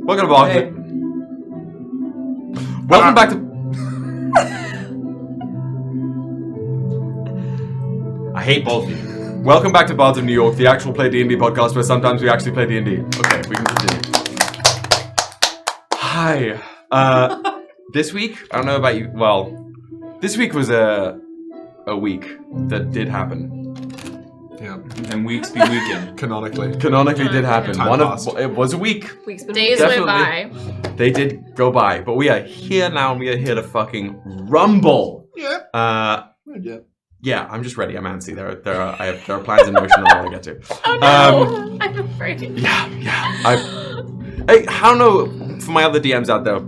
Welcome to Bathington. Welcome back to... I hate both of you. Welcome back to Bards of New York, the actual play D&D podcast where sometimes we actually play D&D. Okay, we can continue. Hi. This week, I don't know about you, well, this week was a week that did happen. Yeah. And weeks be weekend. Canonically did happen. It was a week. Days went by. They did go by, but we are here now, and we are here to fucking rumble. Yeah. Yeah, I'm just ready. I'm antsy. There are plans in motion that I want to get to. Oh no, I'm afraid. Yeah. I don't know. For my other DMs out there,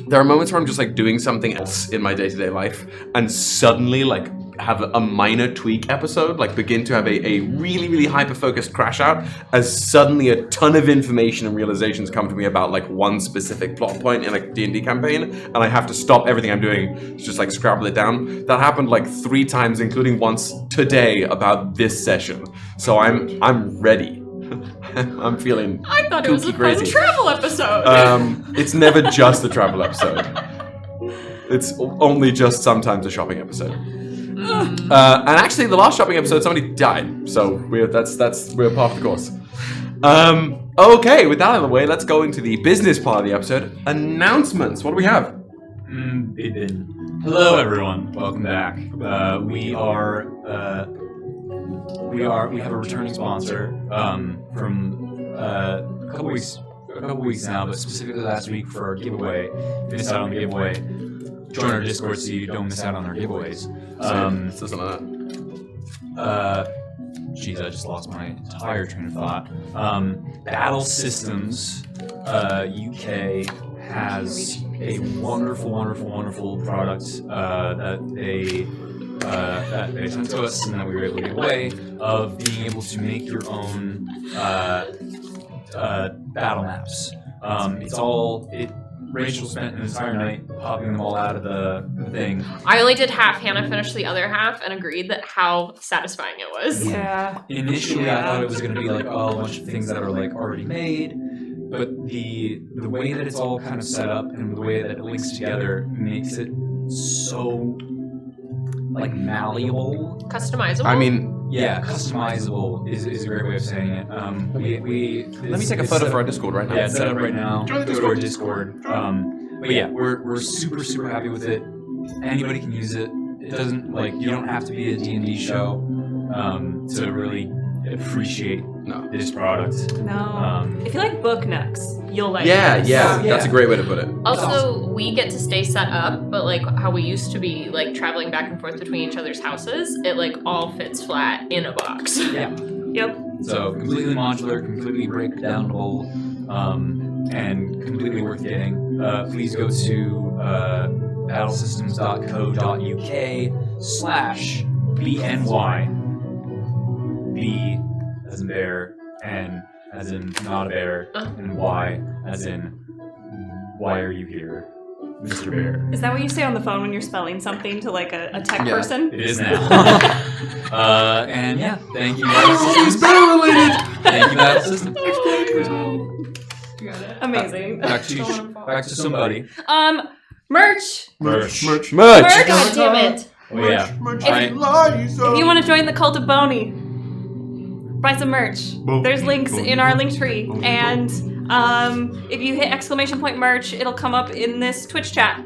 there are moments where I'm just like doing something else in my day-to-day life, and suddenly like have a minor tweak episode, like begin to have a really, really hyper-focused crash out, as suddenly a ton of information and realizations come to me about like one specific plot point in a D&D campaign, and I have to stop everything I'm doing to just like scrabble it down. That happened like 3 times, including once today about this session. So I'm ready. I'm feeling I thought it was a crazy. fun travel episode. It's never just a travel episode. It's only just sometimes a shopping episode. And actually, the last shopping episode, somebody died, so we're part of the course. Okay, with that out of the way, let's go into the business part of the episode. Announcements. What do we have? Hello, everyone. Welcome back. We have a returning sponsor from a couple weeks now, but specifically last week for our giveaway. If you missed out on the giveaway, join our Discord so you don't miss out on our giveaways. Jeez, I just lost my entire train of thought. Battle Systems UK has a wonderful product that they sent to us and that we were able to give away, of being able to make your own battle maps. Rachel spent an entire night popping them all out of the thing. I only did half. Hannah finished the other half and agreed that how satisfying it was. Yeah. Initially, I thought it was going to be like a bunch of things that are like already made, but the way that it's all kind of set up and the way that it links together makes it so like malleable. Customizable? I mean, yeah, customizable is a great way of saying it. let me take a photo for our Discord right now. Yeah, it's set up right now. Go to our Discord. But yeah, we're super happy with it. Anybody can use it. It doesn't you don't have to be a D&D show to really appreciate this product. No. If you like book nooks, you'll like yeah, this. that's a great way to put it. Also, we get to stay set up, but like how we used to be like traveling back and forth between each other's houses, it like all fits flat in a box. Yeah. Yep. So completely modular, completely breakdownable, and completely worth getting. Please go to battlesystems.co.uk/BNY. B as in bear, N as in not a bear, and Y as in why are you here, Mr. Bear? Is that what you say on the phone when you're spelling something to like a tech person? It is now. And yeah, thank you, Battle Systems. Thank you, Battle Systems. Amazing. Back to somebody. Merch. Merch. God damn it. Oh yeah. If you want to join the cult of Boney, buy some merch. There's links in our link tree, and if you hit !merch, it'll come up in this Twitch chat.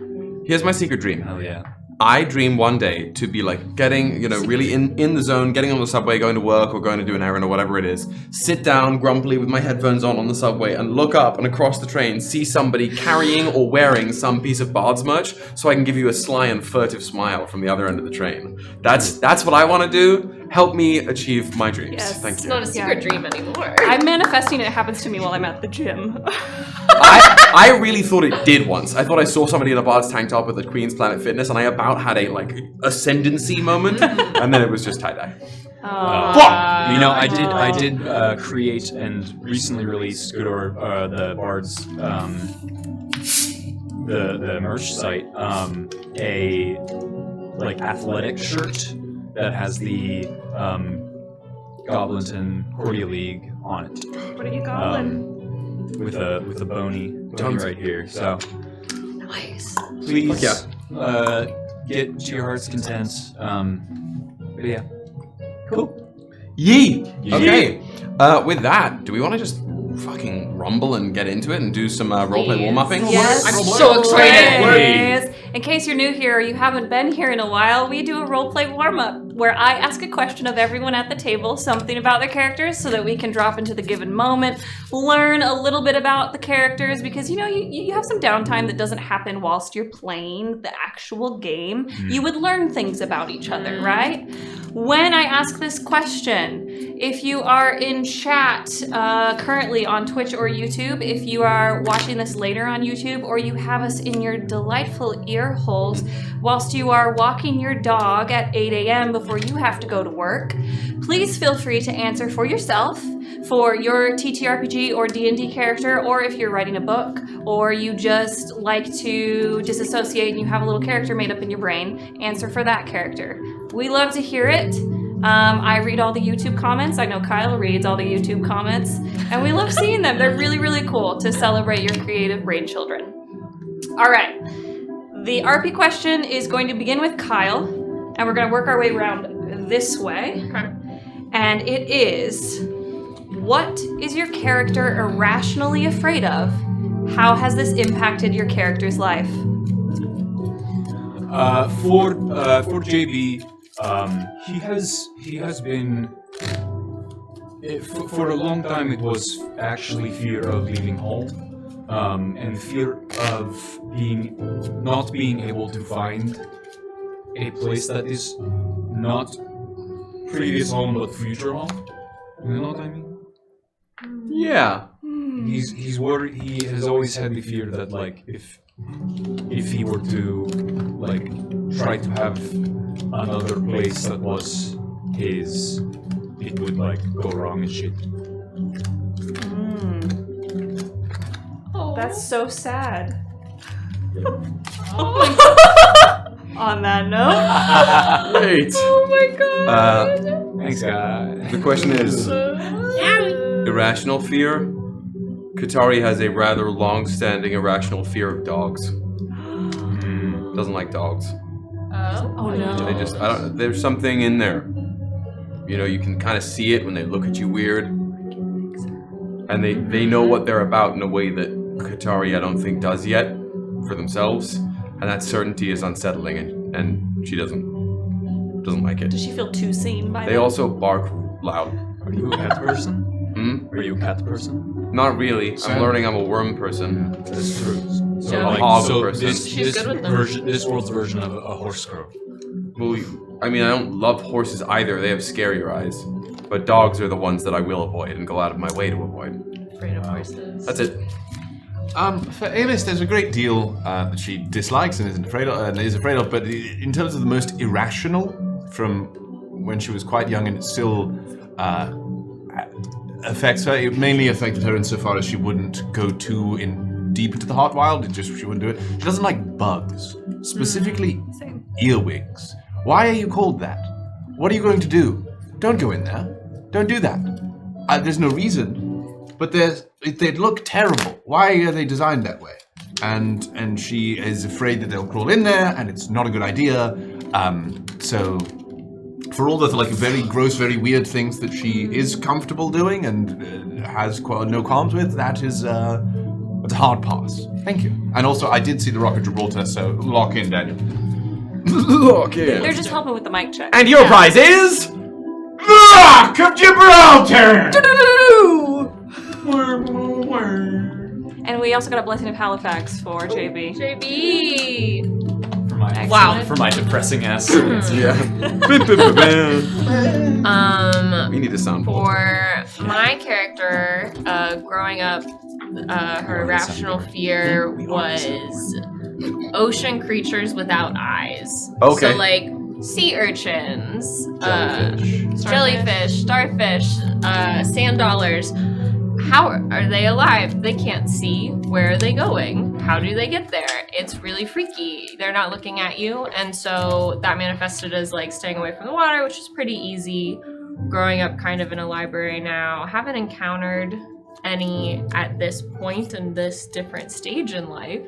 Here's my secret dream. Hell yeah. I dream one day to be like getting, really in the zone, getting on the subway, going to work or going to do an errand or whatever it is, sit down grumpily with my headphones on the subway and look up and across the train, see somebody carrying or wearing some piece of Bard's merch so I can give you a sly and furtive smile from the other end of the train. That's what I want to do. Help me achieve my dreams. Yes. Thank It's you. not a secret dream anymore. I'm manifesting it happens to me while I'm at the gym. I really thought it did once. I thought I saw somebody in a Bard's tank top at the Queen's Planet Fitness, and I about had a ascendancy moment, and then it was just tie-dye. I did create and recently release the Bards the merch site a athletic shirt that has the Goblinton Cordia League on it. What are you goblin? With a bony I'll be right here. So Nice. please, Yeah. get to your heart's content. But yeah, cool. Yee! Yee. Okay. With that, do we want to just fucking rumble and get into it and do some roleplay Please. warm-upping? Yes. I'm so excited. Please. In case you're new here or you haven't been here in a while, we do a roleplay warm-up where I ask a question of everyone at the table, something about their characters, so that we can drop into the given moment, learn a little bit about the characters, because you have some downtime that doesn't happen whilst you're playing the actual game. You would learn things about each other, right? When I ask this question, if you are in chat currently on Twitch or YouTube, if you are watching this later on YouTube, or you have us in your delightful ear holes whilst you are walking your dog at 8 a.m. before you have to go to work, please feel free to answer for yourself, for your TTRPG or D&D character, or if you're writing a book, or you just like to disassociate and you have a little character made up in your brain, answer for that character. We love to hear it. I read all the YouTube comments. I know Kyle reads all the YouTube comments, and we love seeing them. They're really, really cool to celebrate your creative brain children. All right. The RP question is going to begin with Kyle, and we're going to work our way around this way. Okay. And it is, what is your character irrationally afraid of? How has this impacted your character's life? For JB, he has been for a long time. It was actually fear of leaving home, and fear of not being able to find a place that is not previous home but future home. You know what I mean? Yeah. He's worried. He has always had the fear that, like, if he were to, like, try to have another place that was his, it would, like, go wrong and shit. That's so sad. On that note, Great. Oh my god. Thanks, guys. The question is, irrational fear? Qatari has a rather long-standing irrational fear of dogs. Doesn't like dogs. oh no. There's something in there. You know, you can kind of see it when they look at you weird. And they know what they're about in a way that Qatari, I don't think, does yet for themselves. And that certainty is unsettling, and she doesn't like it. Does she feel too seen by They them? also bark loud. Are you a cat person? Are you a cat person? Not really. I'm learning I'm a worm person. That's true. So, Yeah. like, Hog so person. She's good with them. this world's version of a horse crow. Well, I mean, I don't love horses either. They have scarier eyes. But dogs are the ones that I will avoid and go out of my way to avoid. Afraid of horses. That's it. For Aelys, there's a great deal that she dislikes and is afraid of, but in terms of the most irrational, from when she was quite young, and it still affects her. It mainly affected her insofar as she wouldn't go too deep into the heart wild. She wouldn't do it. She doesn't like bugs, specifically Same. earwigs. Why are you called that? What are you going to do? Don't go in there. Don't do that. There's no reason, but they look terrible. Why are they designed that way? And she is afraid that they'll crawl in there, and it's not a good idea. So for all the very gross, very weird things that she is comfortable doing and has no qualms with, it's a hard pass. Thank you. And also, I did see the Rock of Gibraltar, so lock in, Daniel. Look in. They're just helping with the mic check. And your prize is The Rock of Gibraltar! And we also got a Blessing of Halifax for JB. JB. For my depressing ass. yeah. We need a soundboard. For my character, growing up, her irrational fear was ocean creatures without eyes. Okay. So like sea urchins, Jellyfish. jellyfish, starfish, sand dollars. How are they alive? They can't see. Where are they going? How do they get there? It's really freaky. They're not looking at you. And so that manifested as like staying away from the water, which is pretty easy. Growing up kind of in a library now, haven't encountered any at this point in this different stage in life.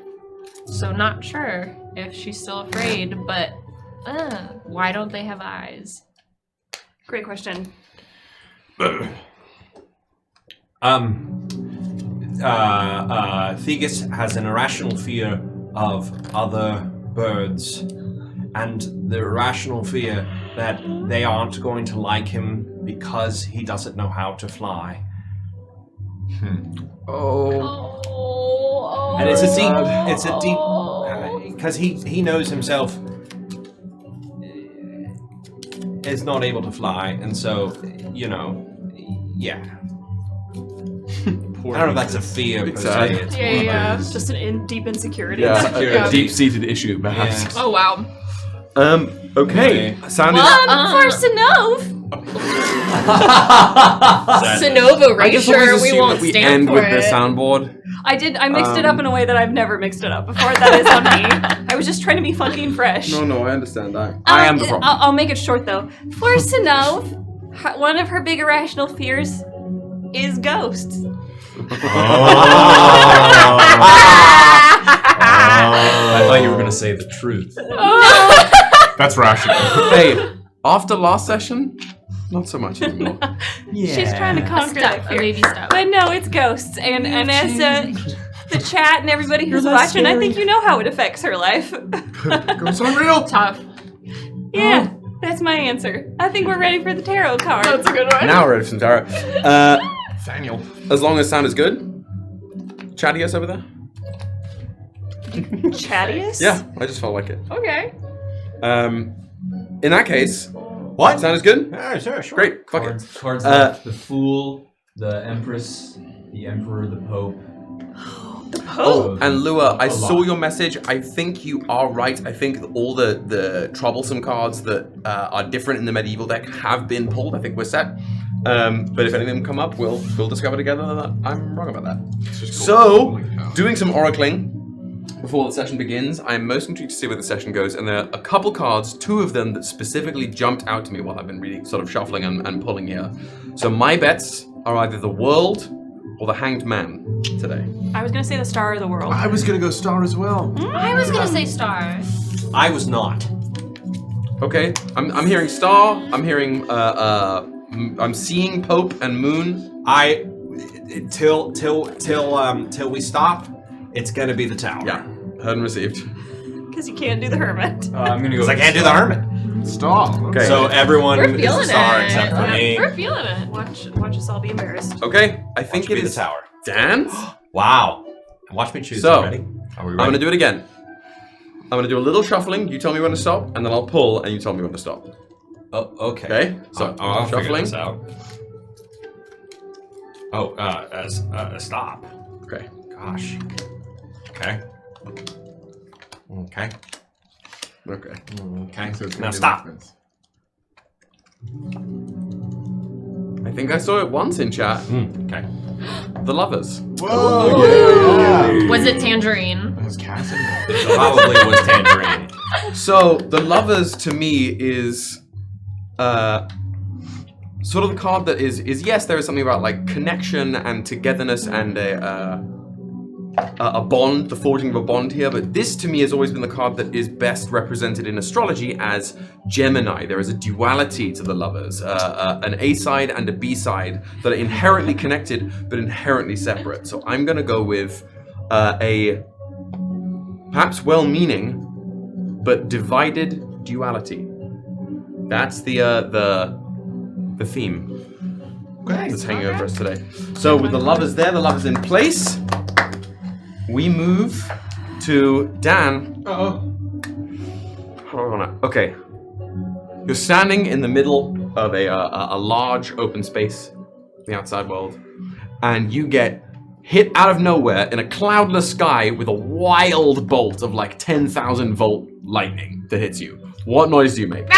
So not sure if she's still afraid, but why don't they have eyes? Great question. Theus has an irrational fear of other birds, and the irrational fear that they aren't going to like him because he doesn't know how to fly. Oh. And it's a deep, because he knows himself is not able to fly, and so, yeah. I don't know if that's a fear per se. It's more of Yeah. It's just an deep insecurity. Yeah, a deep-seated issue, perhaps. Yes. Oh, wow. Okay. Sounded. For Synnove. Synnove, I right? just Sure, always we assume won't that we stand end for with it. the soundboard. I mixed it up in a way that I've never mixed it up before. That is on me. I was just trying to be funky and fresh. No, I understand that. I am the problem. I'll make it short though. For Synnove, one of her big irrational fears is ghosts. I thought you were gonna say the truth. That's rational. Hey, after last session, not so much anymore. She's trying to conquer that A fear. baby step. But no, it's ghosts. And as the chat and everybody who's watching, I think you know how it affects her life. Ghosts are real. Tough. Yeah, that's my answer. I think we're ready for the tarot card. That's a good one. Now we're ready for some tarot. Daniel. As long as sound is good. Chattiest over there? Chattiest? Yeah, I just felt like it. Okay. In that case, What? sound is good? Yeah, sure. Great. Fuck it. Cards left. The Fool, the Empress, the Emperor, the Pope. Oh, and Lua, I A saw lot. your message. I think you are right. I think all the troublesome cards that are different in the medieval deck have been pulled. I think we're set. But if any of them come up, we'll discover together that I'm wrong about that. So, doing some oracling before the session begins, I am most intrigued to see where the session goes, and there are a couple cards, two of them that specifically jumped out to me while I've been really sort of shuffling and pulling here. So my bets are either the World or the Hanged Man today. I was going to say the Star of the World. I was gonna go star as well. I was gonna say star. I was not. Okay, I'm hearing Star. I'm hearing I'm seeing Pope and Moon. Till we stop, it's gonna be the tower. Yeah, heard and received. Because you can't do the Hermit. I'm gonna go. Because I can't do the hermit. Star. Okay. So everyone We're is a feeling star it. except for me. We're feeling it. Watch us all be embarrassed. Okay, I think Watch me it be is the tower. Dan's. Wow. Watch me choose. So, You ready? Are we I'm ready? gonna do it again. I'm gonna do a little shuffling. You tell me when to stop, and then I'll pull, and you tell me when to stop. Oh, okay. Okay, so I'll figure shuffling. this out. Oh, stop. Okay. Gosh. Okay. Okay. Okay. Okay. So it's Now gonna be stop. like this. I think I saw it once in chat. Okay. The Lovers. Whoa! Yeah. Was it tangerine? That was Cass in there. It probably was tangerine. So the Lovers to me is sort of the card that is yes, there is something about like connection and togetherness and a bond, the forging of a bond here, but this to me has always been the card that is best represented in astrology as Gemini. There is a duality to the Lovers, an A side and a B side that are inherently connected but inherently separate. So I'm going to go with a perhaps well-meaning but divided duality. That's the theme that's hanging over us today. So with the Lovers there, the Lovers in place, we move to Dan. Hold on. Okay. You're standing in the middle of a large open space in the outside world, and you get hit out of nowhere in a cloudless sky with a wild bolt of like 10,000 volt lightning that hits you. What noise do you make?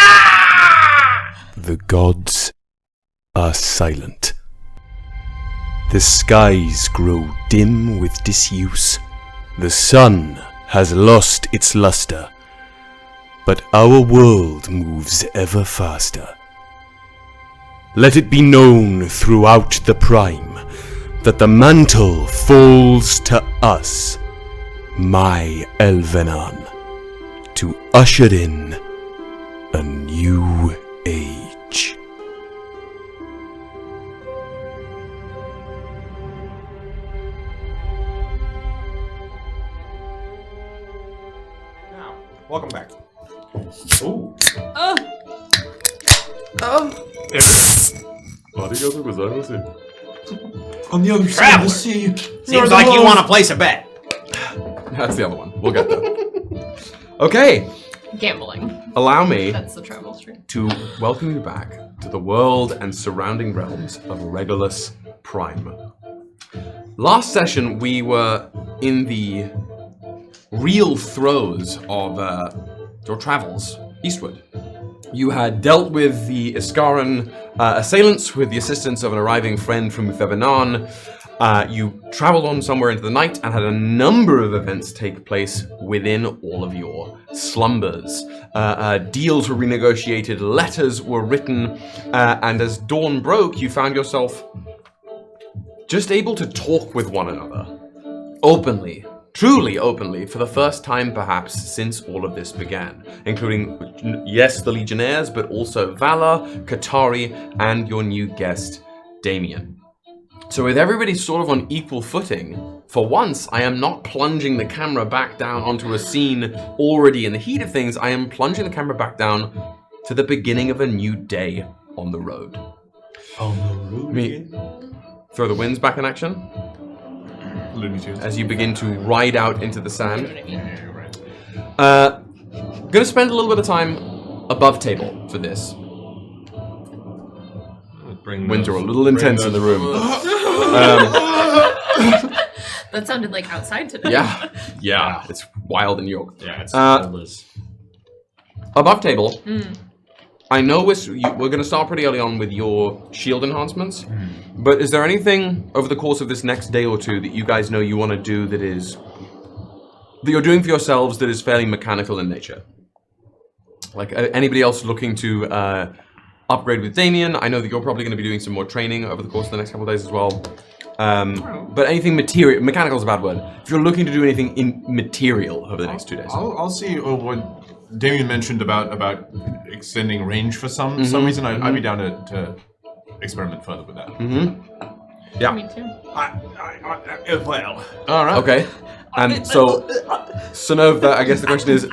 The gods are silent. The skies grow dim with disuse. The sun has lost its luster. But our world moves ever faster. Let it be known throughout the prime, that the mantle falls to us, my Elvenon, to usher in a new age. Now, welcome back. Ooh. On the other side of the sea. Seems like you want to place a bet. That's the other one. We'll get there. Okay, Gambling. allow me That's the travel stream. to welcome you back to the world and surrounding realms of Regolus Prime. Last session, we were in the real throes of your travels eastward. You had dealt with the Iskaran assailants with the assistance of an arriving friend from Thevenon. You traveled on somewhere into the night and had a number of events take place within all of your slumbers. Deals were renegotiated, letters were written, and as dawn broke, you found yourself just able to talk with one another. Openly. Truly openly, for the first time perhaps since all of this began, including, yes, the Legionnaires, but also Valor, Qatari, and your new guest, Damien. So with everybody sort of on equal footing, for once, I am not plunging the camera back down onto a scene already in the heat of things. I am plunging the camera back down to the beginning of a new day on the road. Me, throw the winds back in action Looney Tunes. as you begin to ride out into the sand. Gonna spend a little bit of time above table for this. Winds are a little intense in the room. That sounded like outside today. Yeah, it's wild in New York. Yeah, it's Above table, I know we're going to start pretty early on with your shield enhancements, but is there anything over the course of this next day or two that you guys know you want to do that you're doing for yourselves that is fairly mechanical in nature? Like anybody else looking to upgrade with Damien? I know that you're probably going to be doing some more training over the course of the next couple of days as well. But anything mechanical is a bad word. If you're looking to do anything in material over the next 2 days. I'll see what Damien mentioned about extending range for some reason. I'd be down to experiment further with that. Yeah. Me too. Well, All right. Okay. And so, Synnove, I guess the question is,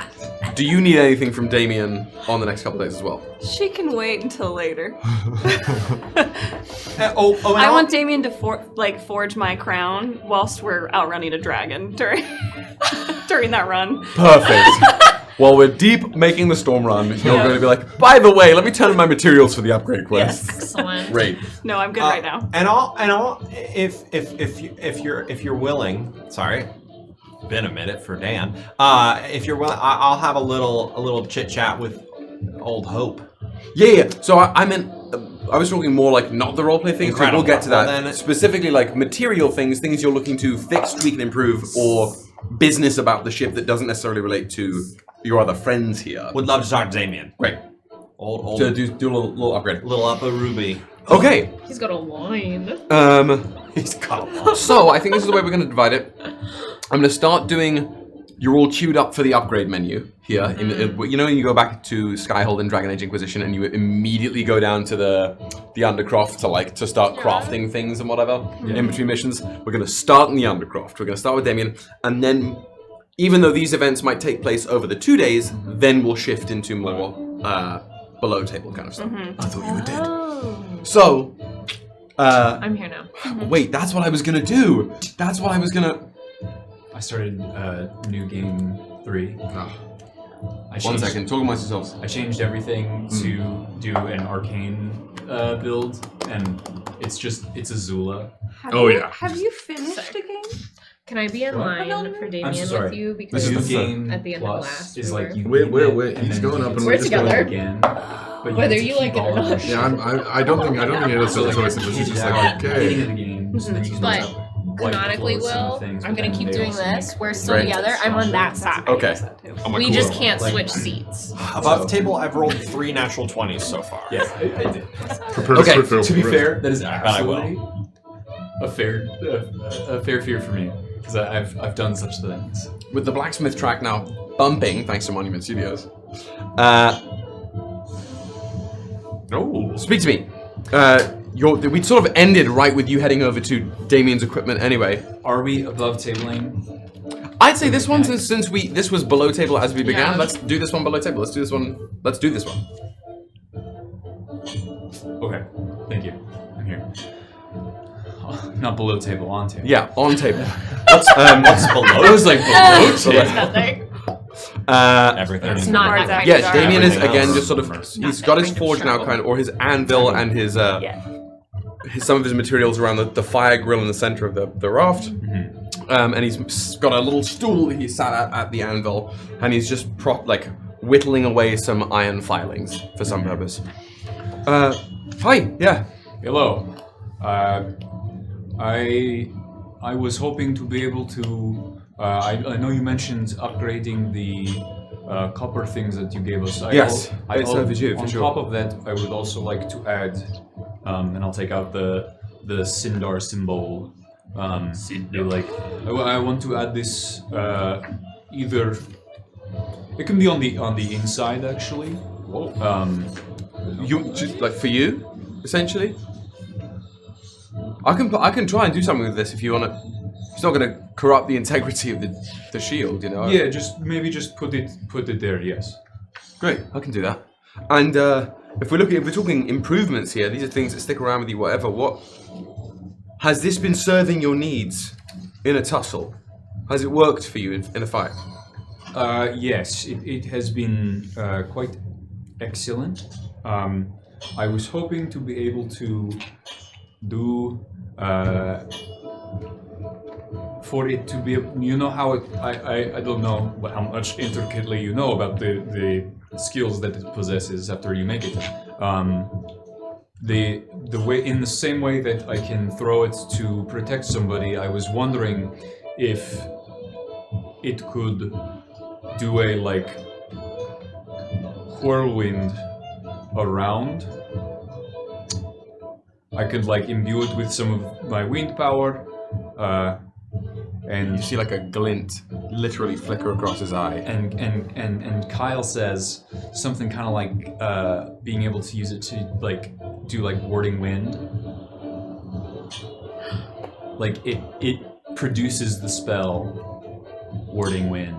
do you need anything from Damien on the next couple of days as well? She can wait until later. I I want Damien to forge my crown whilst we're outrunning a dragon during that run. Perfect. While we're deep making the storm run, you're going to be like, by the way, let me turn in my materials for the upgrade quest. Excellent. Great. No, I'm good right now. And all, if you're willing, sorry, been a minute for Dan. If you're willing, I'll have a little chit chat with old Hope. Yeah. So I meant, I was talking more like not the roleplay things. So we'll get to that. Well, then, specifically, like material things you're looking to fix, tweak, and improve, or business about the ship that doesn't necessarily relate to your other friends here. Would love to talk to Damien. Great. Old So do a little upgrade. little upper Ruby. Okay. He's got a line. He's got a lot. So I think this is the way we're going to divide it. I'm going to start doing. You're all queued up for the upgrade menu here. You know, when you go back to Skyhold and Dragon Age Inquisition, and you immediately go down to the Undercroft to start crafting things and whatever in between missions. We're going to start in the Undercroft. We're going to start with Damien, and then, even though these events might take place over the 2 days, then we'll shift into more below table kind of stuff. I thought you were dead. Oh. So, I'm here now. wait, that's what I was going to do. That's what I was going to. I started New Game 3. One second, talk amongst yourselves. I changed everything to do an arcane build, and it's Azula. Have you finished the game? Can I be in line for Damien sorry. with you? Because New This is the Game at the end of Plus last, is we like were- you Wait, and he's then going you up can and we're just together. go again. But you Whether have to you like keep it or all of not. the Yeah, I don't think it is So a like, choice. It was you just have like, beginning okay. of the game, so then you can But just wipe canonically, close some Will, things, I'm but gonna then keep they doing also this. make We're still Right. together. I'm on that side. Okay. We just can't Like- switch seats. Above table, I've rolled 3 natural 20s so far. Yeah, I did. Prepare Okay, to To be fair, that is I will. absolutely a fair fear for me because I've done such things. With the blacksmith track now bumping, thanks to Monument Studios. Speak to me. We'd sort of ended right with you heading over to Damien's equipment anyway. Are we above tabling? I'd say this one, since this was below table as we began. Yeah. Let's do this one below table. Let's do this one. Let's do this one. Okay, thank you. I'm here. Not below table, on table. Yeah, on table. What's below? I was like below table. Nothing. Everything. It's not that kind Yeah, of Damien is Everything again else. just sort of. He's got his forge now, kind of, or his anvil and his some of his materials around the fire grill in the center of the raft. And he's got a little stool that he sat at the anvil, and he's just whittling away some iron filings for some purpose. Hi, yeah. Hello. I was hoping to be able to. I know you mentioned upgrading the copper things that you gave us. Yes, it's overdue, for on sure. top of that, I would also like to add, and I'll take out the Sindar symbol. I want to add this either. It can be on the inside actually. You just for you, essentially. I can try and do something with this if you want to. It's not going to corrupt the integrity of the shield, you know. Yeah, just put it there. Yes. Great, I can do that. And if we're talking improvements here, these are things that stick around with you. Whatever. What has this been serving your needs in a tussle? Has it worked for you in a fight? Yes, it has been quite excellent. I was hoping to be able to do for it to be, you know how I don't know how much intricately you know about the skills that it possesses after you make it. The way, in the same way that I can throw it to protect somebody, I was wondering if it could do a whirlwind around. I could imbue it with some of my wind power, and You see a glint literally flicker across his eye. and Kyle says something kind of being able to use it to do warding wind. It produces the spell warding wind.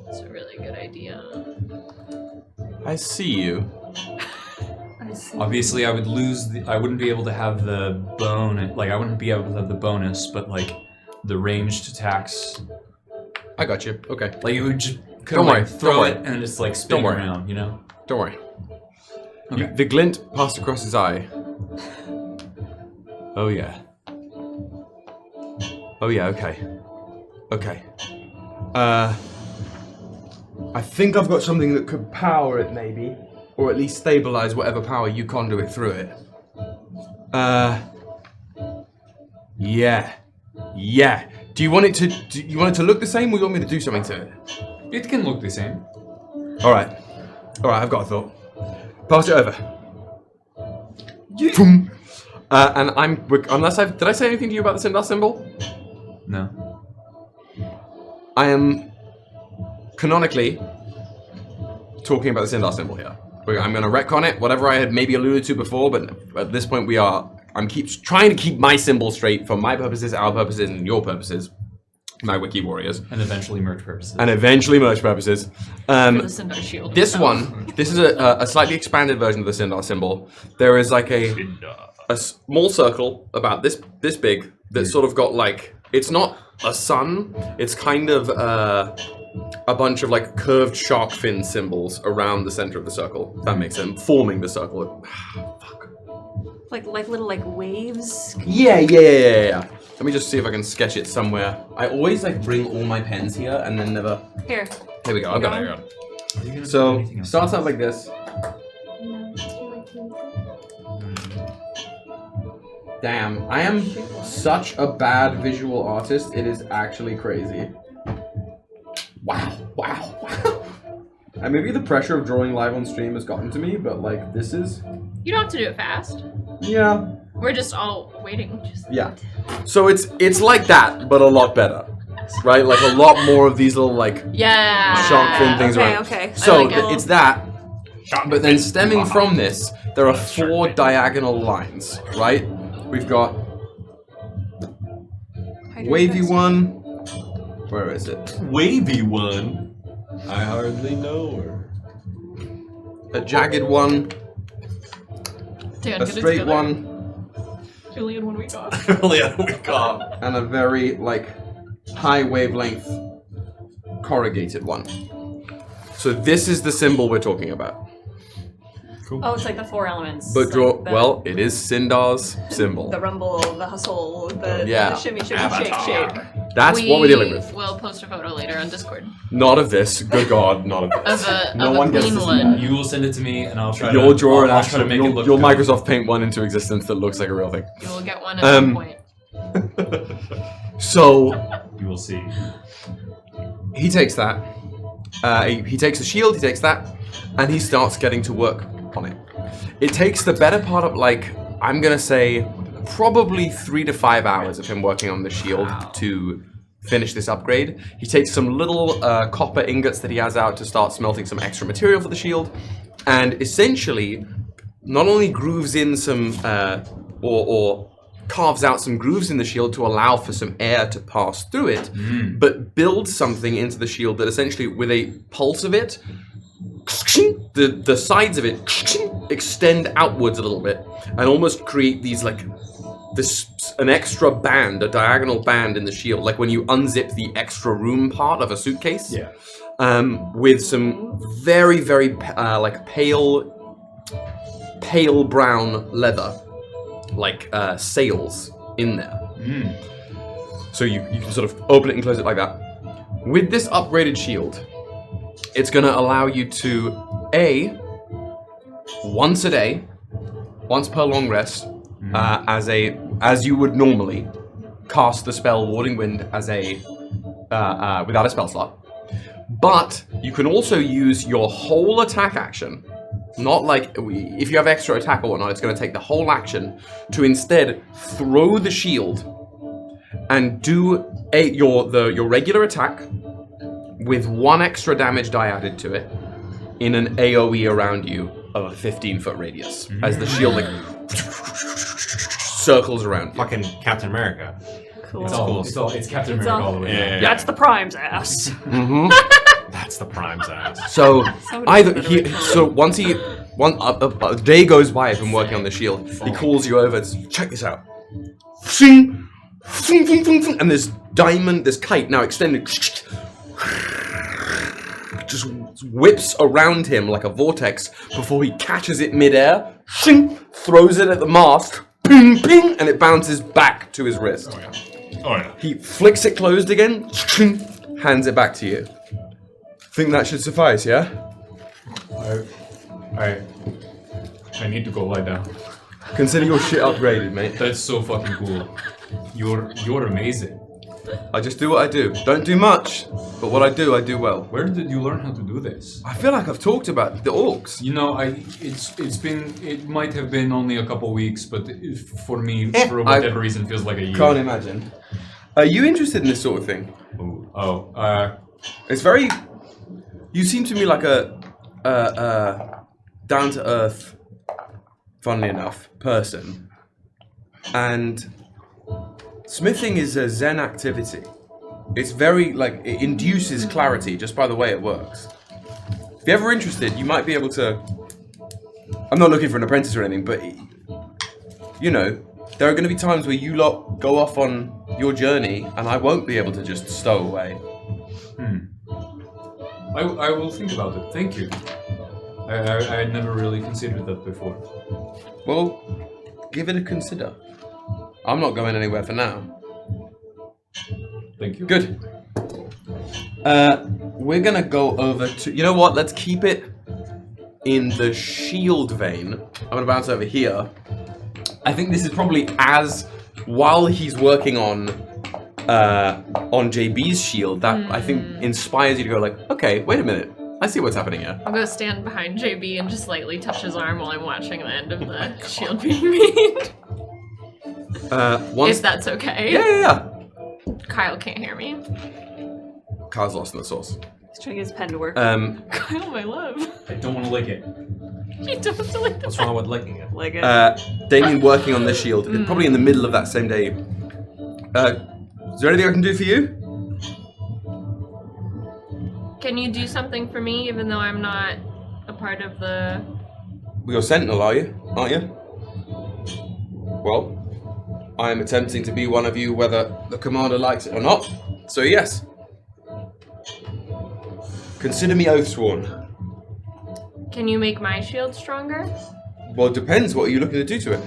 It's a really good idea. I see you. Obviously, I wouldn't be able to have the I wouldn't be able to have the bonus, but the ranged attacks. I got you. Okay. It would just Don't worry, throw don't it worry. and just spin worry. around, you know. Don't worry. Okay. The glint passed across his eye. Oh yeah. Oh yeah. Okay. Okay. I think I've got something that could power it, maybe. Or at least stabilize whatever power you conduit through it. Yeah. Yeah. Do you want it to look the same, or you want me to do something to it? It can look the same. Alright. Alright, I've got a thought. Pass it over. Boom. And did I say anything to you about the Sindar symbol? No. I am canonically talking about the Sindar symbol here. I'm going to retcon it, whatever I had maybe alluded to before, but at this point I'm trying to keep my symbol straight for my purposes, our purposes, and your purposes, my wiki warriors. And eventually merge purposes. For the Sindar shield. This is a slightly expanded version of the Sindar symbol. There is a small circle about this big that's sort of got it's not a sun, it's kind of a bunch of curved shark fin symbols around the center of the circle. If that makes sense. Forming the circle. Fuck. Like little waves. Yeah. Let me just see if I can sketch it somewhere. I always bring all my pens here and then never. Here. Here we go. I've got it. Are you gonna So put anything else? starts out like this. Damn, I am such a bad visual artist. It is actually crazy. Wow. And maybe the pressure of drawing live on stream has gotten to me, but this is. You don't have to do it fast. Yeah. We're just all waiting. Yeah. So it's like that, but a lot better. Right? Like a lot more of these little like shark fin things around. Okay. So like it. it's that. But then stemming from this, there are 4 diagonal lines, right? We've got wavy one. Where is it? Wavy one? I hardly know her. A jagged one. Dan, A get it straight together. one. Julian, when we got. Only a week off. And a very like high wavelength corrugated one. So this is the symbol we're talking about. Oh, it's like the 4 elements. But draw like the, well, it is Sindar's symbol. The rumble, the hustle, the shimmy, shake, shake. That's what we're dealing with. We'll post a photo later on Discord Not of this. Good God, not of this. of No a one gets green to see one. that. You will send it to me, and I'll try You'll to. draw an I'll try to actual. make it look. You'll good. Microsoft Paint one into existence that looks like a real thing. You will get one at some point. So You will see. he takes that. He takes the shield. He takes that, and he starts getting to work on it. It takes the better part of like I'm gonna say probably 3 to 5 hours of him working on the shield to finish this upgrade. He takes some little copper ingots that he has out to start smelting some extra material for the shield, and essentially not only grooves in some or carves out some grooves in the shield to allow for some air to pass through it, but builds something into the shield that essentially, with a pulse of it, the sides of it extend outwards a little bit and almost create these like an extra band, a diagonal band in the shield, like when you unzip the extra room part of a suitcase. Yeah. With some very, very like pale brown leather, like sails in there. So you can sort of open it and close it like that. With this upgraded shield, it's going to allow you to once a day, once per long rest, as you would normally cast the spell Warding Wind as without a spell slot. But you can also use your whole attack action. Not like if you have extra attack or whatnot, it's going to take the whole action to instead throw the shield and do your regular attack with 1 extra damage die added to it in an AoE around you of a 15-foot radius as the shield like circles around you. Fucking Captain America. Cool. It's Captain America all the way. Yeah. That's the Prime's ass. That's the Prime's ass. So Somebody once a day goes by of him working on the shield, he calls you over. Check this out. And this kite now extended, just whips around him like a vortex before he catches it midair, throws it at the mast, ping, ping, and it bounces back to his wrist. Oh yeah. He flicks it closed again, hands it back to you. Think that should suffice, yeah? I need to go lie down. Consider your shit upgraded, mate. That's so fucking cool. You're amazing. I just do what I do. Don't do much, but what I do well. Where did you learn how to do this? I feel like I've talked about the orcs. You know, it might have been only a couple weeks, but for me, for whatever reason, feels like a year. Can't imagine. Are you interested in this sort of thing? It's very. You seem to me like a down to earth, funnily enough, person, and smithing is a Zen activity. It's very like it induces clarity just by the way it works. If you're ever interested, you might be able to. I'm not looking for an apprentice or anything, but you know, there are going to be times where you lot go off on your journey, and I won't be able to just stow away. I will think about it. Thank you. I never really considered that before. Well, give it a consider. I'm not going anywhere for now. Thank you. Good. We're gonna go over to. You know what? Let's keep it in the shield vein. I'm gonna bounce over here. I think this is probably while he's working on JB's shield, that I think inspires you to go like, okay, wait a minute. I see what's happening here. I'll go stand behind JB and just lightly touch his arm while I'm watching the end of the shield being made. If that's okay. Yeah. Kyle can't hear me. Kyle's lost in the sauce. He's trying to get his pen to work. Kyle, my love. I don't want to lick it. You don't have to lick the What's wrong with licking it? Like it. Damien working on the shield, probably in the middle of that same day. Is there anything I can do for you? Can you do something for me even though I'm not a part of the... You're Sentinel, are you? Aren't you? Well, I am attempting to be one of you whether the commander likes it or not. So yes. Consider me oath-sworn. Can you make my shield stronger? Well, it depends. What are you looking to do to it?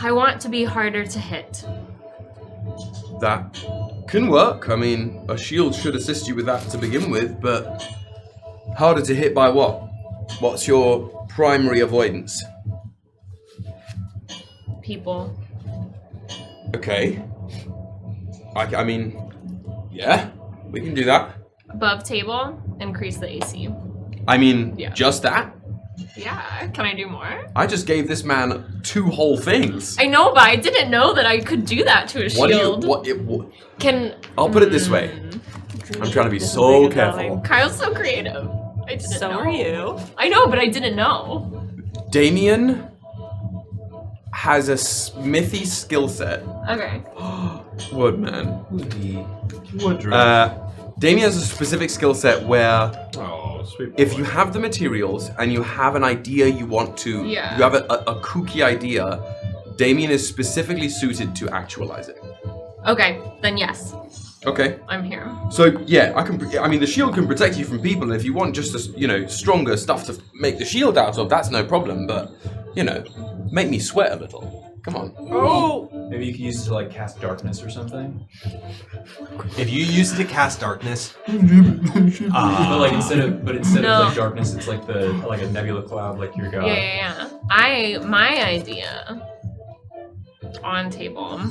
I want to be harder to hit. That can work. I mean, a shield should assist you with that to begin with, but harder to hit by what? What's your primary avoidance? People. Okay. I mean, yeah, we can do that. Above table, increase the AC. I mean, Yeah. just that? Yeah, can I do more? I just gave this man 2 whole things. I know, but I didn't know that I could do that to a shield. Can I'll put it this way. I'm trying to be so careful. Kyle's so creative. I didn't So know. are you. I know, but I didn't know. Damien has a smithy skill set. Okay. Woodman. Woodruff. Damien has a specific skill set where Oh, sweet. if you have the materials and you have an idea you want to, Yeah. you have a kooky idea, Damien is specifically suited to actualize it. Okay, then yes, Okay. I'm here. So yeah, I mean, the shield can protect you from people, and if you want just stronger stuff to make the shield out of, that's no problem. But make me sweat a little. Come on. Oh! Maybe you could use it to like cast darkness or something. If you use it to cast darkness, But like instead of No. like darkness, it's like a nebula cloud, like your god. Yeah. My idea on table.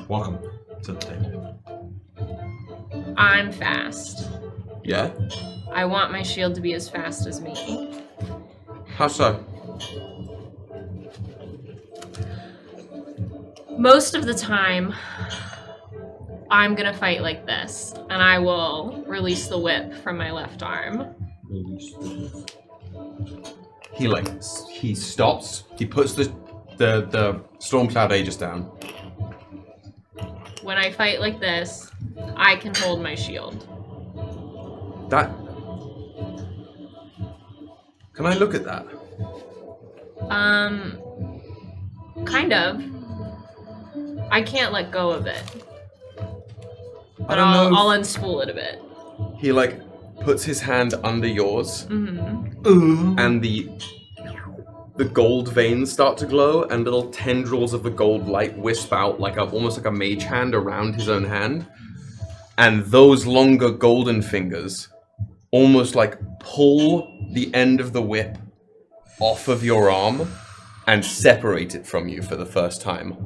welcome to the table. I'm fast. Yeah. I want my shield to be as fast as me. How so? Most of the time, I'm gonna fight like this, and I will release the whip from my left arm. He stops. He puts the Stormcloud Aegis down. When I fight like this, I can hold my shield. Can I look at that? Kind of. I can't let go of it. But don't know if- I'll unspool it a bit. He puts his hand under yours, Mm-hmm. and the gold veins start to glow, and little tendrils of the gold light wisp out almost like a mage hand around his own hand, and those longer golden fingers almost pull the end of the whip off of your arm and separate it from you for the first time.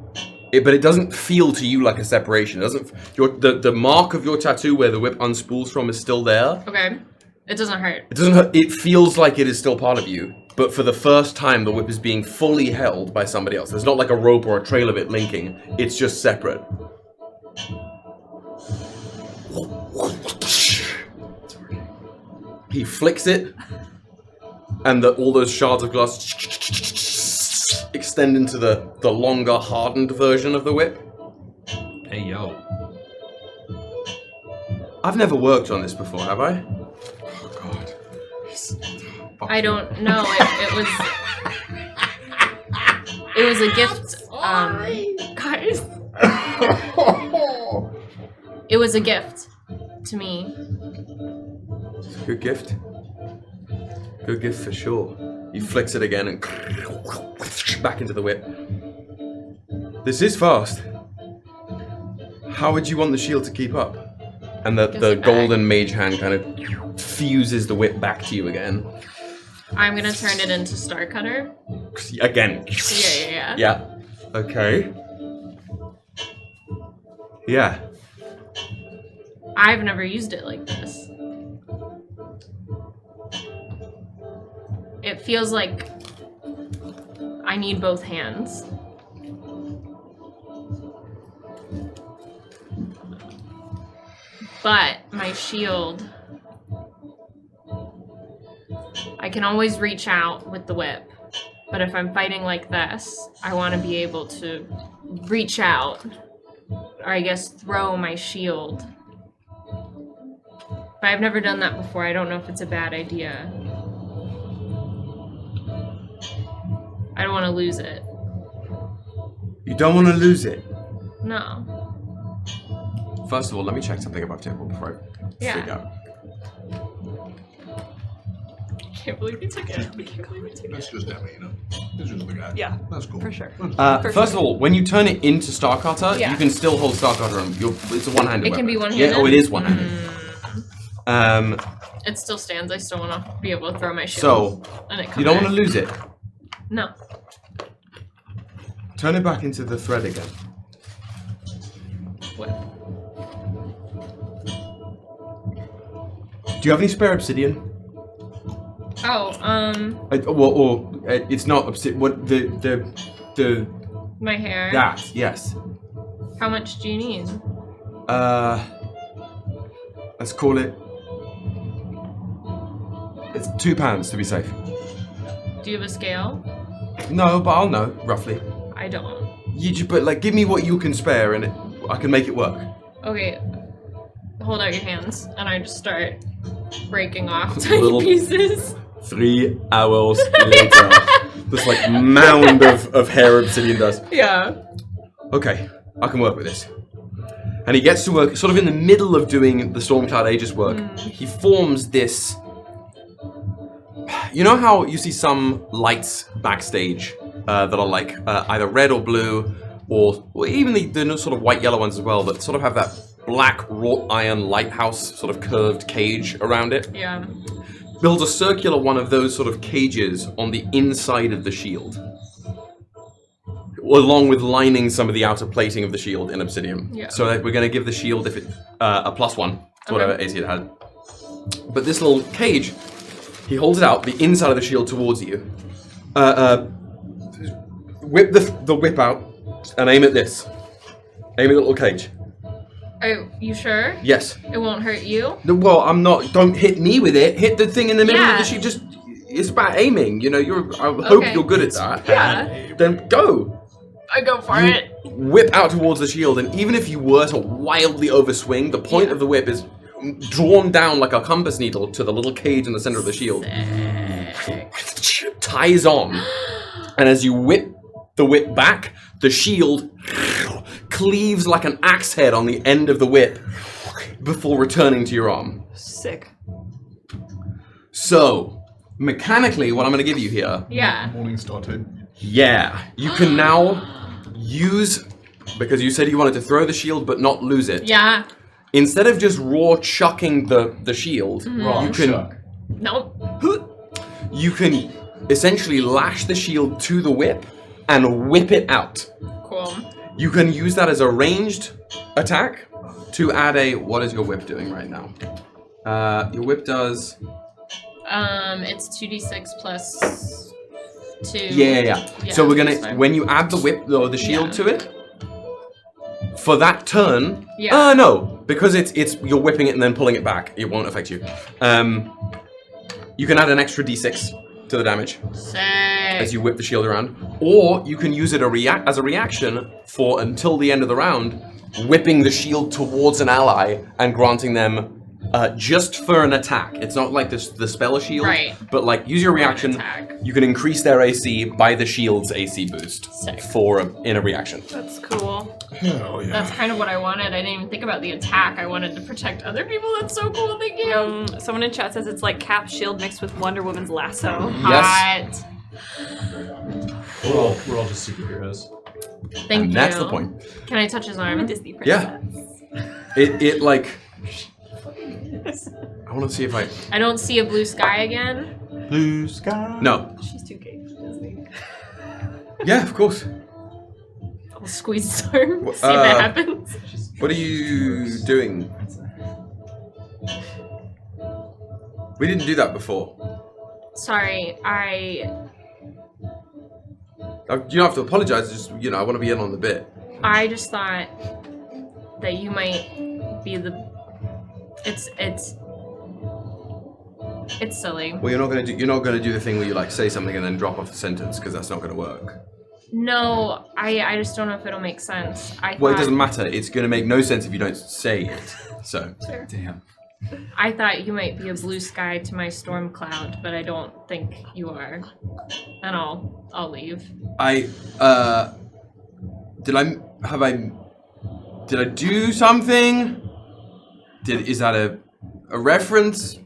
But it doesn't feel to you like a separation. It doesn't. The mark of your tattoo where the whip unspools from is still there. Okay. It doesn't hurt. It doesn't hurt. It feels like it is still part of you. But for the first time, the whip is being fully held by somebody else. There's not like a rope or a trail of it linking. It's just separate. He flicks it, and all those shards of glass extend into the longer, hardened version of the whip. Hey, yo. I've never worked on this before, have I? Oh God. I don't know. It was a gift. Guys. It was a gift to me. Good gift. Good gift for sure. He flicks it again and back into the whip. This is fast. How would you want the shield to keep up? And the golden mage hand kind of fuses the whip back to you again. I'm gonna turn it into Star Cutter. Again. Yeah. Yeah. Okay. Yeah. I've never used it like this. It feels like I need both hands. But my shield, I can always reach out with the whip. But if I'm fighting like this, I want to be able to reach out, or I guess throw my shield. But I've never done that before. I don't know if it's a bad idea. I don't want to lose it. You don't want to lose it. No. First of all, let me check something above table before I freak out. I can't believe you took it. I can't believe you took That's it. just Damien, you know. It's just the guy. Yeah. That's cool. For sure. First of all, when you turn it into Starcutter, Yeah. you can still hold Starcutter on. It's a one-handed It can weapon. be one-handed? Yeah, oh, it is one-handed. It still stands. I still want to be able to throw my shield. So, and it you don't want to lose it. No. Turn it back into the thread again. What? Do you have any spare obsidian? Oh, It's not obsidian. What the my hair. that? Yes. How much do you need? Let's call it. It's £2 to be safe. Do you have a scale? No, but I'll know roughly. I don't. But like, give me what you can spare, and I can make it work. Okay. Hold out your hands, and I just start breaking off tiny Little- pieces. 3 hours later, this like mound of hair obsidian dust. Yeah. Okay, I can work with this. And he gets to work, sort of in the middle of doing the Stormcloud Aegis work. He forms this. You know how you see some lights backstage that are like either red or blue, or even the sort of white yellow ones as well, that sort of have that black wrought iron lighthouse sort of curved cage around it. Yeah. Builds a circular one of those sort of cages on the inside of the shield, along with lining some of the outer plating of the shield in obsidian. Yeah. So that we're going to give the shield if it a +1 to whatever AC it had. But this little cage, he holds it out, the inside of the shield towards you. Whip the whip out and aim at this. Aim at the little cage. Are you sure? Yes. It won't hurt you? No, well, I'm not. Don't hit me with it. Hit the thing in the middle of Yeah. the shield. Just, it's about aiming. You know, I hope Okay. you're good at that. Yeah. Then go. I go for it. Whip out towards the shield, and even if you were to wildly overswing, the point of the whip is drawn down like a compass needle to the little cage in the center of the shield. Ties on, and as you whip the whip back, the shield cleaves like an axe head on the end of the whip before returning to your arm. Sick. So, mechanically, what I'm going to give you here, Yeah. Morning started. yeah, you can now use, because you said you wanted to throw the shield but not lose it. Yeah. Instead of just raw chucking the shield, you can Nope. you can essentially lash the shield to the whip and whip it out. Cool. You can use that as a ranged attack to add a. What is your whip doing right now? Your whip does. It's 2d6 plus 2. Yeah. So we're that's gonna fine. when you add the whip or the shield to it. For that turn, Yeah. no, because it's you're whipping it and then pulling it back. It won't affect you. You can add an extra d6 to the damage Sick. as you whip the shield around, or you can use it as a reaction for until the end of the round, whipping the shield towards an ally and granting them just for an attack. It's not like the spell shield, Right. but like use your reaction. attack. You can increase their AC by the shield's AC boost Sick. in a reaction. That's cool. Hell yeah. That's kind of what I wanted. I didn't even think about the attack. I wanted to protect other people. That's so cool. Thank you. Someone in chat says it's like Cap's shield mixed with Wonder Woman's lasso. Yes. Hot. We're all just superheroes. Thank And you. that's the point. Can I touch his I'm a arm? Disney princess. Yeah. It like. I want to see if I. I don't see a blue sky again. Blue sky. No. She's too gay for Disney. Yeah, of course. I'll squeeze his arm. Wha- See if that happens. What are you doing? We didn't do that before. Sorry, You don't have to apologize. Just I want to be in on the bit. I just thought that you might be the. It's silly. Well, you're not gonna do the thing where you like say something and then drop off the sentence because that's not gonna work. No, I just don't know if it'll make sense. Well, it doesn't matter. It's gonna make no sense if you don't say it. So. Damn. I thought you might be a blue sky to my storm cloud, but I don't think you are. And I'll leave. Did I do something? Is that a reference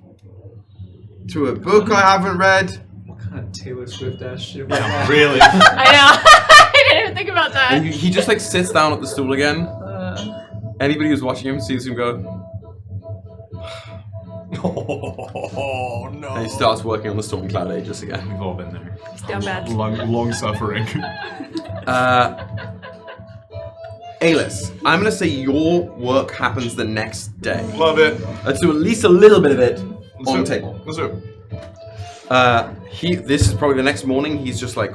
to a book I haven't read? What kind of Taylor Swift ass shit? Yeah, really. I know. I didn't even think about that. And he just like sits down at the stool again. Anybody who's watching him sees him go. Oh no! And he starts working on the Storm Cloud Aegis again. We've all been there. It's down bad. Long suffering. Aelys, I'm gonna say your work happens the next day. Love it. Let's do at least a little bit of it on the table. Let's do it. This is probably the next morning. He's just like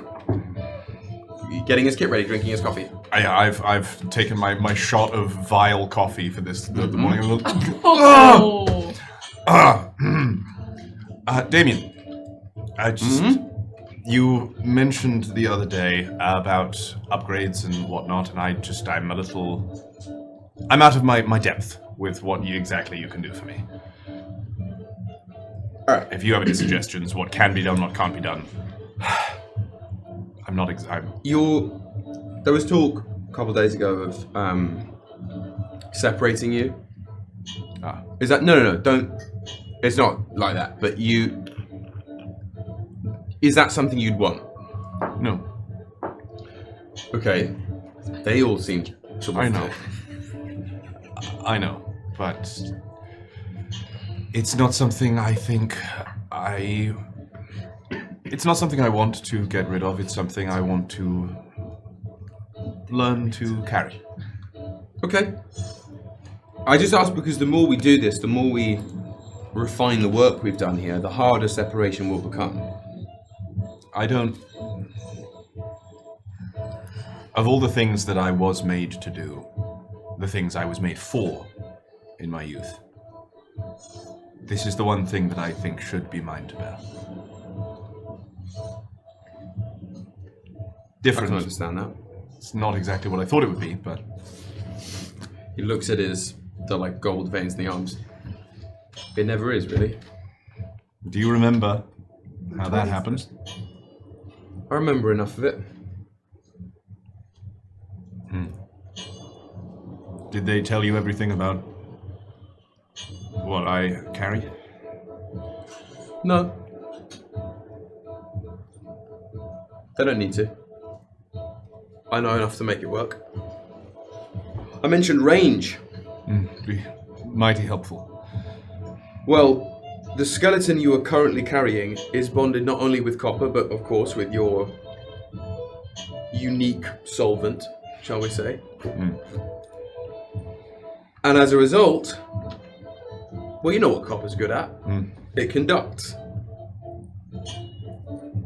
getting his kit ready, drinking his coffee. I've taken my shot of vile coffee for this the morning. Oh. Damien, you mentioned the other day about upgrades and whatnot, and I'm out of my depth with what exactly you can do for me. All right. If you have any suggestions, what can be done, what can't be done. I'm not There was talk a couple of days ago of separating you. Is that no? Don't. It's not like that. But is that something you'd want? No. Okay. They all seem to want I know. I know, but it's not something I think It's not something I want to get rid of. It's something I want to learn to carry. Okay. I just asked because the more we do this, the more we refine the work we've done here, the harder separation will become. Of all the things that I was made to do, the things I was made for in my youth, this is the one thing that I think should be mine to bear. Different. I can understand that. It's not exactly what I thought it would be, but... He looks at the like gold veins in the arms. It never is, really. Do you remember how that happened? I remember enough of it. Did they tell you everything about what I carry? No. They don't need to. I know enough to make it work. I mentioned range. Be mighty helpful. Well, the skeleton you are currently carrying is bonded not only with copper, but of course with your unique solvent, shall we say. And as a result, well, you know what copper's good at. It conducts.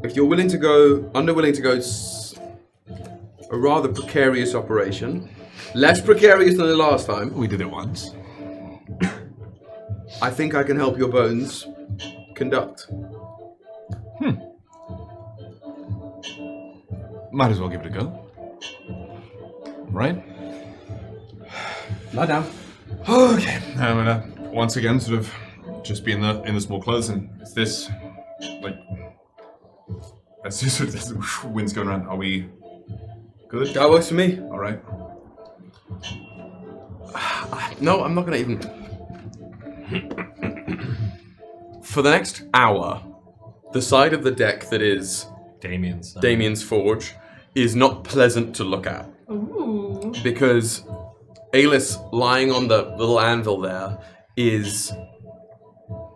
If you're willing to go a rather precarious operation, less precarious than the last time. We did it once. I think I can help your bones conduct. Might as well give it a go. Right? Lie down. Okay. I'm gonna once again sort of just be in the small clothes, and is this like as the wind's going around, are we good? That works for me. Alright. No, I'm not gonna even. For the next hour, the side of the deck that is Damien's forge is not pleasant to look at. Ooh. Because Aelys, lying on the little anvil there,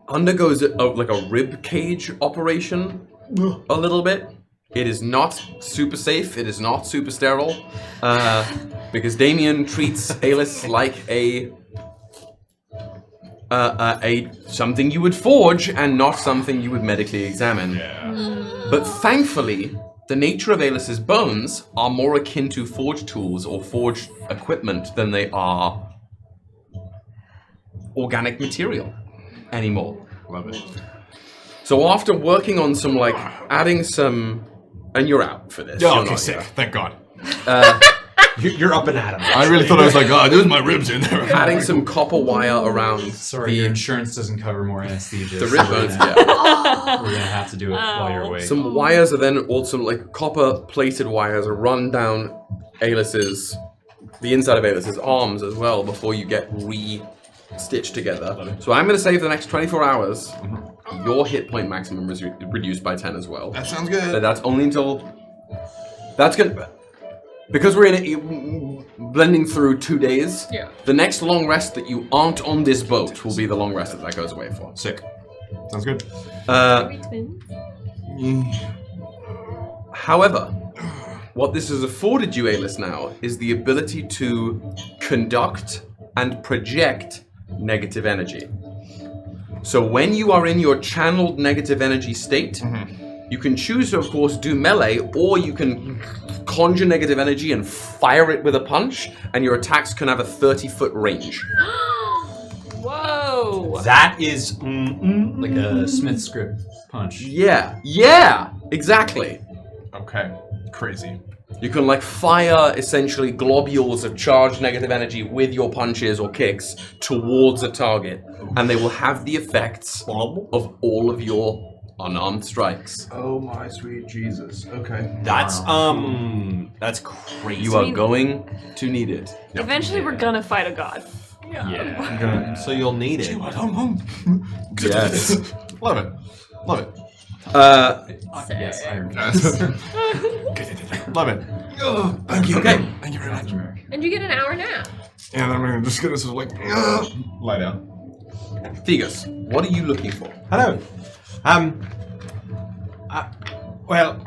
undergoes like a rib cage operation a little bit. It is not super safe. It is not super sterile. Because Damien treats Aelys like a something you would forge and not something you would medically examine. But thankfully, the nature of Aelys's bones are more akin to forge tools or forged equipment than they are organic material anymore. Love it. So after working on some, like, adding some... And you're out for this. Oh, You're okay, not sick. here. Thank God. You're up and at him. I really thought I was like, oh, there's my ribs in there. Adding some copper wire around Sorry, your insurance doesn't cover more anesthesia. the so rib we're bones. gonna- Yeah. We're gonna have to do it while you're away. Some wires are then also, like, copper-plated wires are run down the inside of Aelys's arms as well before you get re-stitched together. So I'm going to say for the next 24 hours, your hit point maximum is reduced by 10 as well. That sounds But good. that's only until... That's going to... Because we're in it, blending through 2 days, the next long rest that you aren't on this boat will be the long rest that goes away for. Sick. Sounds good. However, what this has afforded you, Aelys, now is the ability to conduct and project negative energy. So when you are in your channeled negative energy state, you can choose to, of course, do melee, or you can conjure negative energy and fire it with a punch, and your attacks can have a 30-foot range. Whoa! That is Like a Smith's grip punch. Yeah, exactly. Okay. Crazy. You can, like, fire, essentially, globules of charged negative energy with your punches or kicks towards a target, and they will have the effects of all of your unarmed strikes. Oh my sweet Jesus. Okay. that's crazy. You are going to need it. Eventually, we're gonna fight a god. Yeah. So you'll need it. Yes. Love it. Love it. Yes, Iron Love it. Oh, thank you. Okay. Thank you very much. And you get an hour nap. And I'm just gonna sort of like lie down. Theus, what are you looking for? Hello. Well,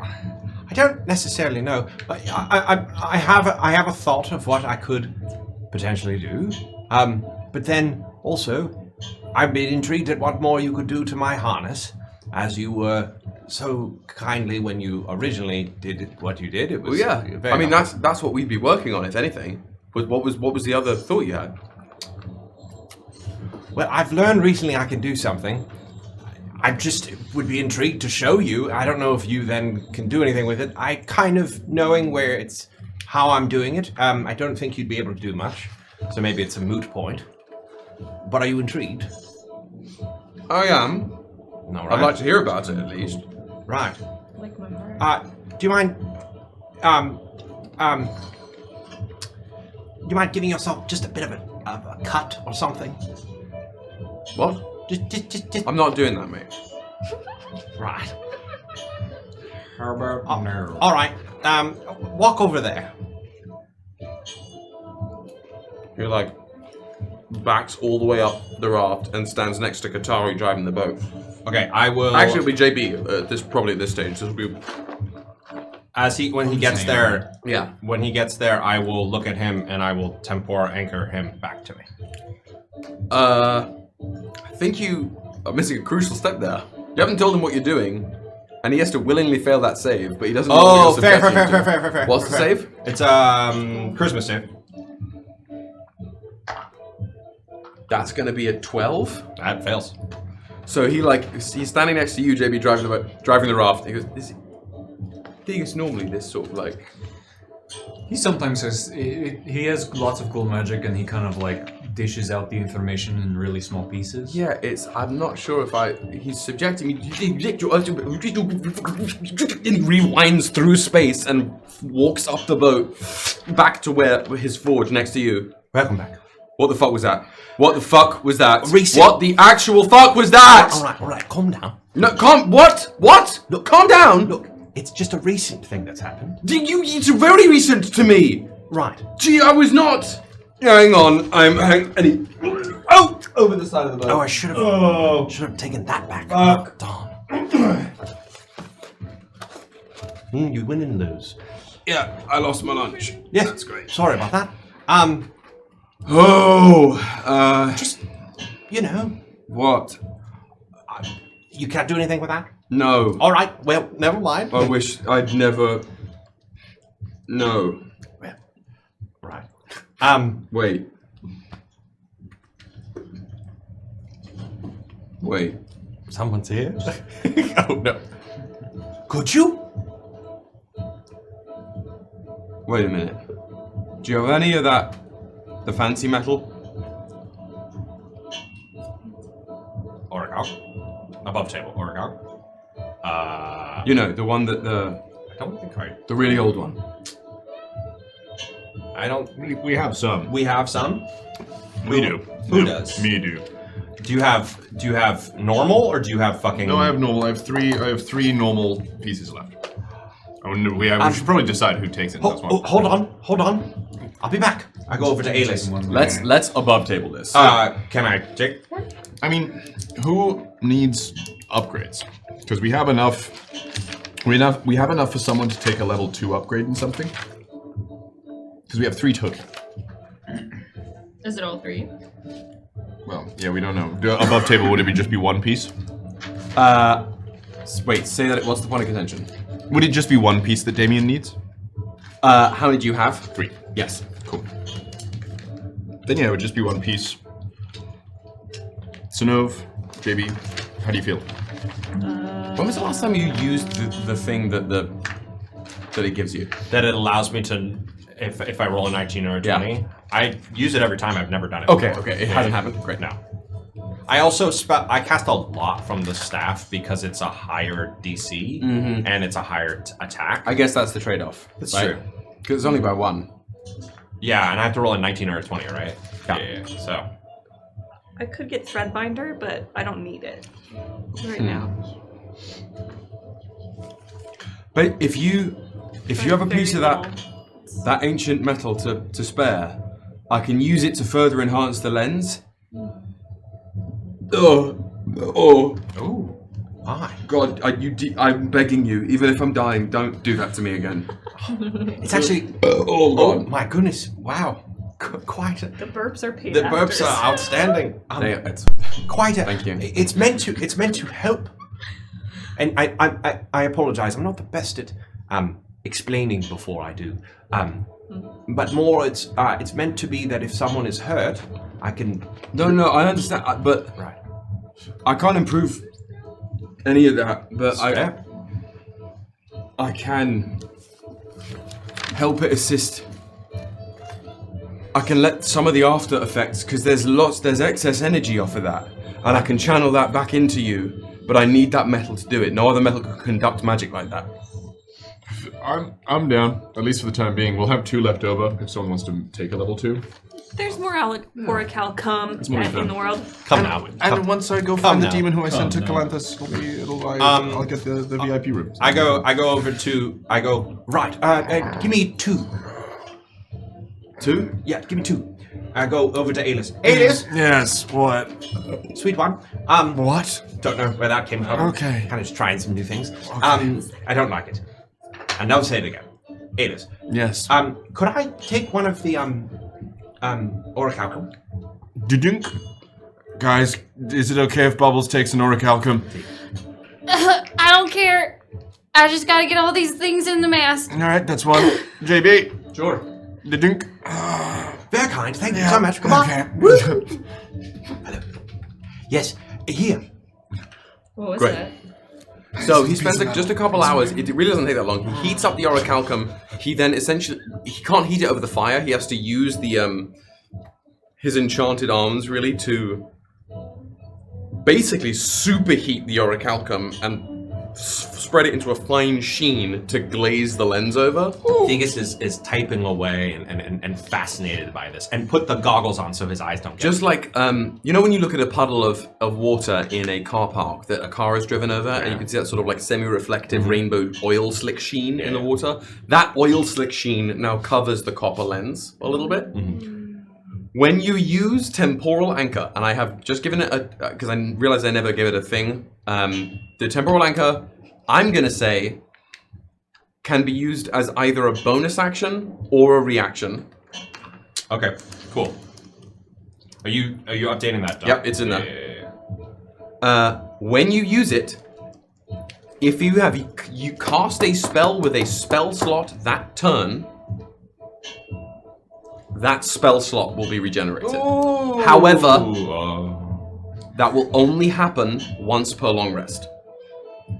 I don't necessarily know, but I have a thought of what I could potentially do. But then also, I've been intrigued at what more you could do to my harness, as you were so kindly when you originally did what you did. It was very I mean, that's what we'd be working on, if anything. What was the other thought you had? Well, I've learned recently I can do something. I just would be intrigued to show you. I don't know if you then can do anything with it. I kind of knowing how I'm doing it. I don't think you'd be able to do much, so maybe it's a moot point. But are you intrigued? I am. All right. I'd like to hear about it, at least. Right. Like my heart. Do you mind? Do you mind giving yourself just a bit of a cut or something? What? Just. I'm not doing that, mate. Right. How about no? All right. Walk over there. You're like backs all the way up the raft and stands next to Qatari driving the boat. Okay, I will. Actually, it'll be JB. Probably at this stage. This will be. When he gets there. Yeah. When he gets there, I will look at him and I will tempora anchor him back to me. I think you are missing a crucial step there. You haven't told him what you're doing, and he has to willingly fail that save, but he doesn't know what you're subjecting him to. fair. What's the save? It's charisma save. That's going to be a 12. That fails. So he's standing next to you, JB, driving the raft. He goes, Theus normally this sort of like. He sometimes has. He has lots of cool magic, and he kind of like dishes out the information in really small pieces. Yeah, I'm not sure if he's subjecting me. And he rewinds through space and walks up the boat back to where his forge next to you. Welcome back. What the fuck was that? What the fuck was that? Reset. What the actual fuck was that? All right, calm down. No, what? Look, calm down. Look, it's just a recent thing that's happened. It's very recent to me. Right. Gee, I was not. Hang on, and he out over the side of the boat. Oh, I should have taken that back. Darn. You win and lose. Yeah, I lost my lunch. Yeah, That's great. Sorry about that. you know. What? You can't do anything with that? No. All right, well, never mind. I wish I'd never... No. Well, right. Wait. Wait. Someone's here? Oh, no. Could you? Wait a minute. Do you have any of that... the fancy metal? Oracle. Above table, Oracle. You know, the one that the... I don't think I... the really old one. I don't... We have some. We have some? We do. Who does? Me do. Do you have normal, or do you have fucking... No, I have normal. I have three normal pieces left. We should probably decide who takes it. Hold on. I'll be back. I go over to Aelys. Let's above table this. Can I take one? I mean, who needs upgrades? Because we have enough. We have enough for someone to take a level 2 upgrade in something. Because we have 3 tokens. Is it all 3? Well, yeah, we don't know. Above table, would it just be 1 piece? Wait, say that. What's the point of contention? Would it just be 1 piece that Damien needs? How many do you have? 3. Yes. Cool. Then yeah, it would just be 1 piece. Synnove, JB, how do you feel? When was the last time you used the thing that it gives you? That it allows me to, if I roll a 19 or a 20, Yeah. I use it every time. I've never done it Okay, before. it hasn't happened. Great. No. I also I cast a lot from the staff because it's a higher DC and it's a higher attack. I guess that's the trade-off. That's right? true. Because it's only by 1. Yeah, and I have to roll a 19 or a 20, right? Yeah. So. I could get Threadbinder, but I don't need it right now. But if you have a piece of Very that ancient metal to spare, I can use it to further enhance the lens. Oh, Why? God! I'm begging you. Even if I'm dying, don't do that to me again. It's actually. Oh God! My goodness! Wow. Quite a. The burps are paid. The burps are outstanding. It's Quite a. Thank you. It's meant to help. And I apologize. I'm not the best at explaining before I do. But more, it's meant to be that if someone is hurt, I can. No, I understand, but Right. I can't improve any of that. But Fair. I can help it assist. I can let some of the after effects, because there's excess energy off of that, and I can channel that back into you. But I need that metal to do it. No other metal can conduct magic like that. I'm down, at least for the time being. We'll have 2 left over if someone wants to take a level 2. There's more Oracle come more in the world. Come now. And once I go find the now. demon who I sent to Calanthus, I'll get the VIP room. I go over to. I go right. Give me 2. 2? Yeah, give me 2. I go over to Aelys. Aelys, Yes, what? sweet one. What? Don't know where that came from. Okay. Kind of just trying some new things. I don't like it. And I'll say it again. Aelys. Yes. Could I take one of the orichalcum? Dudunk? Guys, is it okay if Bubbles takes an orichalcum? I don't care. I just gotta get all these things in the mask. Alright, that's one. JB? Sure. Dudunk? Very kind. Thank you so much. Come on. Hello. Yes. Here. What was Great. that? So he spends just a couple hours. It really doesn't take that long. He heats up the orichalcum. He then essentially he can't heat it over the fire. He has to use the his enchanted arms really to basically superheat the orichalcum and spread it into a fine sheen to glaze the lens over. Theus is typing away and fascinated by this, and put the goggles on so his eyes don't get Just like, you know when you look at a puddle of water in a car park that a car is driven over, and you can see that sort of like semi-reflective rainbow oil slick sheen in the water? That oil slick sheen now covers the copper lens a little bit. When you use Temporal Anchor, and I have just given it because I realized I never gave it a thing, the Temporal Anchor, I'm going to say, can be used as either a bonus action or a reaction. Okay, cool. Are you updating that? Doc? Yep, it's in there. Yeah. When you use it, if you cast a spell with a spell slot that turn, that spell slot will be regenerated. Ooh. However, that will only happen once per long rest.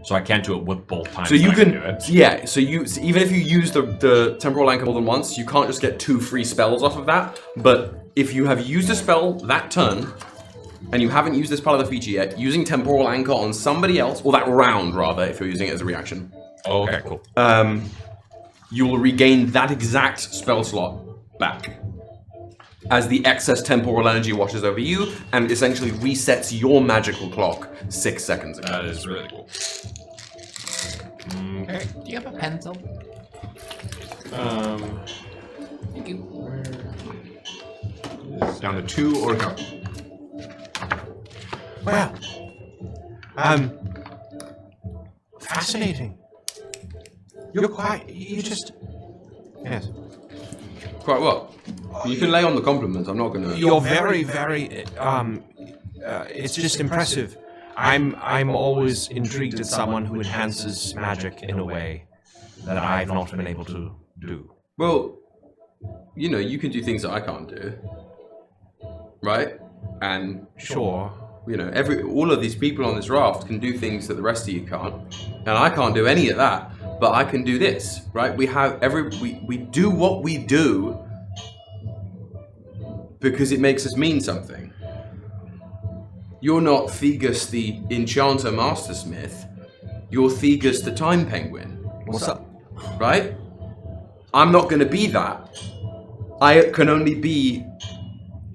So I can't do it with both times. So you can, do it. yeah. So even if you use the temporal anchor more than once, you can't just get 2 free spells off of that. But if you have used a spell that turn, and you haven't used this part of the feature yet, using temporal anchor on somebody else, or that round rather, if you're using it as a reaction. Oh, okay, cool. You will regain that exact spell slot back as the excess temporal energy washes over you and essentially resets your magical clock 6 seconds ago. That is really cool. Okay. Do you have a pencil? Thank you. Down to 2 or go. Well, fascinating. You just, yes. Quite well. You can lay on the compliments. I'm not gonna. You're very, it's just impressive. I'm always intrigued at someone who enhances magic in a way that I've not been able to do. Well, you know, you can do things that I can't do, right? And Sure. you know, all of these people on this raft can do things that the rest of you can't, and I can't do any of that. But I can do this, right? We do what we do because it makes us mean something. You're not Theus the Enchanter Mastersmith. You're Theus the Time Penguin. What's up? Right? I'm not going to be that. I can only be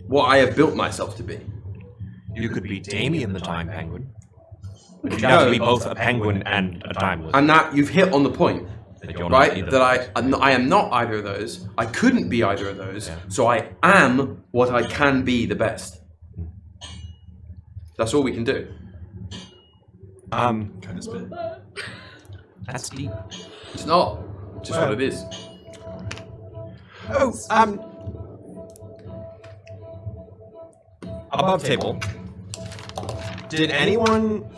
what I have built myself to be. You could be Damien the Time Penguin. But you'd have to be both a penguin and a time wizard. And that you've hit on the point, That you're not right? either That of those. I am not either of those. I couldn't be either of those. Yeah. So I am what I can be the best. That's all we can do. Kind of spit. That's deep. It's not. It's just what it is. Above table. Did anyone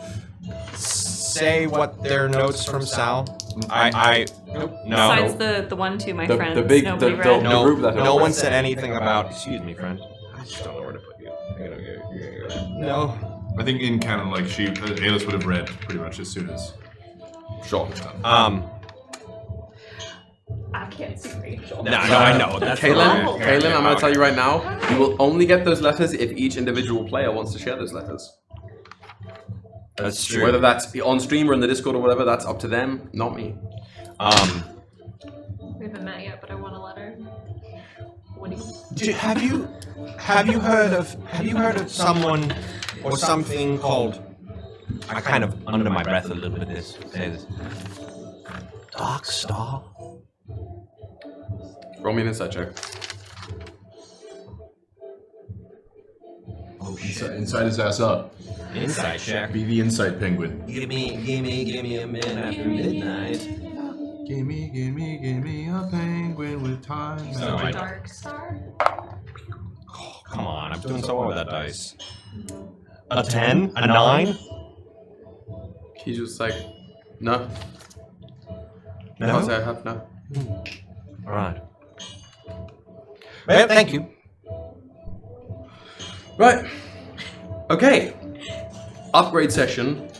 say what their notes from Sal? No. Besides the one to my friends, the big nobody the read. group letter. No one said anything about. Excuse me, friend. I just don't know where to put you. No. I think in canon, like Aelys would have read pretty much as soon as. Sure. I can't see Rachel. No, I know. That's Kaylin, I'm going to tell you right now, you will only get those letters if each individual player wants to share those letters. That's true. Whether that's on stream or in the Discord or whatever, that's up to them, not me. We haven't met yet, but I want a letter. What do you? Have you heard of someone or something called? I kind of under my breath a little bit. Say this. Dark Star. Roll me an insight check. Oh, inside his ass up. Insight check. Be the inside penguin. Give me a minute after midnight. Give me a penguin with time. No, I don't. Dark Star? Oh, come on, I'm doing so well with that dice. A 10? A 9? He's just like, no. No? Can't say I have, no. Alright. Well, thank you. Right. Okay. Upgrade session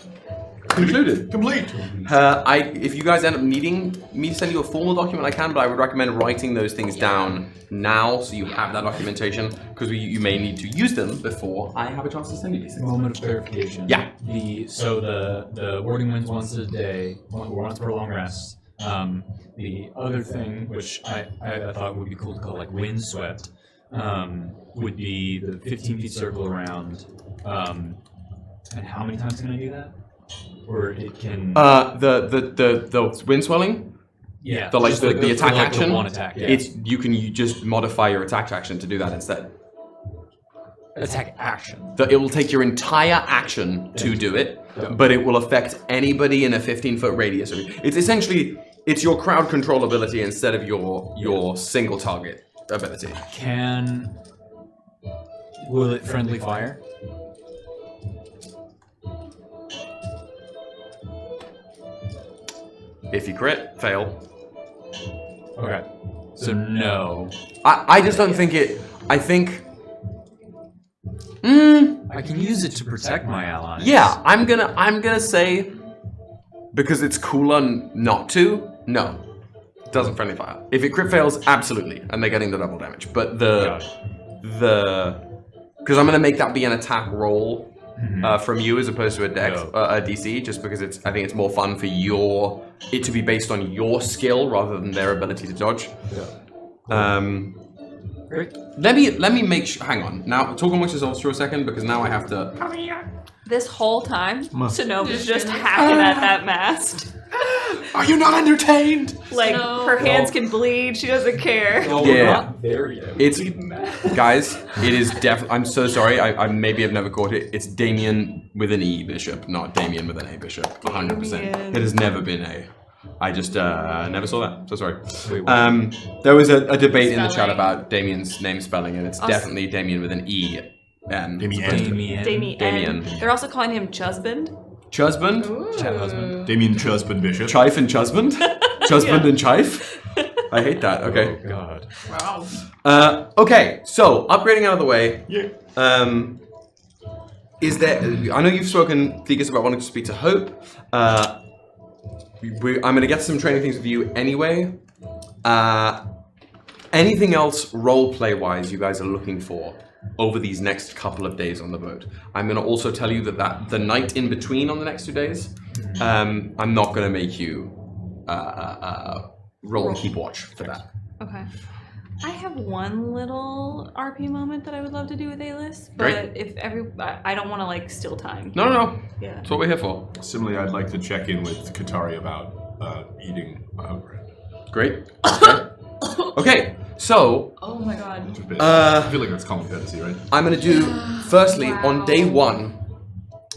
concluded. Complete. If you guys end up needing me to send you a formal document, I can, but I would recommend writing those things down now so you have that documentation, because you may need to use them before I have a chance to send you these things. Moment of clarification. Yeah. So the warding wins once a day, once per long rest. The other thing, which I thought would be cool to call like windswept, would be the 15 feet circle around. And how many times can I do that? Or it can. The wind swelling. Yeah. The just the attack for, like, action. The one attack. Yeah. You just modify your attack action to do that instead. Attack action. It will take your entire action to do it, but it will affect anybody in a 15-foot radius. It's essentially your crowd control ability instead of your single target ability. Will it friendly fire? If you crit, fail. Okay. So no. I just don't think it. I think. I can use it to protect my allies. Yeah, I'm gonna say because it's cooler not to. No, it doesn't friendly fire. If it crit fails, absolutely, and they're getting the double damage. But because I'm gonna make that be an attack roll from you as opposed to a dex a DC, just because I think it's more fun for it to be based on your skill rather than their ability to dodge. Yeah. Great. Let me make sure. Hang on. Now talk amongst yourselves for a second because now I have to. This whole time, Synnove is just hacking at that mast. Are you not entertained? Like, her hands can bleed, she doesn't care. Yeah. There we go. It's guys. It is definitely. I'm so sorry. I maybe have never caught it. It's Damien with an E bishop, not Damien with an A bishop. 100%. It has never been A. I just never saw that. So sorry. There was a debate in the chat about Damien's name spelling, and it's definitely Damien with an E. And Damien. They're also calling him Chusband. Chusband? Husband. Damien Chusband Bishop. Chife and Chusband? Chusband and Chife? I hate that. Okay. Oh, God. Wow. Okay, so upgrading out of the way. Yeah. Is there? I know you've spoken, Theus, about wanting to speak to Hope. I'm going to get some training things with you anyway. Anything else roleplay-wise you guys are looking for over these next couple of days on the boat? I'm going to also tell you that the night in between on the next 2 days, I'm not going to make you roll and keep watch for that. Okay. I have one little RP moment that I would love to do with Aelys, but Great. I don't want to steal time. No. Yeah. That's what we're here for. Similarly, I'd like to check in with Qatari about eating bread. Great. Okay, so Oh my god. I feel like that's common courtesy, right? I'm going to do, firstly, on day 1,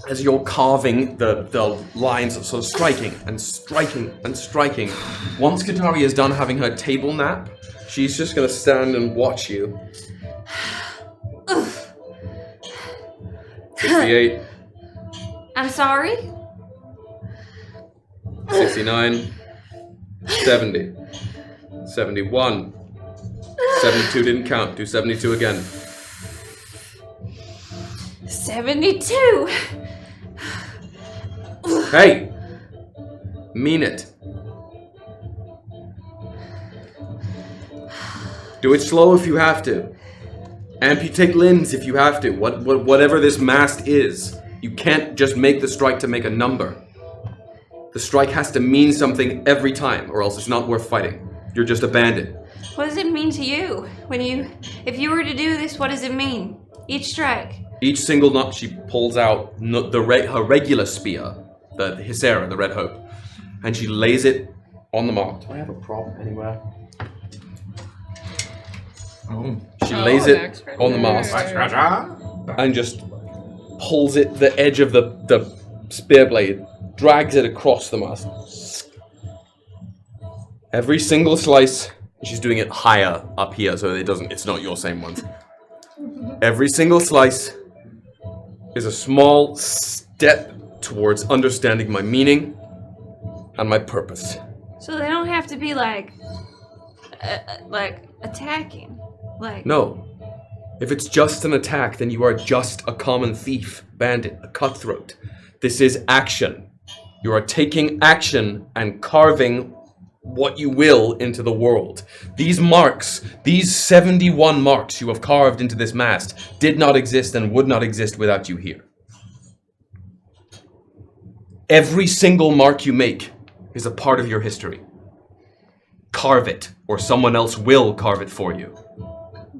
as you're carving the lines, sort of striking and striking and striking, once Qatari is done having her table nap, she's just going to stand and watch you. 68. I'm sorry? 69. 70. 71. 72 didn't count. Do 72 again. 72. Hey! Mean it. Do it slow if you have to. Amputate limbs if you have to. Whatever this mast is. You can't just make the strike to make a number. The strike has to mean something every time, or else it's not worth fighting. You're just a bandit. What does it mean to you? If you were to do this, what does it mean? Each strike. Each single knot she pulls out her regular spear, the Hysera, the Red Hope, and she lays it on the mark. Do I have a prop anywhere? She lays it on the mast and just pulls it, the edge of the spear blade, drags it across the mast. Every single slice, she's doing it higher up here so it's not your same ones. Every single slice is a small step towards understanding my meaning and my purpose. So they don't have to be attacking. No. If it's just an attack, then you are just a common thief, bandit, a cutthroat. This is action. You are taking action and carving what you will into the world. These marks, these 71 marks you have carved into this mast, did not exist and would not exist without you here. Every single mark you make is a part of your history. Carve it, or someone else will carve it for you.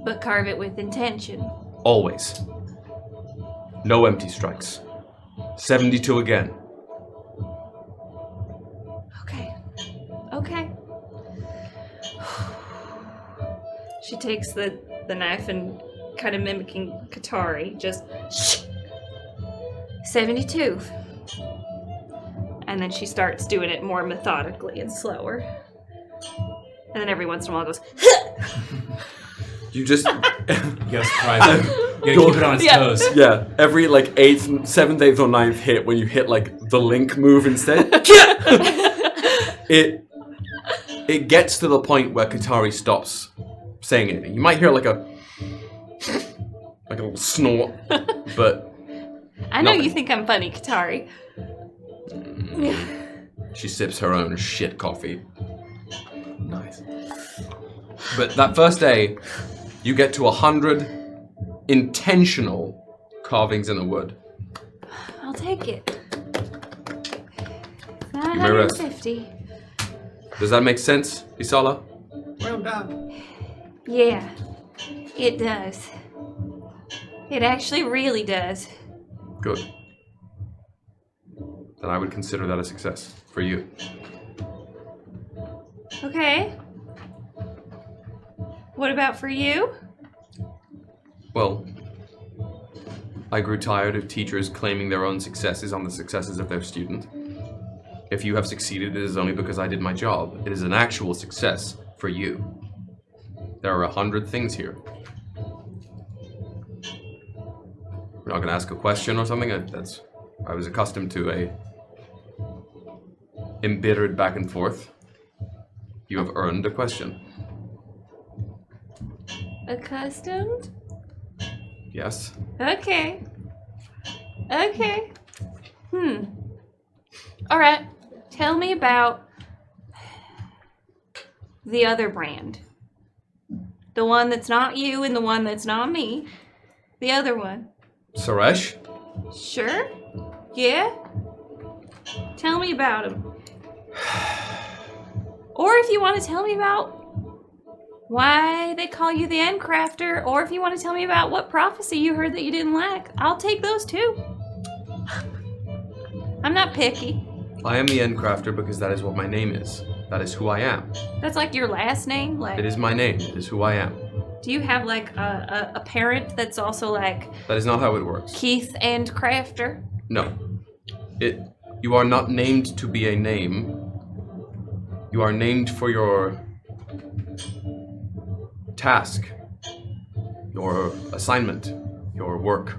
But carve it with intention. Always. No empty strikes. 72 again. Okay. She takes the knife and kind of mimicking Qatari, just 72. And then she starts doing it more methodically and slower. And then every once in a while goes, You just... You gotta surprise him. You gotta keep it on its toes. Yeah, every like 8th, 7th, 8th, or 9th hit when you hit like the link move instead, it gets to the point where Qatari stops saying anything. You might hear like a little snort, but I know nothing. you think I'm funny, Qatari. She sips her own shit coffee. Nice. But that first day, you get to 100 intentional carvings in the wood. I'll take it. Give me a rest. 950. Does that make sense, Isala? Well done. Yeah, it does. It actually really does. Good. Then I would consider that a success for you. Okay. What about for you? Well, I grew tired of teachers claiming their own successes on the successes of their student. If you have succeeded, it is only because I did my job. It is an actual success for you. There are 100 things here. You're not going to ask a question or something? I was accustomed to a embittered back and forth. You have earned a question. Accustomed? Yes. Okay. Okay. All right. Tell me about the other brand. The one that's not you and the one that's not me. The other one. Suresh? Sure? Yeah? Tell me about him. Or if you want to tell me about why they call you the Endcrafter, or if you want to tell me about what prophecy you heard that you didn't like, I'll take those too. I'm not picky. I am the Endcrafter because that is what my name is. That is who I am. That's like your last name? Like, It is my name. It is who I am. do you have like a parent that's also like That is not how it works. Keith Endcrafter? No. You are not named to be a name. You are named for your task, your assignment, your work.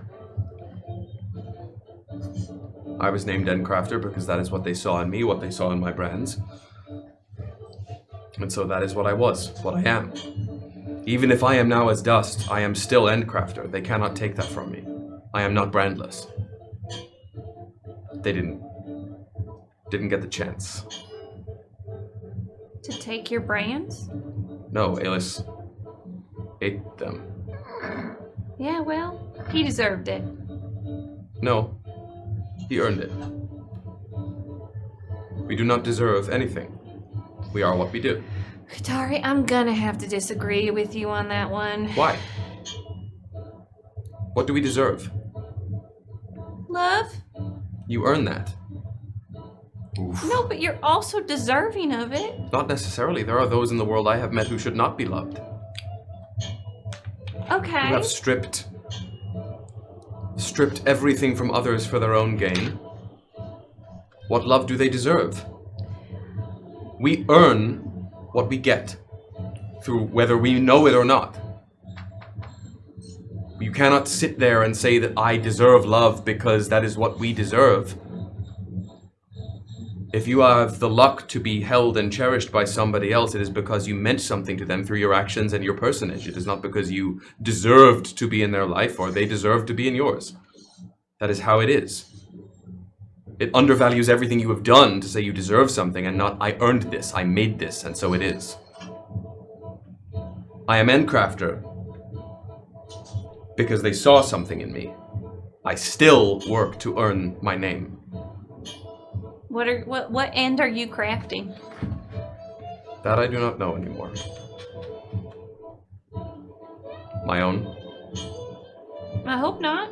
I was named Endcrafter because that is what they saw in me, what they saw in my brands. And so that is what I was, what I am. Even if I am now as dust, I am still Endcrafter. They cannot take that from me. I am not brandless. They didn't get the chance. To take your brands? No, Aelys ate them. Yeah, well, he deserved it. No, he earned it. We do not deserve anything. We are what we do. Qatari, I'm gonna have to disagree with you on that one. Why? What do we deserve? Love? You earn that. No, but you're also deserving of it. Not necessarily. There are those in the world I have met who should not be loved. Okay. Who have stripped everything from others for their own gain. What love do they deserve? We earn what we get, through whether we know it or not. You cannot sit there and say that I deserve love because that is what we deserve. If you have the luck to be held and cherished by somebody else, it is because you meant something to them through your actions and your personage. It is not because you deserved to be in their life or they deserved to be in yours. That is how it is. It undervalues everything you have done to say you deserve something and not, I earned this, I made this, and so it is. I am Endcrafter because they saw something in me. I still work to earn my name. What end are you crafting? That I do not know anymore. My own? I hope not.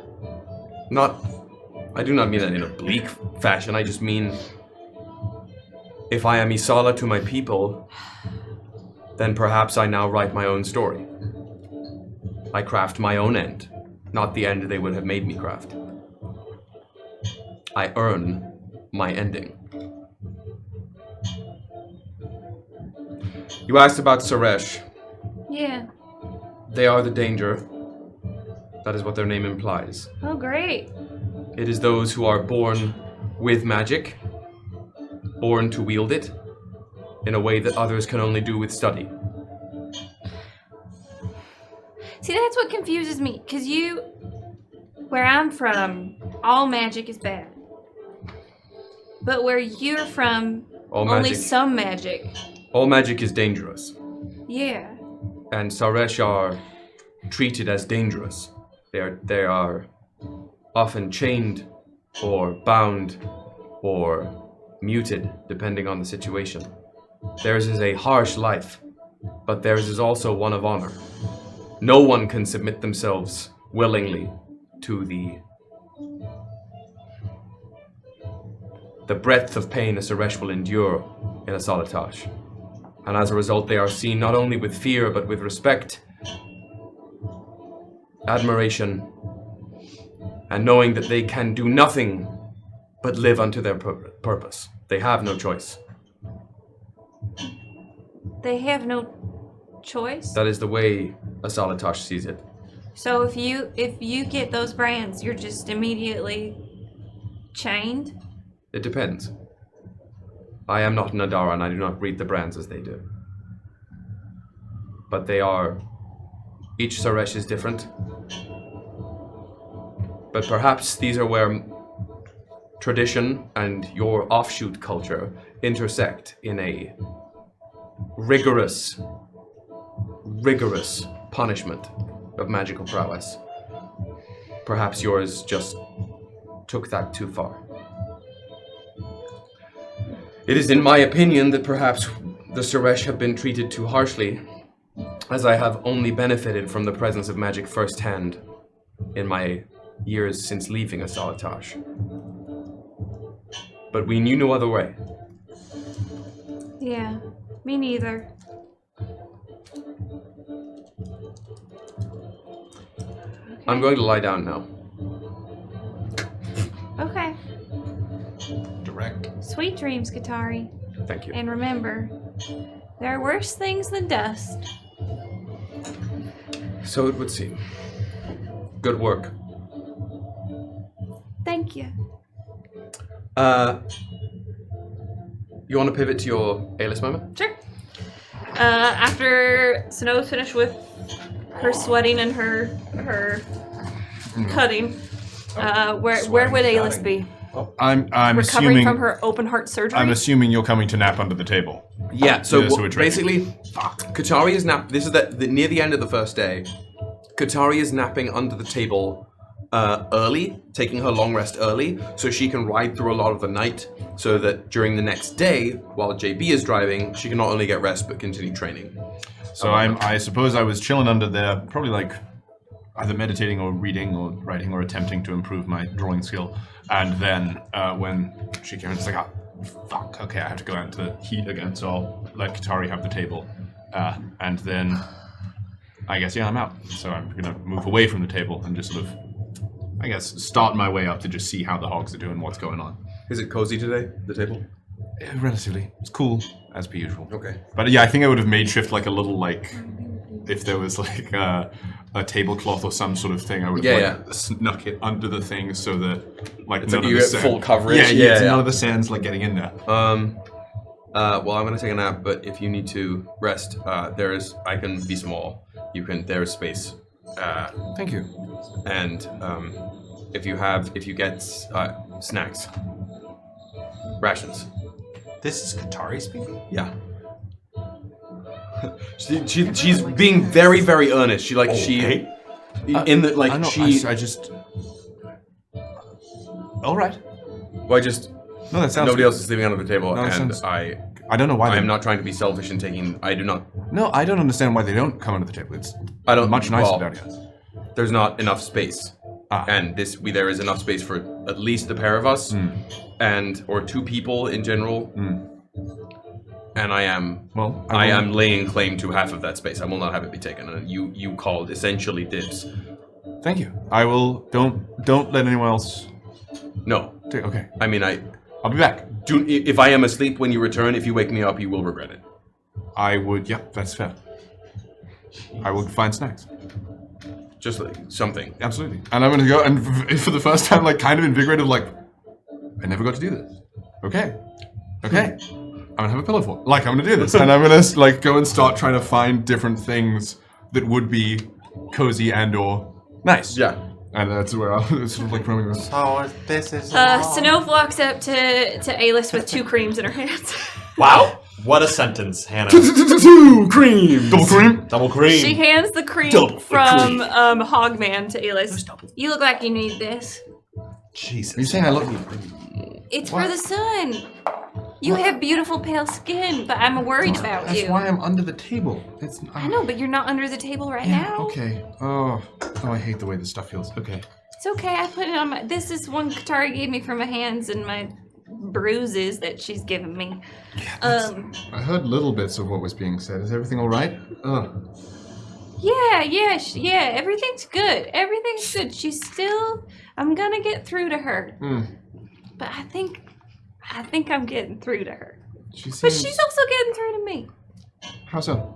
I do not mean that in a bleak fashion. I just mean, if I am Isala to my people, then perhaps I now write my own story. I craft my own end, not the end they would have made me craft. I earn my ending. You asked about Suresh. Yeah. They are the danger. That is what their name implies. Oh, great. It is those who are born with magic, born to wield it, in a way that others can only do with study. See, that's what confuses me, because where I'm from, all magic is bad. But where you're from, only some magic. All magic is dangerous. Yeah. And Saresh are treated as dangerous. They are often chained or bound or muted, depending on the situation. Theirs is a harsh life, but theirs is also one of honor. No one can submit themselves willingly to the breadth of pain a Saresh will endure in a Solitash. And as a result, they are seen not only with fear, but with respect, admiration, and knowing that they can do nothing but live unto their purpose. They have no choice. They have no choice? That is the way a Solitash sees it. So if you get those brands, you're just immediately chained? It depends. I am not Nadara, and I do not read the brands as they do. But they are... Each Saresh is different. But perhaps these are where tradition and your offshoot culture intersect in a rigorous punishment of magical prowess. Perhaps yours just took that too far. It is in my opinion that perhaps the Saresh have been treated too harshly, as I have only benefited from the presence of magic firsthand in my years since leaving a Solitash. But we knew no other way. Yeah, me neither. Okay. I'm going to lie down now. Okay. Direct. Sweet dreams, Qatari. Thank you. And remember, there are worse things than dust. So it would seem. Good work. Thank you. You want to pivot to your Aelys moment? Sure. After Synnove's finished with her sweating and her cutting, where would Aelys be? I'm Recovering assuming from her open heart surgery? I'm assuming you're coming to nap under the table. Yeah, so, Yeah, so we're trading. basically, Qatari is this is near the end of the first day. Qatari is napping under the table early, taking her long rest early, so she can ride through a lot of the night, so that during the next day, while JB is driving, she can not only get rest, but continue training. So I suppose I was chilling under there, probably like either meditating or reading or writing or attempting to improve my drawing skill. And then when she came in, it's like, oh, fuck, okay, I have to go out into the heat again, so I'll let Qatari have the table. And then I guess, yeah, I'm out. So I'm going to move away from the table and just sort of, I guess, start my way up to just see how the hogs are doing, what's going on. Is it cozy today, the table? Relatively. It's cool, as per usual. Okay. But yeah, I think I would have made shift like a little, like, if there was like a tablecloth or some sort of thing, I would have snuck it under the thing so that like it's none like of you the get full coverage. Yeah. None of the sand's like getting in there. Well, I'm gonna take a nap, but if you need to rest, I can be small. There's space. Thank you. And if you get snacks, rations. This is Qatari speaking? Yeah. She's being very, very earnest. She like Okay. I just. All right. Well, No, that sounds. nobody good. else is sleeping under the table, No, that and sounds- I I don't know why. am not trying to be selfish and taking. I do not. No, I don't understand why they don't come under the table. It's I don't. much nicer well, down here. There's not enough space, Ah. and there is enough space for at least the pair of us, or two people in general. And I am laying claim to half of that space. I will not have it be taken. And you called essentially dibs. Thank you. I will. Don't let anyone else. No, Okay. I mean I'll be back. if I am asleep when you return, if you wake me up, you will regret it. I would. Yep, that's fair. I will find snacks. Just like something. Absolutely. And I'm gonna go and for the first time, like kind of invigorated, like I never got to do this. Okay. I'm gonna have a pillow fort. Like I'm gonna do this, and I'm gonna like go and start trying to find different things that would be cozy and/or nice. Yeah. And that's where I'll sort of like roaming around. So this is. Synnove walks up to Aelys with 2 creams in her hands. Wow. What a sentence, Hannah. 2 cream. Double cream. Double cream. She hands the cream from Hogman to Aelys. You look like you need this. Jesus. Are you saying I look? It's for the sun. You have beautiful pale skin, but I'm worried about you. That's why I'm under the table. I know, but you're not under the table right now. Okay. Oh, I hate the way this stuff feels. Okay. It's okay. I put it on my. This is one Qatari gave me for my hands and my bruises that she's given me. I heard little bits of what was being said. Is everything all right? Yeah. Everything's good. Everything's good. She's still. I'm gonna get through to her. But I think I'm getting through to her. But she's also getting through to me. How so?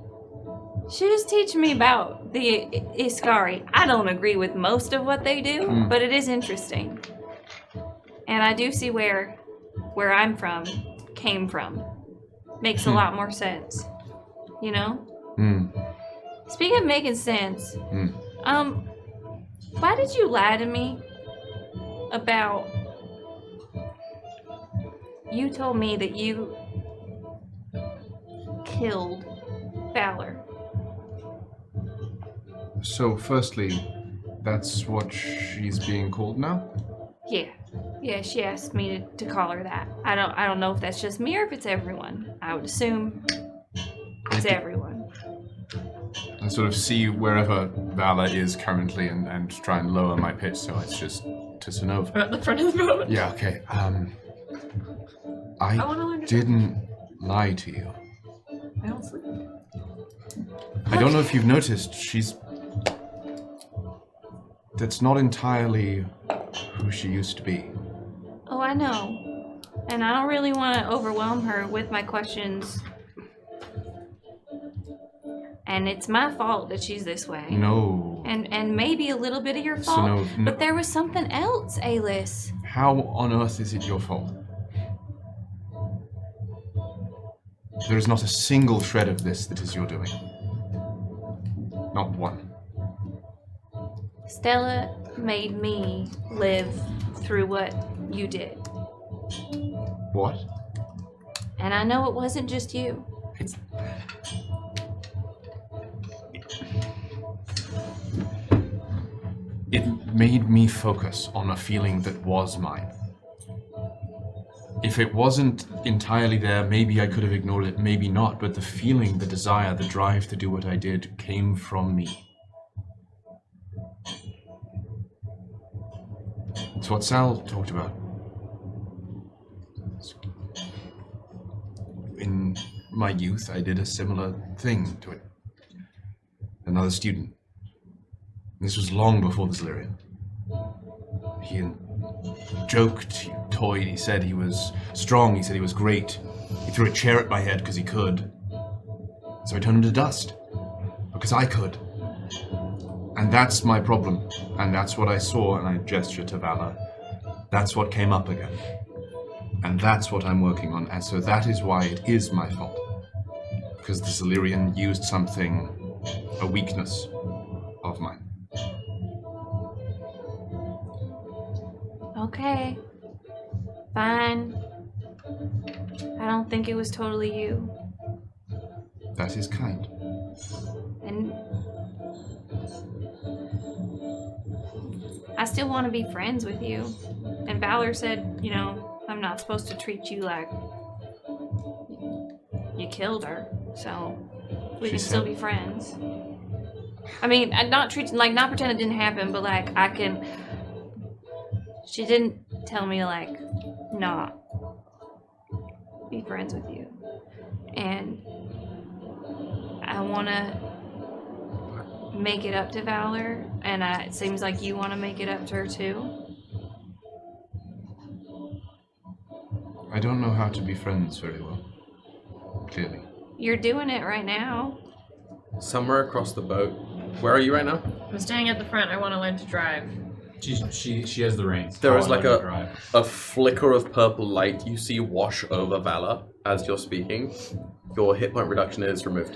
She was teaching me about the Iskari. I don't agree with most of what they do, but it is interesting. And I do see where I'm from came from. Makes a lot more sense. You know? Speaking of making sense, why did you lie to me about... You told me that you killed Valor. So, firstly, that's what she's being called now? Yeah, she asked me to call her that. I don't know if that's just me or if it's everyone. I would assume it's everyone. I sort of see wherever Valor is currently and try and lower my pitch so it's just to Synnove. At the front of the boat. Yeah, okay. I didn't lie to you. I don't sleep. I don't know if you've noticed, that's not entirely who she used to be. Oh, I know. And I don't really want to overwhelm her with my questions. And it's my fault that she's this way. No. And maybe a little bit of your fault. Synnove, no. But there was something else, Aelys. How on earth is it your fault? There is not a single shred of this that is your doing. Not one. Stella made me live through what you did. What? And I know it wasn't just you. It made me focus on a feeling that was mine. If it wasn't entirely there, maybe I could have ignored it, maybe not, but the feeling, the desire, the drive to do what I did came from me. It's what Sal talked about. In my youth, I did a similar thing to it. Another student. This was long before the Zilirian. He joked, he toyed, he said he was strong, he said he was great. He threw a chair at my head because he could. So I turned him to dust. Because I could. And that's my problem. And that's what I saw, and I gestured to Valor. That's what came up again. And that's what I'm working on, and so that is why it is my fault. Because the Zilirian used something, a weakness of mine. Okay. Fine. I don't think it was totally you. That is kind. And I still want to be friends with you. And Valor said, you know, I'm not supposed to treat you like you killed her, so we can still be friends. I mean, not pretend it didn't happen, but like I can. She didn't tell me to like not be friends with you, and I want to make it up to Valor, and it seems like you want to make it up to her too. I don't know how to be friends very well. Clearly. You're doing it right now. Somewhere across the boat. Where are you right now? I'm staying at the front. I want to learn to drive. She has the reins. There is like a flicker of purple light you see wash over Vala as you're speaking. Your hit point reduction is removed.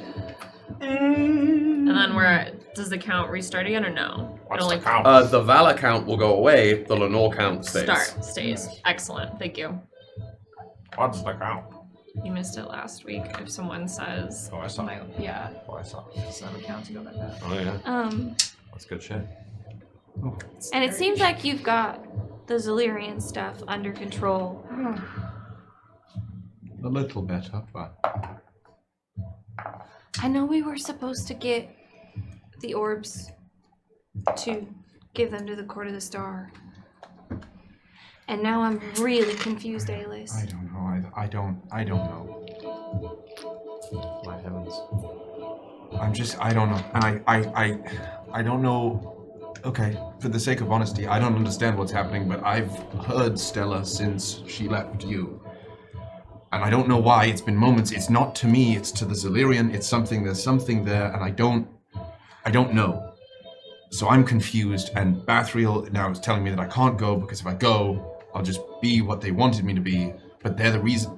And then does the count restart again or no? What's the count? The Vala count will go away. The Lenore count stays. Stays. Excellent. Thank you. What's the count? You missed it last week. If someone says, Oh, I saw. yeah, Oh, I saw. so the counts go like that. Oh, yeah. That's good shit. And it seems like you've got the Zillyrian stuff under control. A little better, but I know we were supposed to get the orbs to give them to the Court of the Star. And now I'm really confused, Aelys. I don't know. I don't know. My heavens. I don't know. And I don't know. Okay, for the sake of honesty, I don't understand what's happening, but I've heard Stella since she left you. And I don't know why. It's been moments. It's not to me, it's to the Zillyrian. It's something, there's something there, and I don't know. So I'm confused, and Bathriel now is telling me that I can't go, because if I go, I'll just be what they wanted me to be. But they're the reason.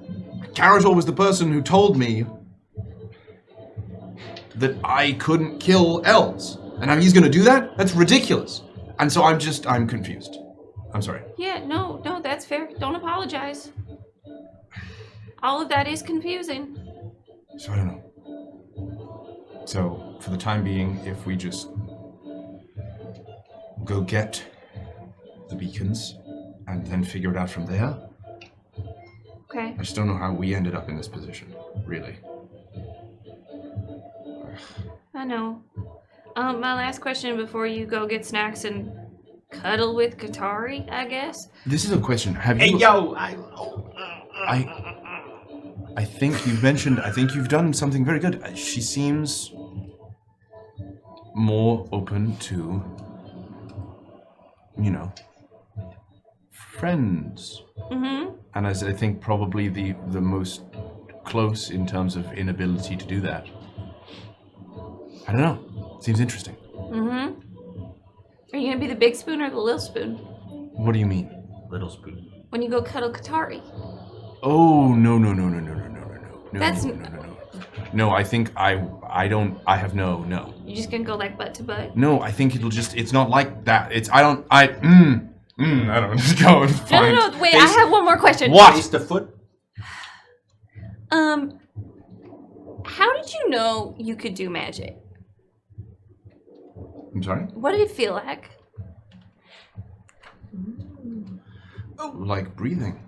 Karator was the person who told me that I couldn't kill elves. And now he's gonna do that? That's ridiculous. And so I'm confused. I'm sorry. Yeah, no, that's fair. Don't apologize. All of that is confusing. So I don't know. So for the time being, if we just go get the beacons and then figure it out from there. Okay. I just don't know how we ended up in this position, really. I know. My last question before you go get snacks and cuddle with Qatari, I guess. This is a question. Have Hey, you? yo! I think you've mentioned. I think you've done something very good. She seems more open to, friends. Mm-hmm. And as I think probably the most close in terms of inability to do that. I don't know. Seems interesting. Mm-hmm. Are you gonna be the big spoon or the little spoon? What do you mean? Little spoon. When you go cuddle Qatari. Oh, no. That's No, I think I have no. You're just gonna go like butt to butt? No, I think it's not like that. I don't just go and find. No, wait, I have one more question. What? Face the foot. How did you know you could do magic? I'm sorry? What did it feel like? Like breathing.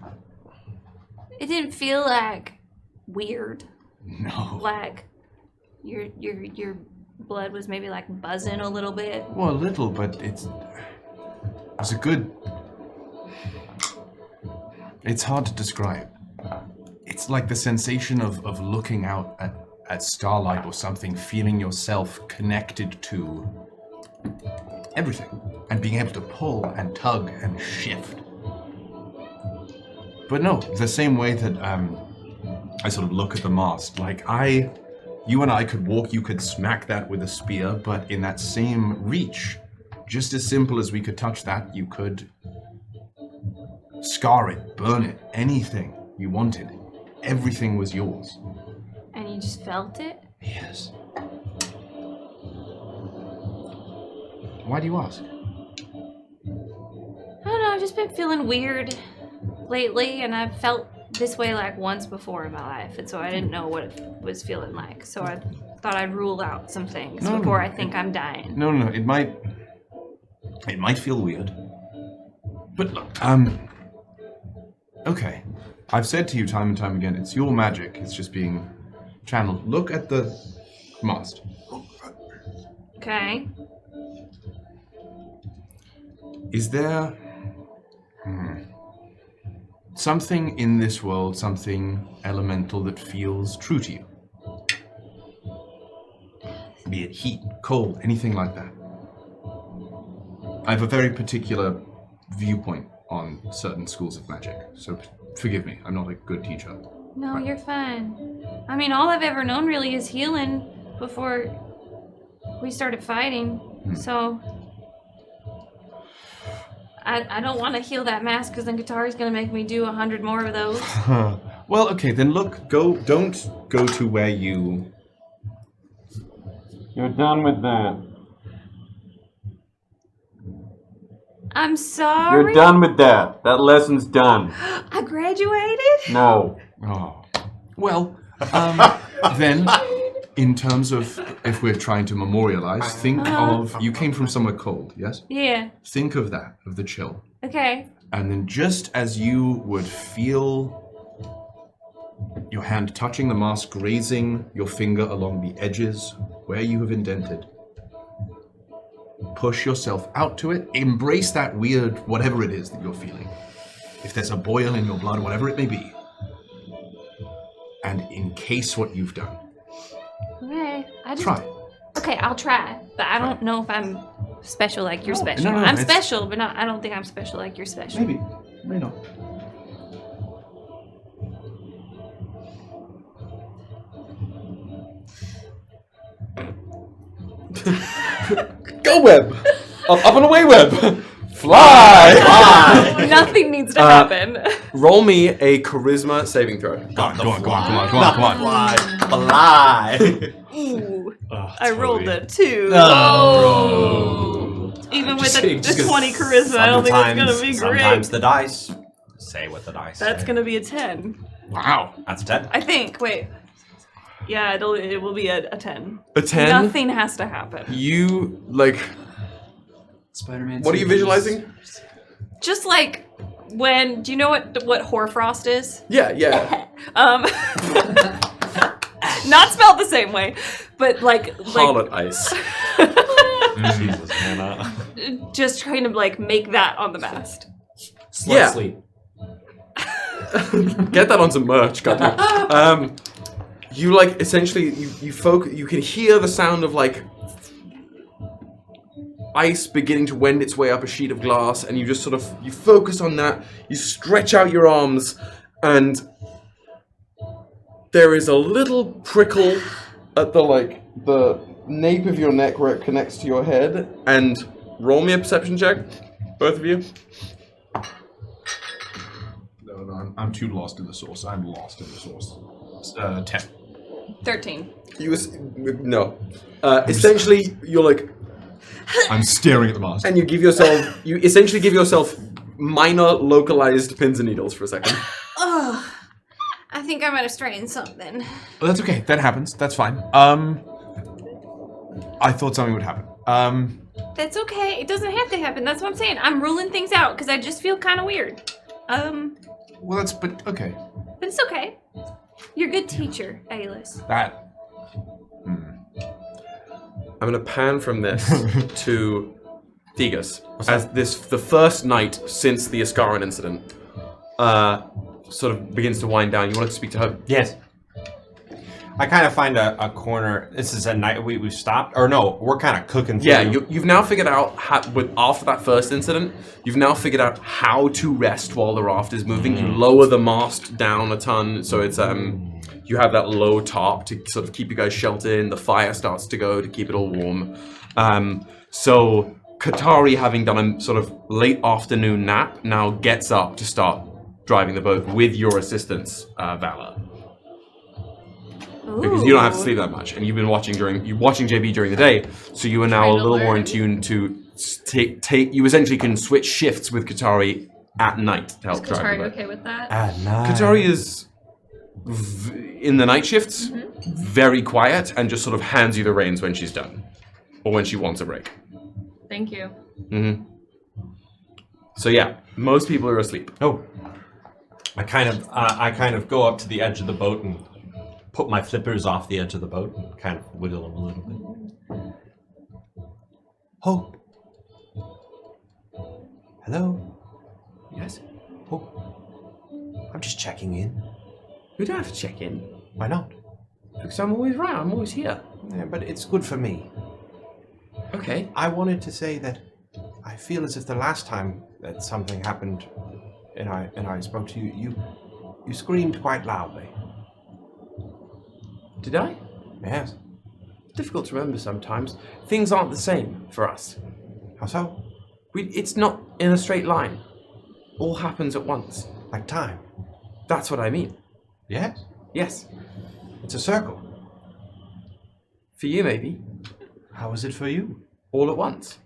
It didn't feel like weird. No. Like your blood was maybe like buzzing a little bit. Well, a little, but it's a good. It's hard to describe. It's like the sensation of looking out at starlight or something, feeling yourself connected to everything, and being able to pull and tug and shift. But no, the same way that I sort of look at the mast, like you and I could walk, you could smack that with a spear, but in that same reach, just as simple as we could touch that, you could scar it, burn it, anything you wanted. Everything was yours. And you just felt it? Yes. Why do you ask? I don't know, I've just been feeling weird lately, and I've felt this way like once before in my life, and so I didn't know what it was feeling like, so I thought I'd rule out some things before I think I'm dying. No, it might feel weird. But look, okay. I've said to you time and time again, it's your magic, it's just being channeled. Look at the mast. Okay. Is there something in this world, something elemental that feels true to you? Be it heat, cold, anything like that. I have a very particular viewpoint on certain schools of magic, so forgive me, I'm not a good teacher. No, you're fine. I mean, all I've ever known really is healing before we started fighting. So I don't want to heal that mask because then Qatari's gonna make me do 100 more of those. Well, okay, then look, don't go to where you... You're done with that. I'm sorry. You're done with that. That lesson's done. I graduated? No. Oh. Well, then, in terms of if we're trying to memorialize, think of... You came from somewhere cold, yes? Yeah. Think of that, of the chill. Okay. And then just as you would feel your hand touching the mask, grazing your finger along the edges where you have indented, push yourself out to it. Embrace that weird whatever it is that you're feeling. If there's a boil in your blood, whatever it may be. And encase what you've done. Okay. Try. Okay, I'll try. But I don't know if I'm special like you're special. no, I'm it's- special, but I don't think I'm special like you're special. Maybe. May not. Go, Web! Up and away, Web! Fly! Nothing needs to happen. Roll me a charisma saving throw. Come on. Fly. Ooh. Oh, I rolled a 2. Oh. Even with Just a 20 charisma, I don't think it's gonna be great. Sometimes the dice say what the dice That's say. gonna be a 10. Wow. That's a 10. I think. Wait. Yeah, it will be a 10. A 10? Nothing has to happen. You, like... Spider-Man. What are you visualizing? Just like when, do you know what hoarfrost is? Yeah. Not spelled the same way, but like Harlot ice. Jesus, Hannah. just trying to like make that on the mast. Yeah. Sleep. Get that on some merch, goddamn. You like essentially you can hear the sound of like ice beginning to wend its way up a sheet of glass, and you just sort of you focus on that. You stretch out your arms, and there is a little prickle at the nape of your neck where it connects to your head. And roll me a perception check, both of you. No, I'm too lost in the source. I'm lost in the source. 10. 13. No. Essentially, you're like. I'm staring at the mask. And you essentially give yourself minor localized pins and needles for a second. Ugh. I think I might have strained something. Well, that's okay. That happens. That's fine. I thought something would happen. That's okay. It doesn't have to happen. That's what I'm saying. I'm ruling things out because I just feel kind of weird. Well, okay. But it's okay. You're a good teacher, Aelys. That. I'm going to pan from this to Theus. As the first night since the Iskari incident sort of begins to wind down. You wanted to speak to her? Yes. I kind of find a corner. This is a night we've stopped. Or no, we're kind of cooking food. Yeah, you've now figured out, after that first incident, you've now figured out how to rest while the raft is moving. You lower the mast down a ton, so it's you have that low top to sort of keep you guys sheltered in. The fire starts to go to keep it all warm. So Qatari, having done a sort of late afternoon nap, now gets up to start driving the boat with your assistance, Valor. Because you don't have to sleep that much, and you've been watching JB during the day, so you are now a little more in tune to take. You essentially can switch shifts with Qatari at night to help drive the Qatari boat. okay with that? At night. Qatari is in the night shifts, very quiet, and just sort of hands you the reins when she's done, or when she wants a break. Thank you. So yeah, most people are asleep. Oh. I kind of go up to the edge of the boat and put my flippers off the edge of the boat and kind of wiggle them a little bit. Hope. Hello? Yes. Hope. I'm just checking in. You don't have to check in. Why not? Because I'm always around. I'm always here. Yeah, but it's good for me. Okay. I wanted to say that I feel as if the last time that something happened and I spoke to you, you screamed quite loudly. Did I? Yes. difficult to remember sometimes. Things aren't the same for us. How so? It's not in a straight line. All happens at once. Like time? That's what I mean. Yes? Yes. It's a circle. For you, maybe. How is it for you? All at once.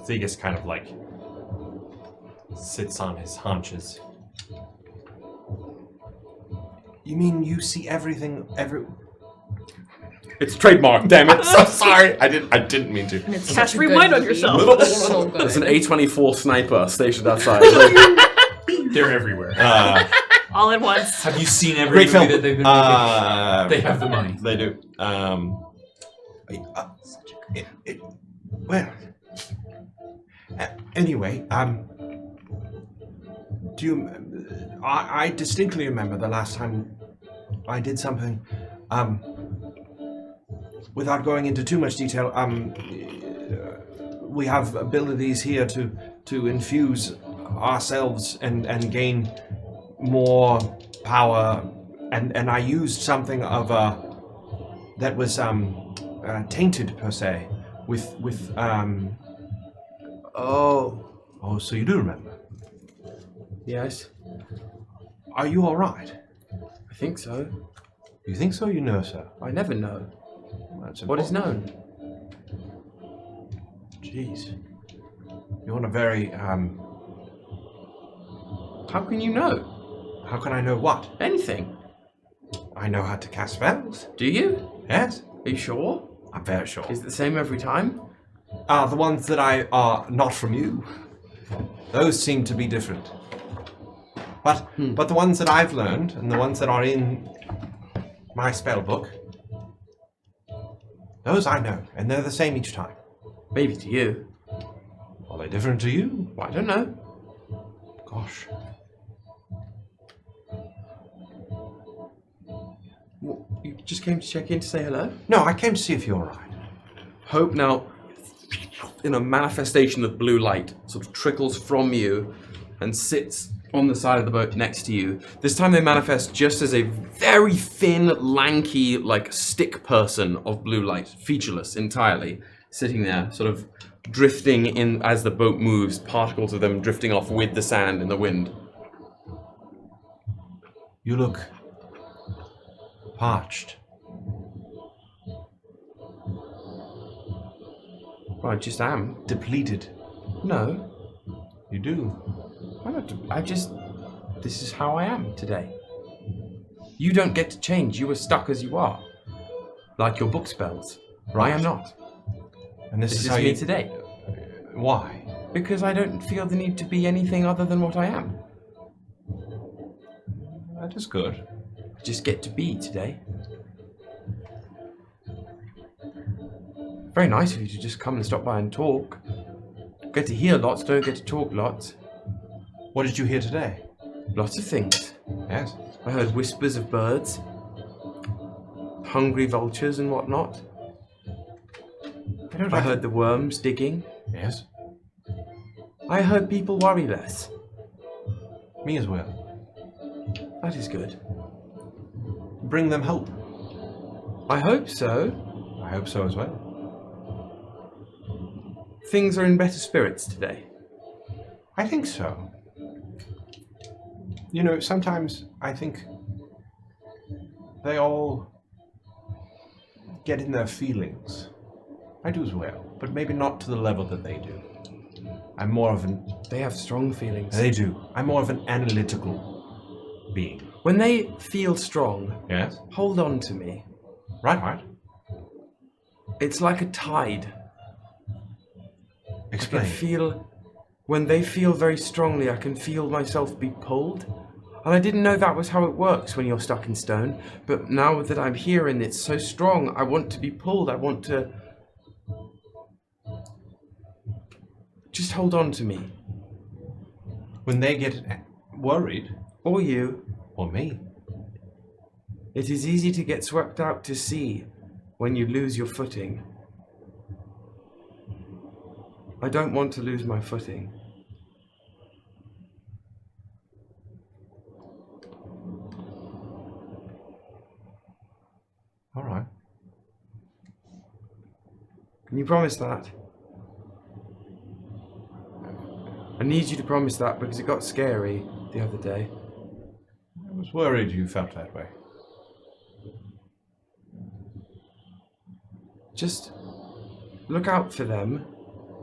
Theus kind of like sits on his haunches. You mean you see everything It's trademark, damn it. So sorry. I didn't mean to. Cast rewind on yourself. There's an A24 sniper stationed outside. They're everywhere. All at once. Have you seen every Great movie film. that they've been making? They have the money. They do. Well. Anyway, do you? I distinctly remember the last time I did something. Without going into too much detail, we have abilities here to infuse ourselves and gain more power, and I used something of that was tainted per se with Oh, so you do remember? Yes. Are you all right? I think so. You think so? You know so? I never know. That's What is known? Jeez. You're on a very How can you know? How can I know what? Anything. I know how to cast spells. Do you? Yes. Are you sure? I'm very sure. Is it the same every time? The ones that I are not from you. Those seem to be different. But the ones that I've learned and the ones that are in my spell book, those I know, and they're the same each time. Maybe to you. Are they different to you? Well, I don't know. Gosh. What, you just came to check in to say hello? No, I came to see if you're all right. Hope now, in a manifestation of blue light, sort of trickles from you and sits on the side of the boat next to you. This time they manifest just as a very thin, lanky, like stick person of blue light, featureless entirely, sitting there, sort of drifting in as the boat moves, particles of them drifting off with the sand in the wind. You look parched. Well, I just am. Depleted. No, You do. I'm not. This is how I am today. You don't get to change. You are stuck as you are. Like your book spells. I am not. And this This is is how me you... today. Why? Because I don't feel the need to be anything other than what I am. That is good. I just get to be today. Very nice of you to just come and stop by and talk. Get to hear lots, don't get to talk lots. What did you hear today? Lots of things. Yes. I heard whispers of birds, hungry vultures and whatnot. I heard the worms digging. Yes. I heard people worry less. Me as well. That is good. Bring them hope. I hope so. I hope so as well. Things are in better spirits today. I think so. You know, sometimes I think they all get in their feelings. I do as well, but maybe not to the level that they do. I'm more of an... They have strong feelings. They do. I'm more of an analytical being. When they feel strong, Yes? hold on to me. Right. It's like a tide. I Explain. can feel, when they feel very strongly, I can feel myself be pulled. And I didn't know that was how it works when you're stuck in stone. But now that I'm here and it's so strong, I want to be pulled. I want to... Just hold on to me. When they get worried, Or you. or me, It is easy to get swept out to sea when you lose your footing. I don't want to lose my footing. Can you promise that? I need you to promise that because it got scary the other day. I was worried you felt that way. Just look out for them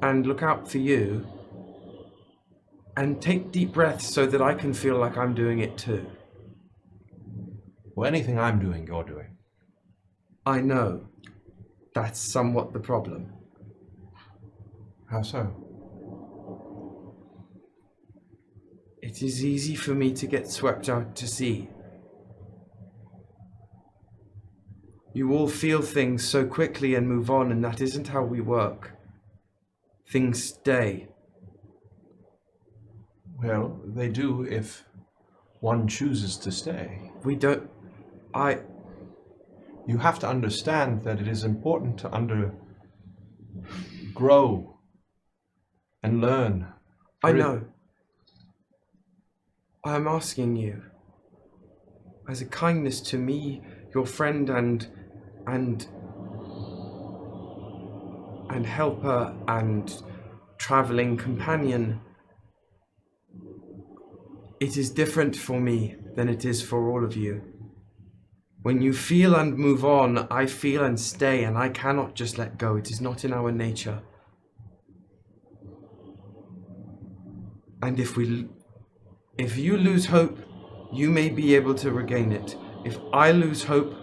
and look out for you and take deep breaths so that I can feel like I'm doing it too. Well, anything I'm doing, you're doing. I know. That's somewhat the problem. How so? It is easy for me to get swept out to sea. You all feel things so quickly and move on, and that isn't how we work. Things stay. Well, they do if one chooses to stay. We don't... You have to understand that it is important to grow and learn. I know. I'm asking you, as a kindness to me, your friend and helper and traveling companion, it is different for me than it is for all of you. When you feel and move on, I feel and stay, and I cannot just let go. It is not in our nature. And if you lose hope, you may be able to regain it. If I lose hope,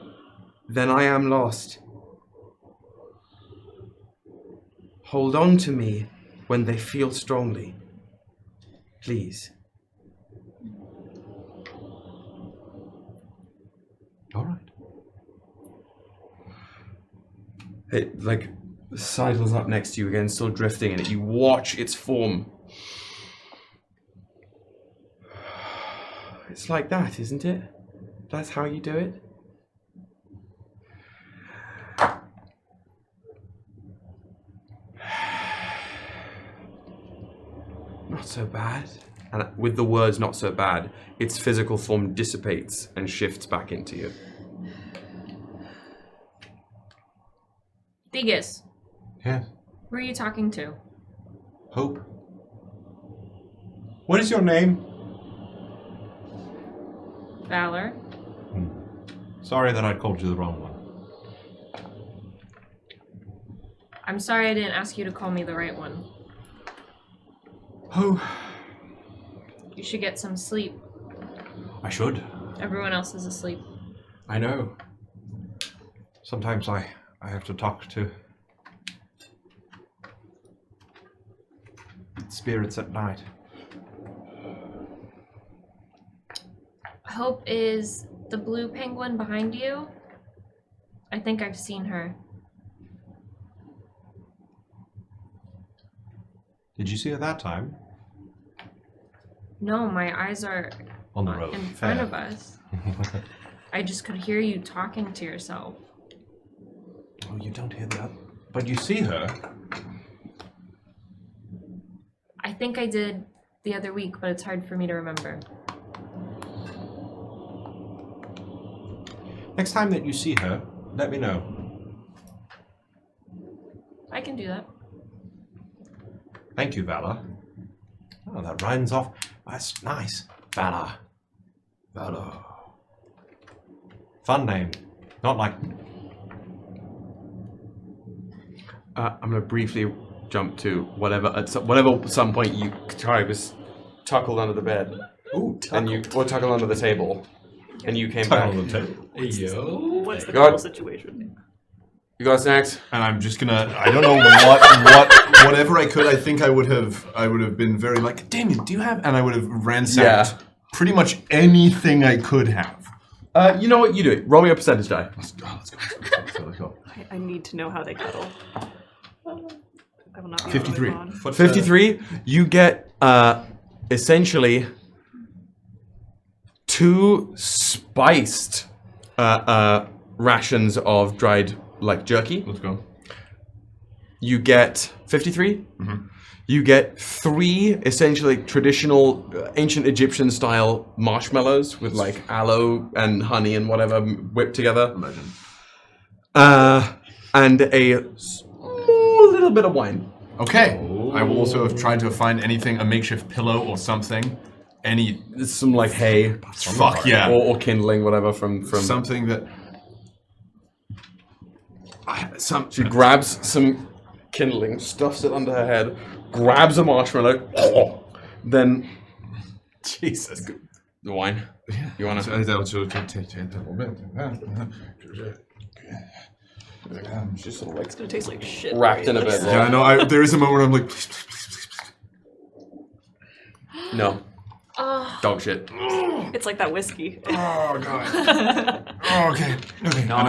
then I am lost. Hold on to me when they feel strongly. Please. All right. It, like, sidles up next to you again, still drifting in it. You watch its form. It's like that, isn't it? That's how you do it? Not so bad. And with the words "not so bad," its physical form dissipates and shifts back into you. Deos, Yes. who are you talking to? Hope. What is your name? Valor. Sorry that I called you the wrong one. I'm sorry I didn't ask you to call me the right one. Oh. You should get some sleep. I should. Everyone else is asleep. I know. Sometimes I have to talk to spirits at night. Hope is the blue penguin behind you. I think I've seen her. Did you see her that time? No, my eyes are On the road. in front Fair. of us. I just could hear you talking to yourself. Oh, you don't hear that. But you see her. I think I did the other week, but it's hard for me to remember. Next time that you see her, let me know. I can do that. Thank you, Valor. Oh, that rhymes off. That's nice. Valor. Valor. Fun name. Not like... I'm going to briefly jump to whatever at some point you Qatari was tuckled under the bed. Ooh, or tuckled under the table. And you came back. Tuckled under the table. What's the Go on. cool situation? You got snacks? And I'm just gonna, I don't know whatever I could, I think I would have been very like, Damien, do you have, and I would have ransacked pretty much anything I could have. You know what, you do it. Roll me a percentage die. Let's go. I need to know how they cuddle. I will not be 53. able to move on. 53, you get essentially 2 spiced rations of dried jerky. Let's go. You get 53. You get 3 essentially traditional ancient Egyptian style marshmallows with aloe and honey and whatever whipped together. Legend. And a small little bit of wine. Okay. I will also have tried to find anything, a makeshift pillow or something. Some like hay. Fuck yeah. Or kindling, whatever from something that. She grabs some kindling, stuffs it under her head, grabs a marshmallow, then Jesus. The wine. Yeah. You wanna? Just sort of like It's gonna taste like shit. wrapped in a bed. Yeah, no. There is a moment where I'm like, please, please, please, please. No. Dog shit. It's like that whiskey. Oh god. Oh, okay. Okay. Not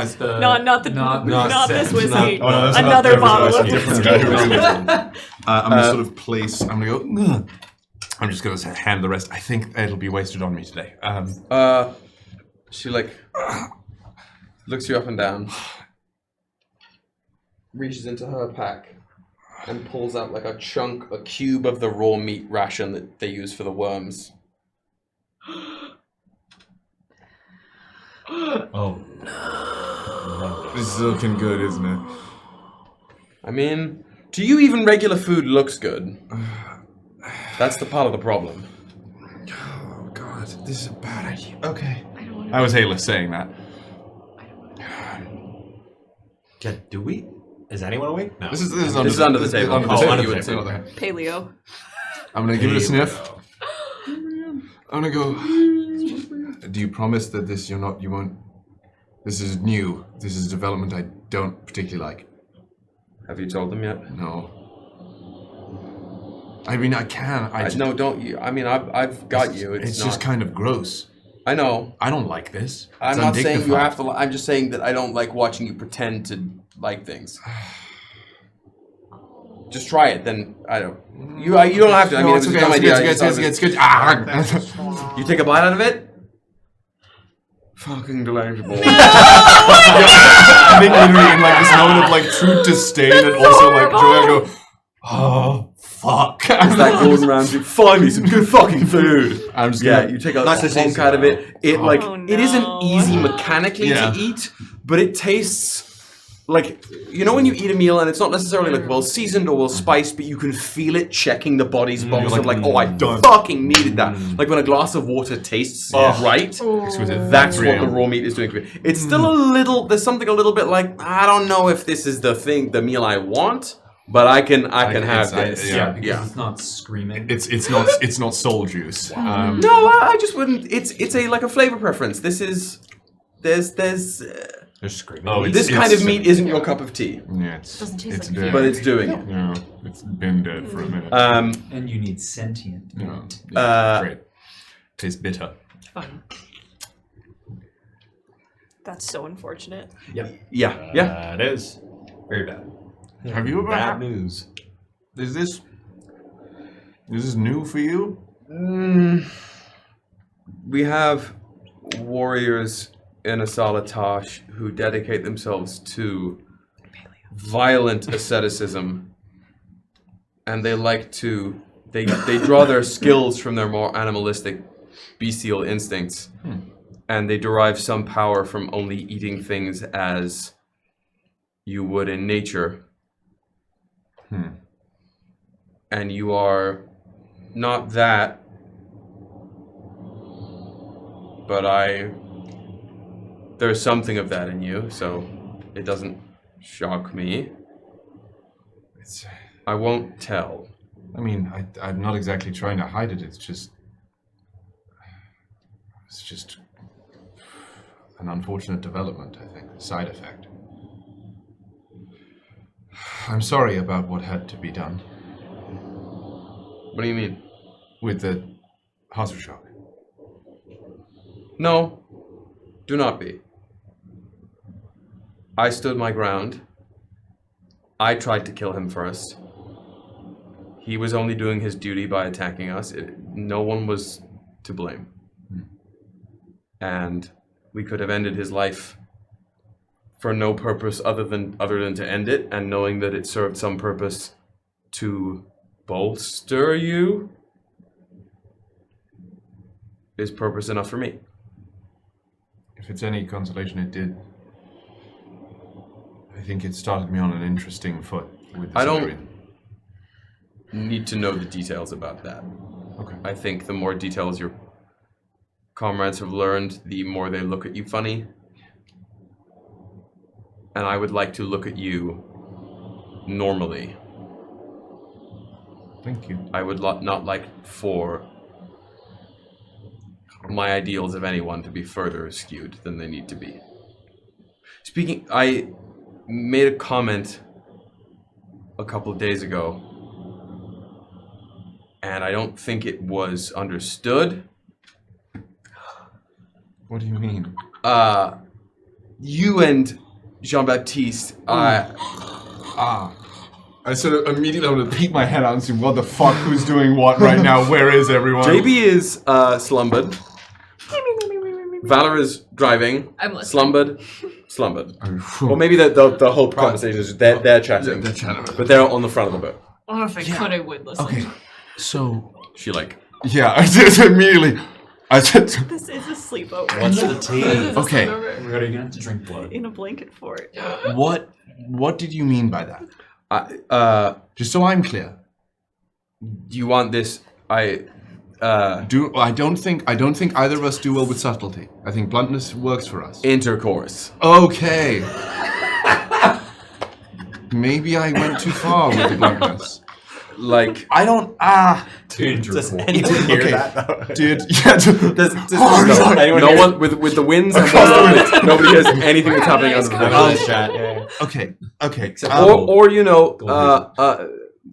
this whiskey. That's Another bottle of different whiskey. guy. I'm gonna sort of place. I'm gonna go. Ugh. I'm just gonna hand the rest. I think it'll be wasted on me today. She like looks you up and down, reaches into her pack, and pulls out like a cube of the raw meat ration that they use for the worms. Oh no. This is looking good, isn't it? I mean, to you even regular food looks good. That's the part of the problem. Oh god, this is a bad idea. Okay. I was Aelys saying that. Do we? Is anyone awake? No. This is under the table. Under the table. Paleo. I'm gonna give it a sniff. I'm gonna go. Do you promise that you won't? This is new. This is development I don't particularly like. Have you told them yet? No. I mean, I can. No, don't you? I mean, I've got you. It's just kind of gross. I know. I don't like this. I'm not saying you have to. I'm just saying that I don't like watching you pretend to like things. Just try it, then I don't. You don't have to. I mean, it's a dumb idea. It's good. You take a bite out of it. Fucking delectable. I think literally in like this moment of like true disdain and also like joy, I go, oh fuck. It's that Gordon Ramsay. Find me some good fucking food. I'm just you take a hunk out of it. It it isn't easy mechanically to eat, but it tastes like, you know when you eat a meal and it's not necessarily like well seasoned or well spiced, but you can feel it checking the body's box of like, oh, I fucking needed that. Like when a glass of water tastes right, that's what the raw meat is doing for me. It's still a little, there's something a little bit like, I don't know if this is the meal I want, but I can have this. Because it's not screaming. It's not soul juice. No, I just wouldn't. It's a like a flavor preference. There's screaming. This kind of meat isn't your cup of tea. Yeah, doesn't taste like dead. But it's doing it. No, it's been dead for a minute. And you need sentient. Great. Tastes bitter. Fun. That's so unfortunate. Yep. Yeah. It is. Very bad. Have you ever Bad news. Is this new for you? We have warriors in Asalatage who dedicate themselves to violent asceticism, and they like to they draw their skills from their more animalistic bestial instincts, and they derive some power from only eating things as you would in nature. And you are not that, but there's something of that in you, so it doesn't shock me. I won't tell. I mean, I'm not exactly trying to hide it. It's just an unfortunate development, I think. Side effect. I'm sorry about what had to be done. What do you mean? With the Hazard shock. No, do not be. I stood my ground. I tried to kill him first. He was only doing his duty by attacking us. No one was to blame. And we could have ended his life for no purpose other than to end it, and knowing that it served some purpose to bolster you is purpose enough for me. If it's any consolation, it did I think it started me on an interesting foot with this I don't area. need to know the details about that. Okay. I think the more details your comrades have learned, the more they look at you funny. And I would like to look at you normally. Thank you. I would not like for my ideals of anyone to be further skewed than they need to be. Speaking, I made a comment a couple of days ago, and I don't think it was understood. What do you mean? You and Jean-Baptiste, I sort of immediately want to peek my head out and see what the fuck, who's doing what right now, where is everyone? JB is slumbered. Valor is driving. I'm listening. Slumbered. Or maybe the whole conversation is they're chatting. They're chatting. But they're on the front of the boat. Oh, if I could, I would listen. Okay, so... She like... Yeah, I just immediately... I said... This is a sleepover. What's the tea? Okay. We're gonna have to drink blood. In a blanket fort. What did you mean by that? Just Just so I'm clear. do you want this? I don't think either of us do well with subtlety. I think bluntness works for us. Intercourse. Okay. Maybe I went too far with the bluntness. Like... I don't... Does anyone hear that though? Dude, yeah. no one with the winds and nobody hears anything that's happening under the boat. Chat, yeah. Okay. Or you know,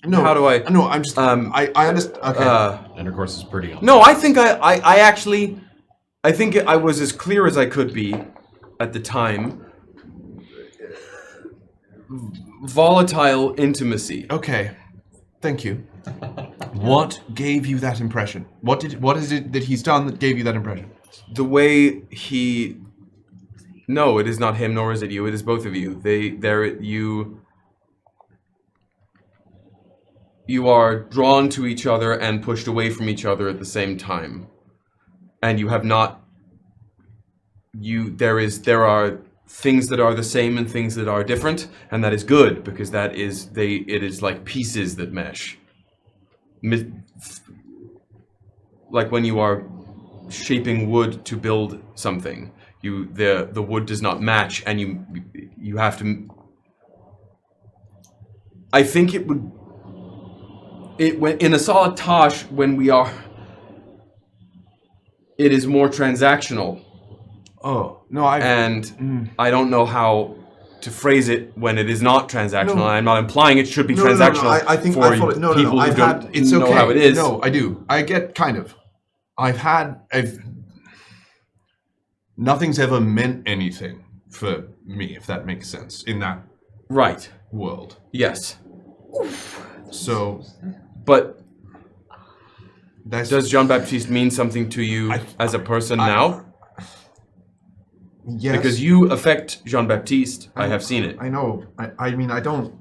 no, how do I? No, I'm just. I understand. Okay. Intercourse is pretty. No, I think I actually, I think I was as clear as I could be at the time. Volatile intimacy. Okay. Thank you. What gave you that impression? What is it that he's done that gave you that impression? The way he... No, it is not him, nor is it you. It is both of you. You are drawn to each other and pushed away from each other at the same time. And you have not... There are things that are the same and things that are different, and that is good, because it is like pieces that mesh. Like when you are shaping wood to build something, the wood does not match, and you have to. I think when in a solid tosh, when we are, it is more transactional. Oh no, I don't know how to phrase it when it is not transactional. No. I'm not implying it should be transactional. No. I think for I thought it. No. I've had. It's okay. Know how it is. No, I do. I get kind of. Nothing's ever meant anything for me, if that makes sense, in that world. Yes. So, but does Jean-Baptiste mean something to you as a person now? Yes. Because you affect Jean-Baptiste. I have seen it. I know. I mean, I don't...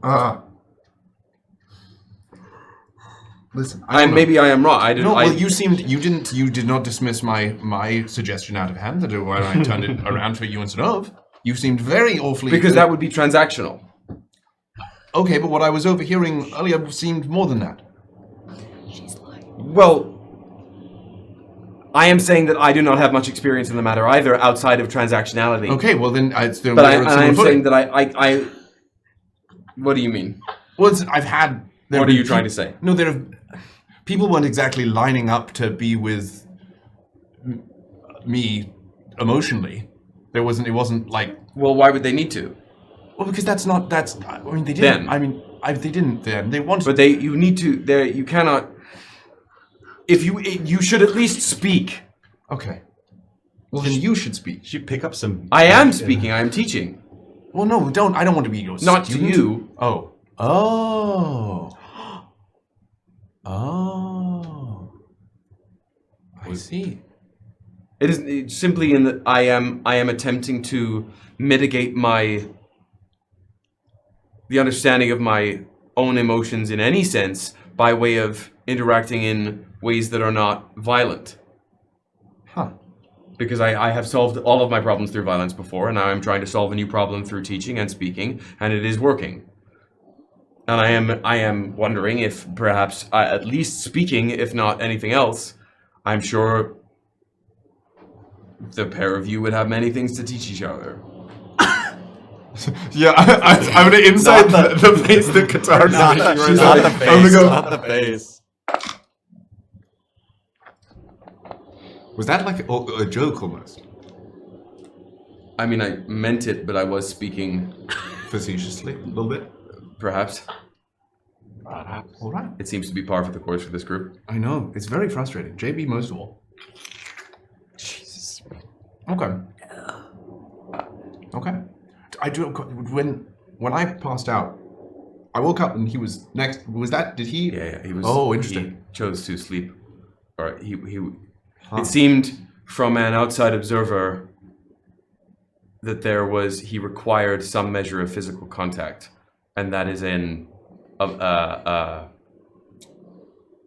Listen, maybe I am wrong. You did not dismiss my suggestion out of hand that when I turned it around for you instead of. You seemed very awfully... Because that would be transactional. Okay, but what I was overhearing earlier seemed more than that. She's lying. Well, I am saying that I do not have much experience in the matter either, outside of transactionality. Okay, well then I am saying that I. What do you mean? Well, I've had. What are you trying to say? No, people weren't exactly lining up to be with me emotionally. It wasn't like. Well, why would they need to? Well, because they didn't. Then. They didn't then. They wanted. But you need to. You cannot. If you should at least speak. Okay. Well, then you should speak. You should pick up some... I am speaking. I am teaching. Well, no, I don't want to be your Not student. to you. Oh. I see. It is simply in that I am attempting to mitigate the understanding of my own emotions in any sense by way of interacting in ways that are not violent. Huh. because I have solved all of my problems through violence before, and now I'm trying to solve a new problem through teaching and speaking, and it is working. And I am wondering if perhaps, at least speaking, if not anything else, I'm sure the pair of you would have many things to teach each other. Yeah, I'm gonna inside the face that Qatari. Not the face. Was that like a joke almost? I mean, I meant it, but I was speaking Facetiously, a little bit. perhaps. All right. It seems to be par for the course for this group. I know, it's very frustrating. JB most of all. Jesus. Okay. I do. When I passed out, I woke up and he was next. Was that? Did he? Yeah, he was. Oh, interesting. He chose to sleep. Or he. It seemed from an outside observer that he required some measure of physical contact, and that is in a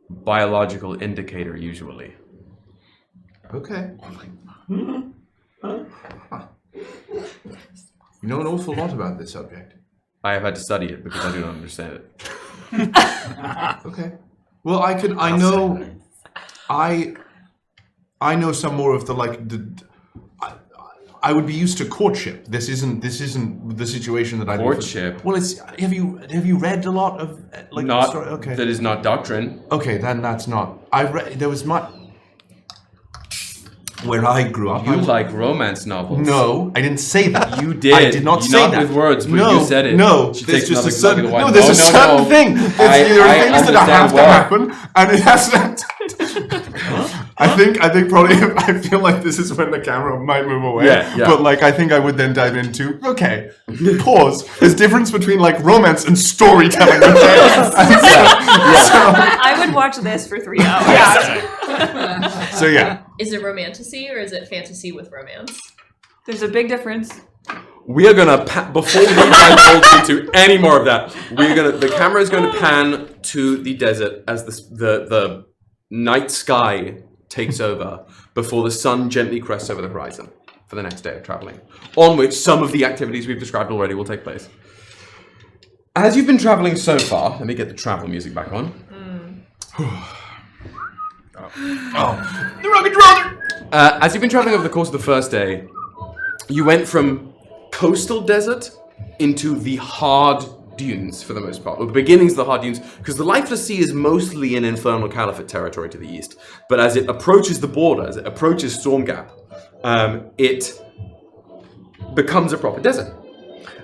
biological indicator usually. Okay. You know an awful lot about this subject. I have had to study it because I do not understand it. Okay. Well, I know some more of I would be used to courtship. This isn't the situation that I do. Courtship? Well, have you read a lot of Not story? Okay. that is not doctrine. Okay, then that's not. I read there was much where I grew up. You like romance novels? No, I didn't say that. You did. I did not say not that. with words, but no, you said it. No, She there's takes just a another certain. glug of wine. No, there's a certain thing. There are things that have to happen, and it has to. I think probably I feel like this is when the camera might move away. Yeah. But I think I would then dive into pause. There's difference between romance and storytelling. Okay? I would watch this for 3 hours. So yeah. Is it romantasy or is it fantasy with romance? There's a big difference. We are gonna before we dive into any more of that. The camera is going to pan to the desert as the night sky takes over before the sun gently crests over the horizon for the next day of traveling, on which some of the activities we've described already will take place. As you've been traveling so far, let me get the travel music back on. The rugged roller. As you've been traveling over the course of the first day, you went from coastal desert into the hard dunes for the most part, or the beginnings of the hard dunes, because the Lifeless Sea is mostly in Infernal Caliphate territory to the east. But as it approaches the border, as it approaches Stormgate, it becomes a proper desert.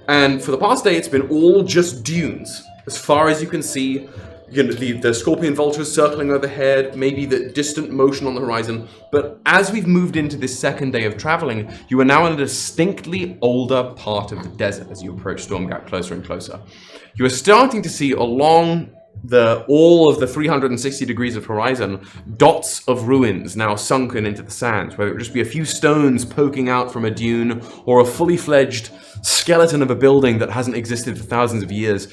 And for the past day, it's been all just dunes. As far as you can see, the scorpion vultures circling overhead, maybe the distant motion on the horizon. But as we've moved into this second day of traveling, you are now in a distinctly older part of the desert as you approach Stormgate closer and closer. You are starting to see along all of the 360 degrees of horizon, dots of ruins now sunken into the sands, whether it would just be a few stones poking out from a dune or a fully fledged skeleton of a building that hasn't existed for thousands of years.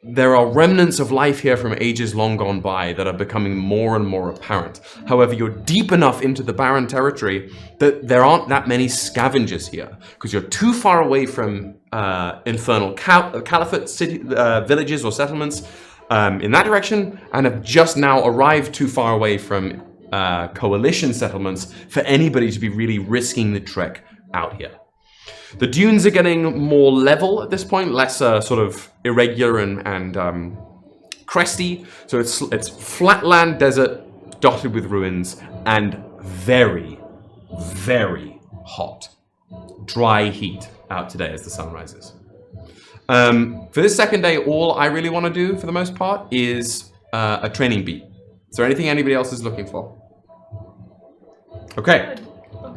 There are remnants of life here from ages long gone by that are becoming more and more apparent. However, you're deep enough into the barren territory that there aren't that many scavengers here, because you're too far away from Infernal Caliphate villages or settlements in that direction, and have just now arrived too far away from coalition settlements for anybody to be really risking the trek out here. The dunes are getting more level at this point, less sort of irregular and cresty. So it's flatland desert dotted with ruins and very, very hot. Dry heat out today as the sun rises. For this second day, all I really want to do for the most part is a training beat. Is there anything anybody else is looking for? Okay.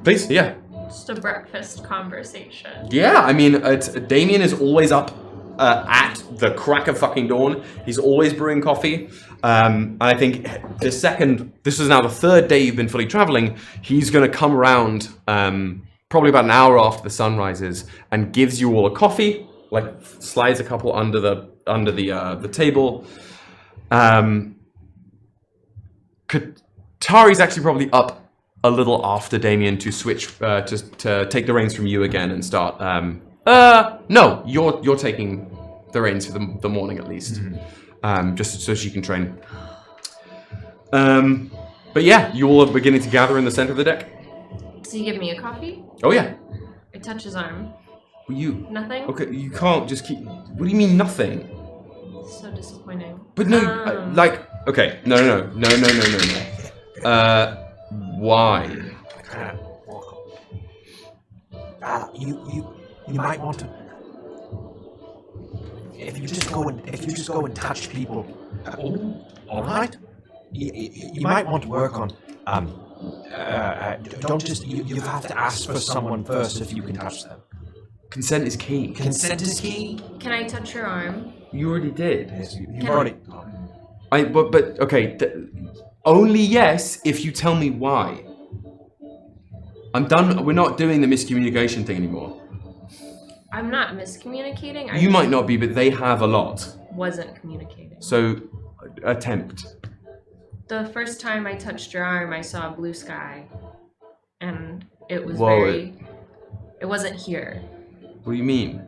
Please, yeah. Just a breakfast conversation. Yeah, I mean, Damien is always up at the crack of fucking dawn. He's always brewing coffee. And I think this is now the third day you've been fully traveling, he's going to come around probably about an hour after the sun rises and gives you all a coffee, slides a couple under the table. Qatari's actually probably up a little after Damien to switch to take the reins from you again and start. No, you're taking the reins for the morning at least, just so she can train. But yeah, you all are beginning to gather in the center of the deck. Does he give me a coffee? Oh yeah. I touch his arm. You Nothing? okay? You can't just keep. What do you mean nothing? So disappointing. But no, okay, no. Why? You might want to. If you just go and touch people, all right. You might want to work on. Don't just. You have to ask for someone first if you can touch them. Consent is key. Consent is key. Can I touch your arm? You already did. Yes, you've already. But okay. Only yes if you tell me why. I'm done. We're not doing the miscommunication thing anymore. I'm not miscommunicating. You might not be, but they have a lot. Wasn't communicating. So, attempt. The first time I touched your arm, I saw blue sky, and it was It wasn't here. What do you mean?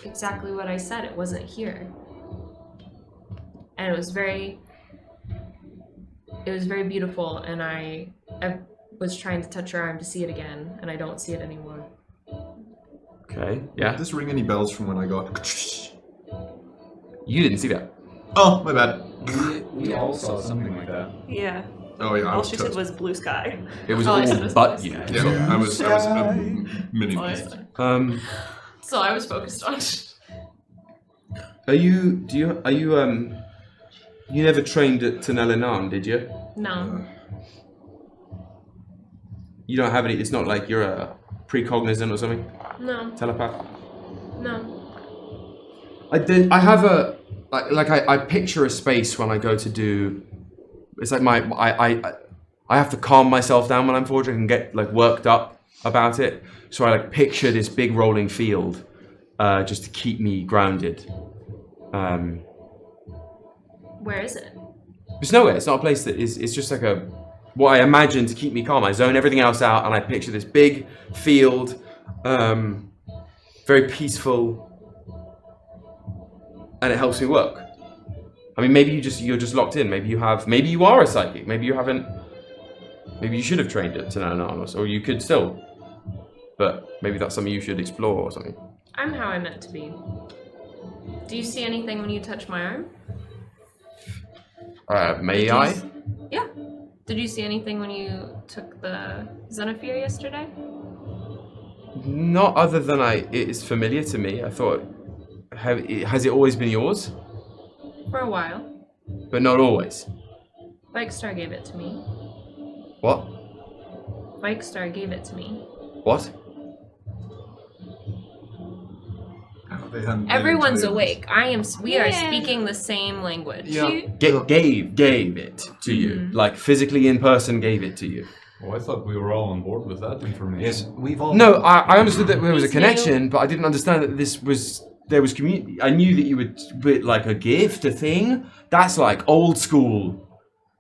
Exactly what I said. It wasn't here, and it was very beautiful. And I was trying to touch your arm to see it again, and I don't see it anymore. Okay. Yeah. Does this ring any bells from when I got? You didn't see that. Oh, my bad. We all saw something like that. Yeah. Oh yeah. All she said was blue sky. It was all but you. Yeah, I was a mini beast. So I was focused on. You never trained at Tenelenan, did you? No. You don't have any. It's not like you're a precognizant or something. No. Telepath. No. I have a I picture a space when I go to do. It's like I have to calm myself down when I'm forging and get like worked up about it. So I like picture this big rolling field, just to keep me grounded. Where is it? It's nowhere. It's not a place that is. It's just like what I imagine to keep me calm. I zone everything else out, and I picture this big field, very peaceful, and it helps me work. I mean, maybe you're just locked in. Maybe you are a psychic. Maybe you haven't. Maybe you should have trained at Tenelenan, or you could still. But maybe that's something you should explore or something. I'm how I meant to be. Do you see anything when you touch my arm? May I? Yeah. Did you see anything when you took the Xenosphere yesterday? Not other than it is familiar to me. I thought, has it always been yours? For a while. But not always. Vikestar gave it to me. What? Vikestar gave it to me. What? Everyone's awake. We are speaking the same language. Yeah. Gave it to you. Like physically in person gave it to you. Oh, I thought we were all on board with that information. Yes, we've all. No, I understood that there was a connection, but I didn't understand that there was community. I knew that you would put like a gift, a thing. That's like old school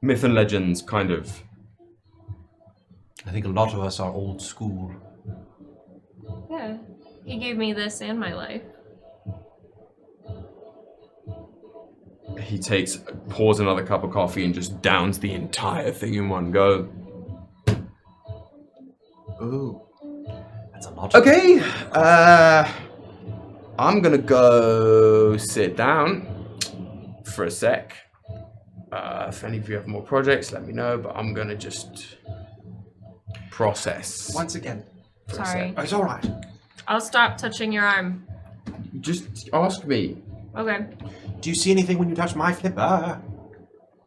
myth and legends kind of. I think a lot of us are old school. Yeah. He gave me this and my life. He pours another cup of coffee and just downs the entire thing in one go. Ooh. That's a lot. Okay. I'm gonna go sit down for a sec. If any of you have more projects, let me know, but I'm gonna just process. Once again. Sorry. It's alright. I'll stop touching your arm. Just ask me. Okay. Do you see anything when you touch my flipper?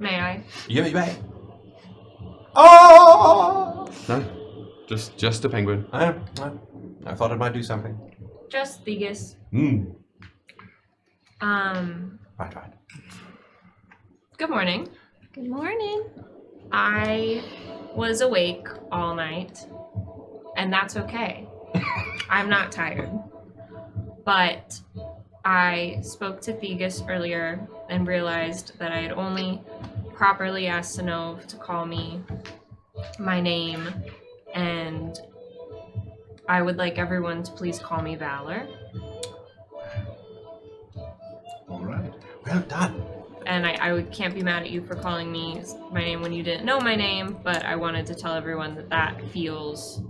May I? You may. Oh! No. Just a penguin. I thought it might do something. Just Theus. Right. Good morning. Good morning. I was awake all night, and that's okay. I'm not tired. But I spoke to Theus earlier and realized that I had only properly ask Synnove to call me my name, and I would like everyone to please call me Valor. All right. Well done. And I can't be mad at you for calling me my name when you didn't know my name, but I wanted to tell everyone that that feels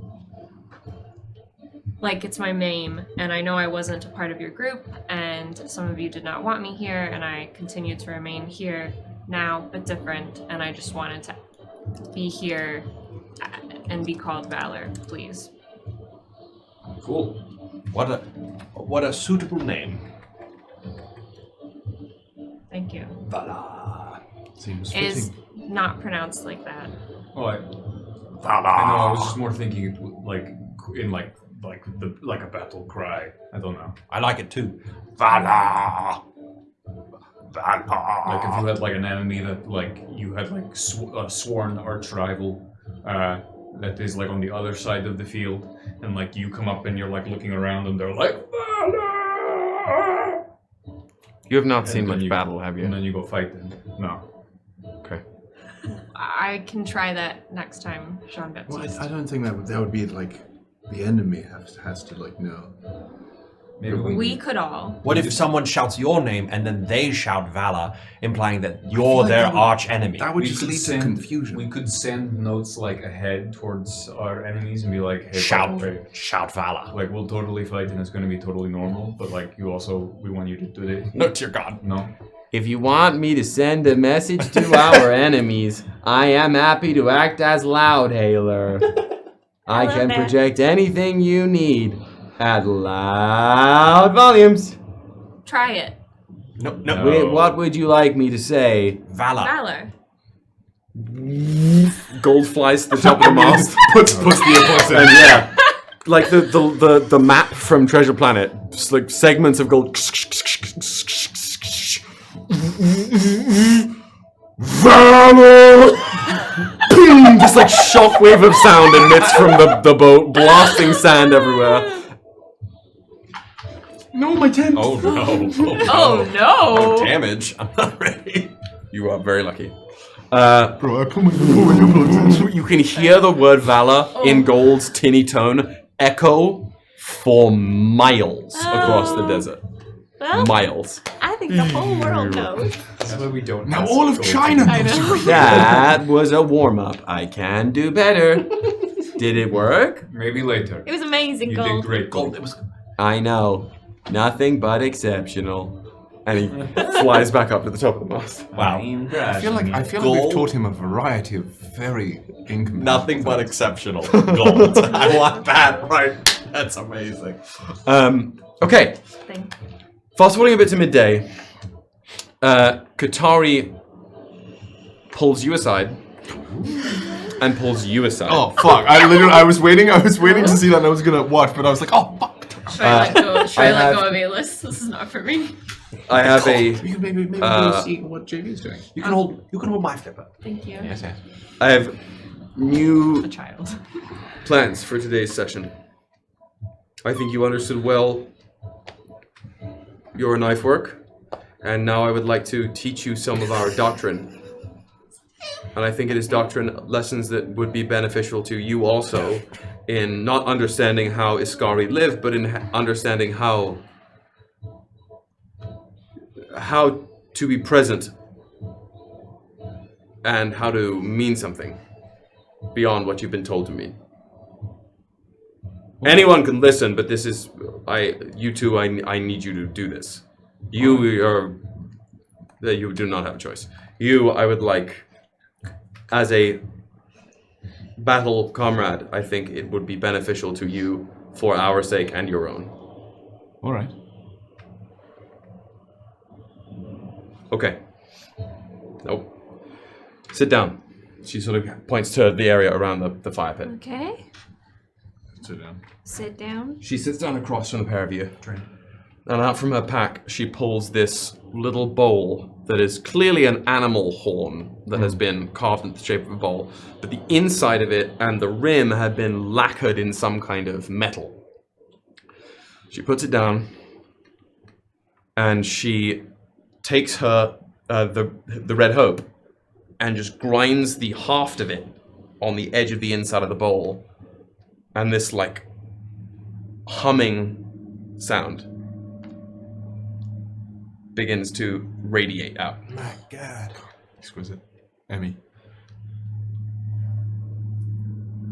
like it's my name, and I know I wasn't a part of your group, and some of you did not want me here, and I continue to remain here now, but different, and I just wanted to be here and be called Valor, please. Cool. What a suitable name. Thank you. Vala. Seems It is fitting. not pronounced like that. Oh, I know. I was just more thinking like in like a battle cry. I don't know. I like it too. Vala. Vala. Like if you had like an enemy that like you had like a sworn arch rival that is like on the other side of the field, and like you come up and you're like looking around and they're like Vala! You have not And seen then much you- battle, have And you? then you go fight them. No. Okay. I can try that next time, Well, Jean-Baptiste. I don't think that would be like the enemy has to like know. Maybe We could all. What if someone shouts your name and then they shout Vala, implying that you're their arch enemy? That would just lead to confusion. We could send notes like ahead towards our enemies and be like, hey, Shout Vala. like we'll totally fight and it's going to be totally normal, but like we want you to do it. No, dear God. No. If you want me to send a message to our enemies, I am happy to act as Loudhailer. I love can that. project anything you need at loud volumes. Try it. No. What would you like me to say? Vala. Valor. Gold flies to the top of the mast. puts the earplugs in. And yeah, like the map from Treasure Planet, just like segments of gold. Valor! Boom! Just like shockwave of sound emits from the boat, blasting sand everywhere. No, my tent. Oh no. Oh no! Damage. I'm not ready. You are very lucky. Bro, I put my earplugs in. You can hear the word Valor in Gold's tinny tone echo for miles across the desert. Well, Miles. I think the whole world knows. That's why we don't. Now ask all of gold China to- I knows. know. That was a warm-up. I can do better. Did it work? Maybe later. It was amazing, You Gold. did great. Gold. It was. I know. Nothing but exceptional. And he flies back up to the top of the mast. Wow. I feel like Gold. we've taught him a variety of very incompatible Nothing but things. exceptional. Gold. I want that. Right. That's amazing. Okay. Thing. Fast forwarding a bit to midday. Qatari pulls you aside. And pulls you aside. Oh fuck! I was waiting to see that and I was gonna watch, but I was like, oh fuck! Should I let go? Should I let have- go of Aelys? This is not for me. I have a You can maybe Uh, go see what JV's doing. You can hold my flipper. Thank you. Yes. I have new A child. plans for today's session. I think you understood well your knife work, and now I would like to teach you some of our doctrine. And I think it is doctrine lessons that would be beneficial to you also in not understanding how Iskari live, but in understanding how to be present and how to mean something beyond what you've been told to mean. Anyone can listen, but this is you two. I need you to do this. You do not have a choice. I would like, as a battle comrade, I think it would be beneficial to you for our sake and your own. All right. Okay. Nope. Sit down. She sort of points to the area around the fire pit. Okay. Sit down. Sit down. She sits down across from the pair of you. And out from her pack, she pulls this little bowl that is clearly an animal horn that has been carved into the shape of a bowl. But the inside of it and the rim have been lacquered in some kind of metal. She puts it down, and she takes her the Red Hope and just grinds the haft of it on the edge of the inside of the bowl. And this, like, humming sound begins to radiate out. My God. Exquisite. Emmy.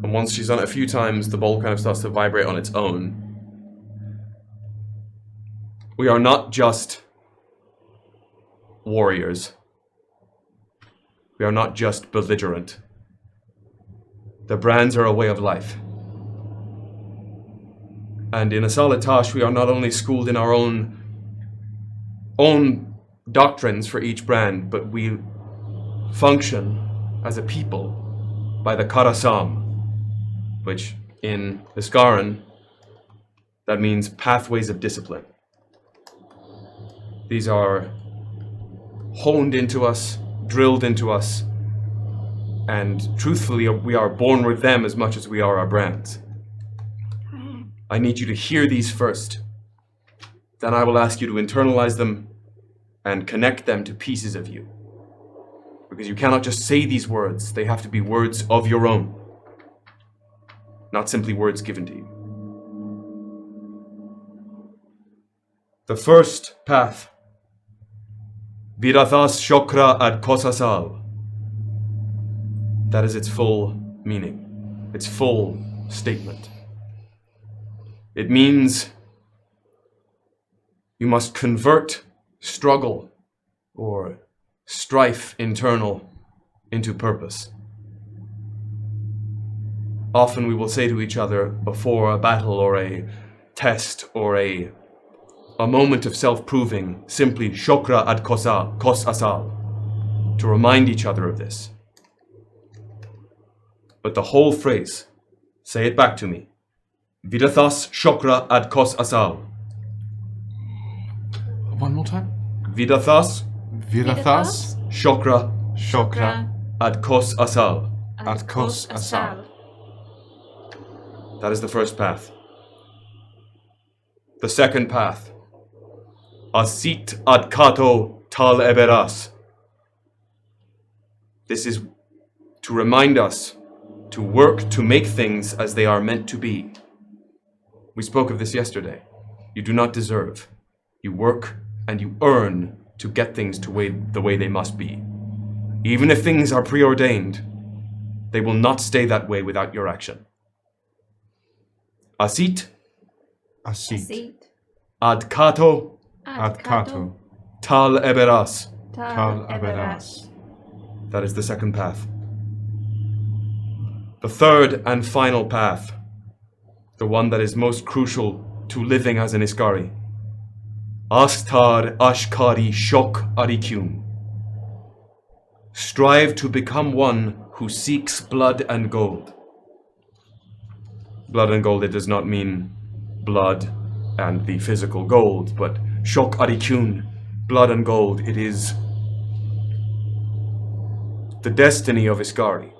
And once she's done it a few times, the bowl kind of starts to vibrate on its own. We are not just warriors. We are not just belligerent. The brands are a way of life. And in Asalatash, we are not only schooled in our own doctrines for each brand, but we function as a people by the Karasam, which in Iskaran, that means pathways of discipline. These are honed into us, drilled into us, and truthfully, we are born with them as much as we are our brands. I need you to hear these first. Then I will ask you to internalize them and connect them to pieces of you. Because you cannot just say these words, they have to be words of your own, not simply words given to you. The first path, Virathas Shokra ad Kosasal. That is its full meaning, its full statement. It means you must convert struggle or strife internal into purpose. Often we will say to each other before a battle or a test or a moment of self-proving, simply Shokra ad kos asal, to remind each other of this. But the whole phrase, say it back to me. Vidathas Shokra ad kos asal. One more time. Vidathas Shokra ad kos asal. ad kos asal. That is the first path. The second path, Asit ad kato tal eberas. This is to remind us to work to make things as they are meant to be. We spoke of this yesterday. You do not deserve. You work and you earn to get things to the way they must be. Even if things are preordained, they will not stay that way without your action. Asit ad kato tal eberas. That is the second path. The third and final path, the one that is most crucial to living as an Iskari. Astar ashkari shok arikyum. Strive to become one who seeks blood and gold. Blood and gold, it does not mean blood and the physical gold, but shok arikyun, blood and gold, it is the destiny of Iskari.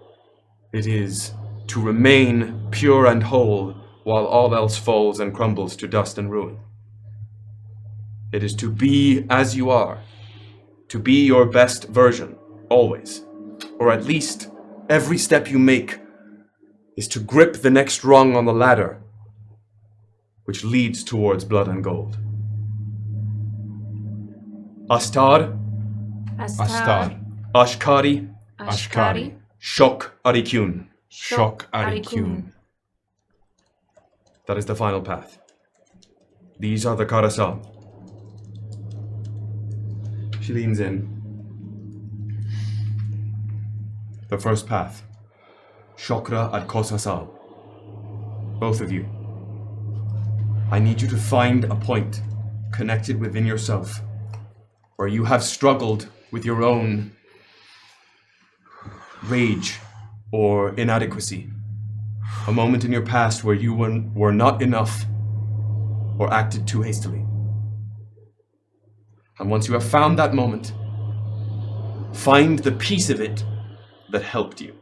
It is to remain pure and whole while all else falls and crumbles to dust and ruin. It is to be as you are, to be your best version, always. Or at least every step you make is to grip the next rung on the ladder, which leads towards blood and gold. Astar, Ashkari, Shok Arikyun. That is the final path. These are the Karasam. She leans in. The first path. Shokra ad Kosasal. Both of you. I need you to find a point connected within yourself where you have struggled with your own rage or inadequacy. A moment in your past where you were not enough or acted too hastily. And once you have found that moment, find the piece of it that helped you,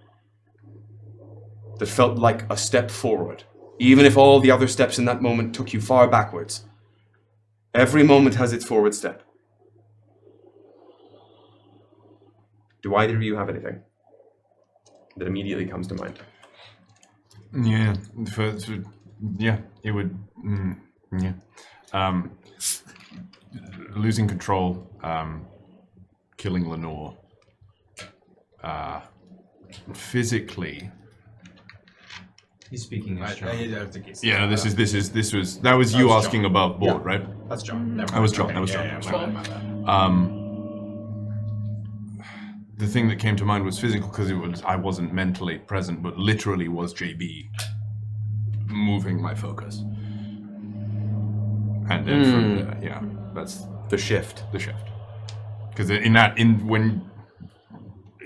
that felt like a step forward, even if all the other steps in that moment took you far backwards. Every moment has its forward step. Do either of you have anything that immediately comes to mind? Yeah, yeah, it would. Yeah, losing control, killing Lenore. Physically. He's speaking as John. Yeah, that was you asking John. above board, right? That's John. That was John. That was John. The thing that came to mind was physical because I wasn't mentally present, but literally was JB moving my focus. And then from there, yeah, that's the shift. The shift. Because in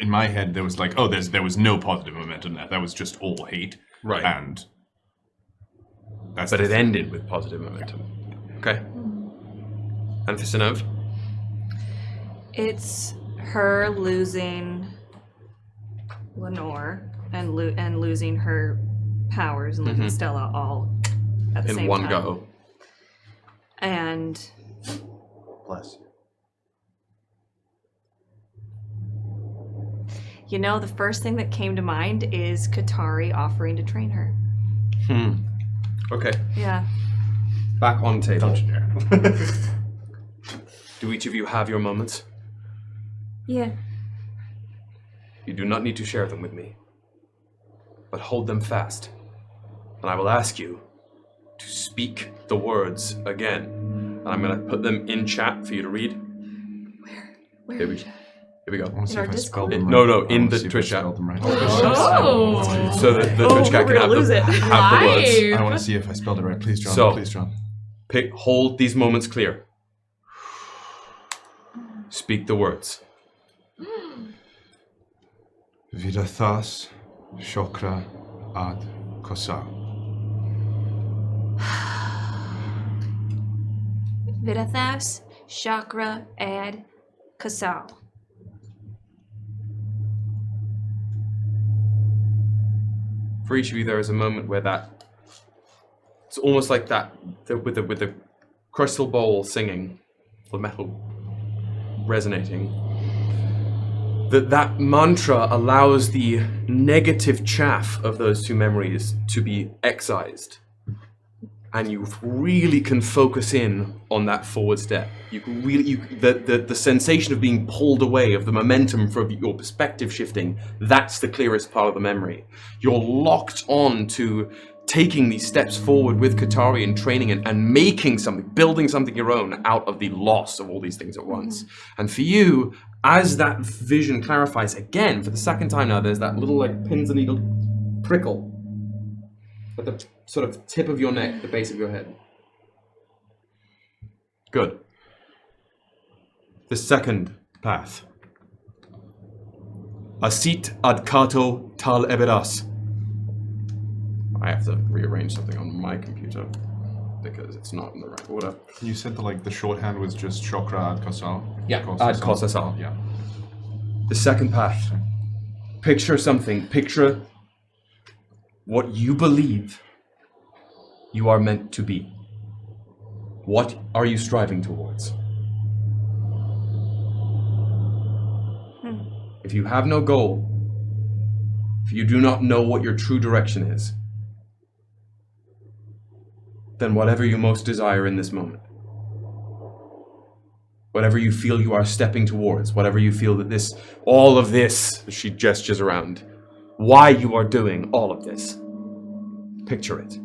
my head there was like, oh, there was no positive momentum there. That was just all hate. Right. And that's but it ended with positive momentum. Okay. And for Synnove? It's her losing Lenore and losing her powers and losing Stella all at the same time. In one go. And bless. You know, the first thing that came to mind is Qatari offering to train her. Okay. Yeah. Back on table. Don't you dare. Do each of you have your moments? Yeah. You do not need to share them with me, but hold them fast. And I will ask you to speak the words again. And I'm going to put them in chat for you to read. Where? Here we go. I want to see our if I Discord? spelled them right. No, I in wanna the see if I Twitch chat. spelled them right. Oh. So that the Twitch chat we're can gonna lose it. have the words. I want to see if I spelled it right. Please, John. So- Please, John. Hold these moments clear. Speak the words. Vidathas Shokra Ad Kosa. Vidathas, Chakra, Ad, Kasal. For each of you, there is a moment where that it's almost like that with the crystal bowl singing, the metal resonating. That mantra allows the negative chaff of those two memories to be excised, and you really can focus in on that forward step. You can really the sensation of being pulled away, of the momentum from your perspective shifting. That's the clearest part of the memory. You're locked on to taking these steps forward with Qatari and training and making something, building something your own out of the loss of all these things at once. And for you, as that vision clarifies again for the second time now, there's that little like pins and needle prickle at the sort of tip of your neck, the base of your head. Good. The second path. Asit ad kato tal eberas. I have to rearrange something on my computer because it's not in the right order. You said the shorthand was just Chokra Ad Kosal? Yeah, Ad Kosal. Yeah. The second path. Picture something. Picture what you believe you are meant to be. What are you striving towards? If you have no goal, if you do not know what your true direction is, then whatever you most desire in this moment, whatever you feel you are stepping towards, whatever you feel that all of this, she gestures around, why you are doing all of this, picture it.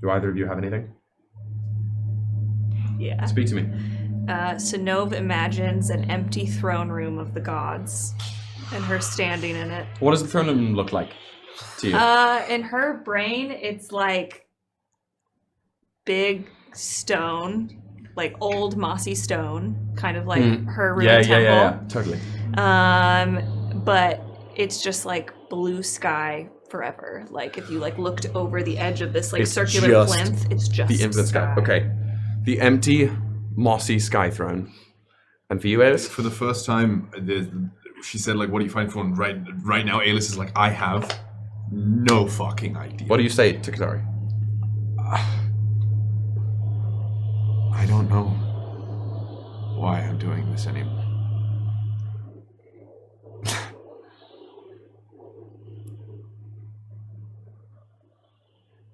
Do either of you have anything? Yeah. Speak to me. Synnove imagines an empty throne room of the gods and her standing in it. What does the throne room look like to you? In her brain, it's like big stone, like old mossy stone, kind of like her ruined temple. Yeah, totally. But it's just like blue sky forever. Like if you looked over the edge of this It's circular just plinth, it's just the infinite sky. Okay. The empty, mossy sky throne. And for you, Aelys? For the first time, she said, what do you find fun? Right now, Aelys is I have no fucking idea. What do you say to Qatari? I don't know. why I'm doing this anymore.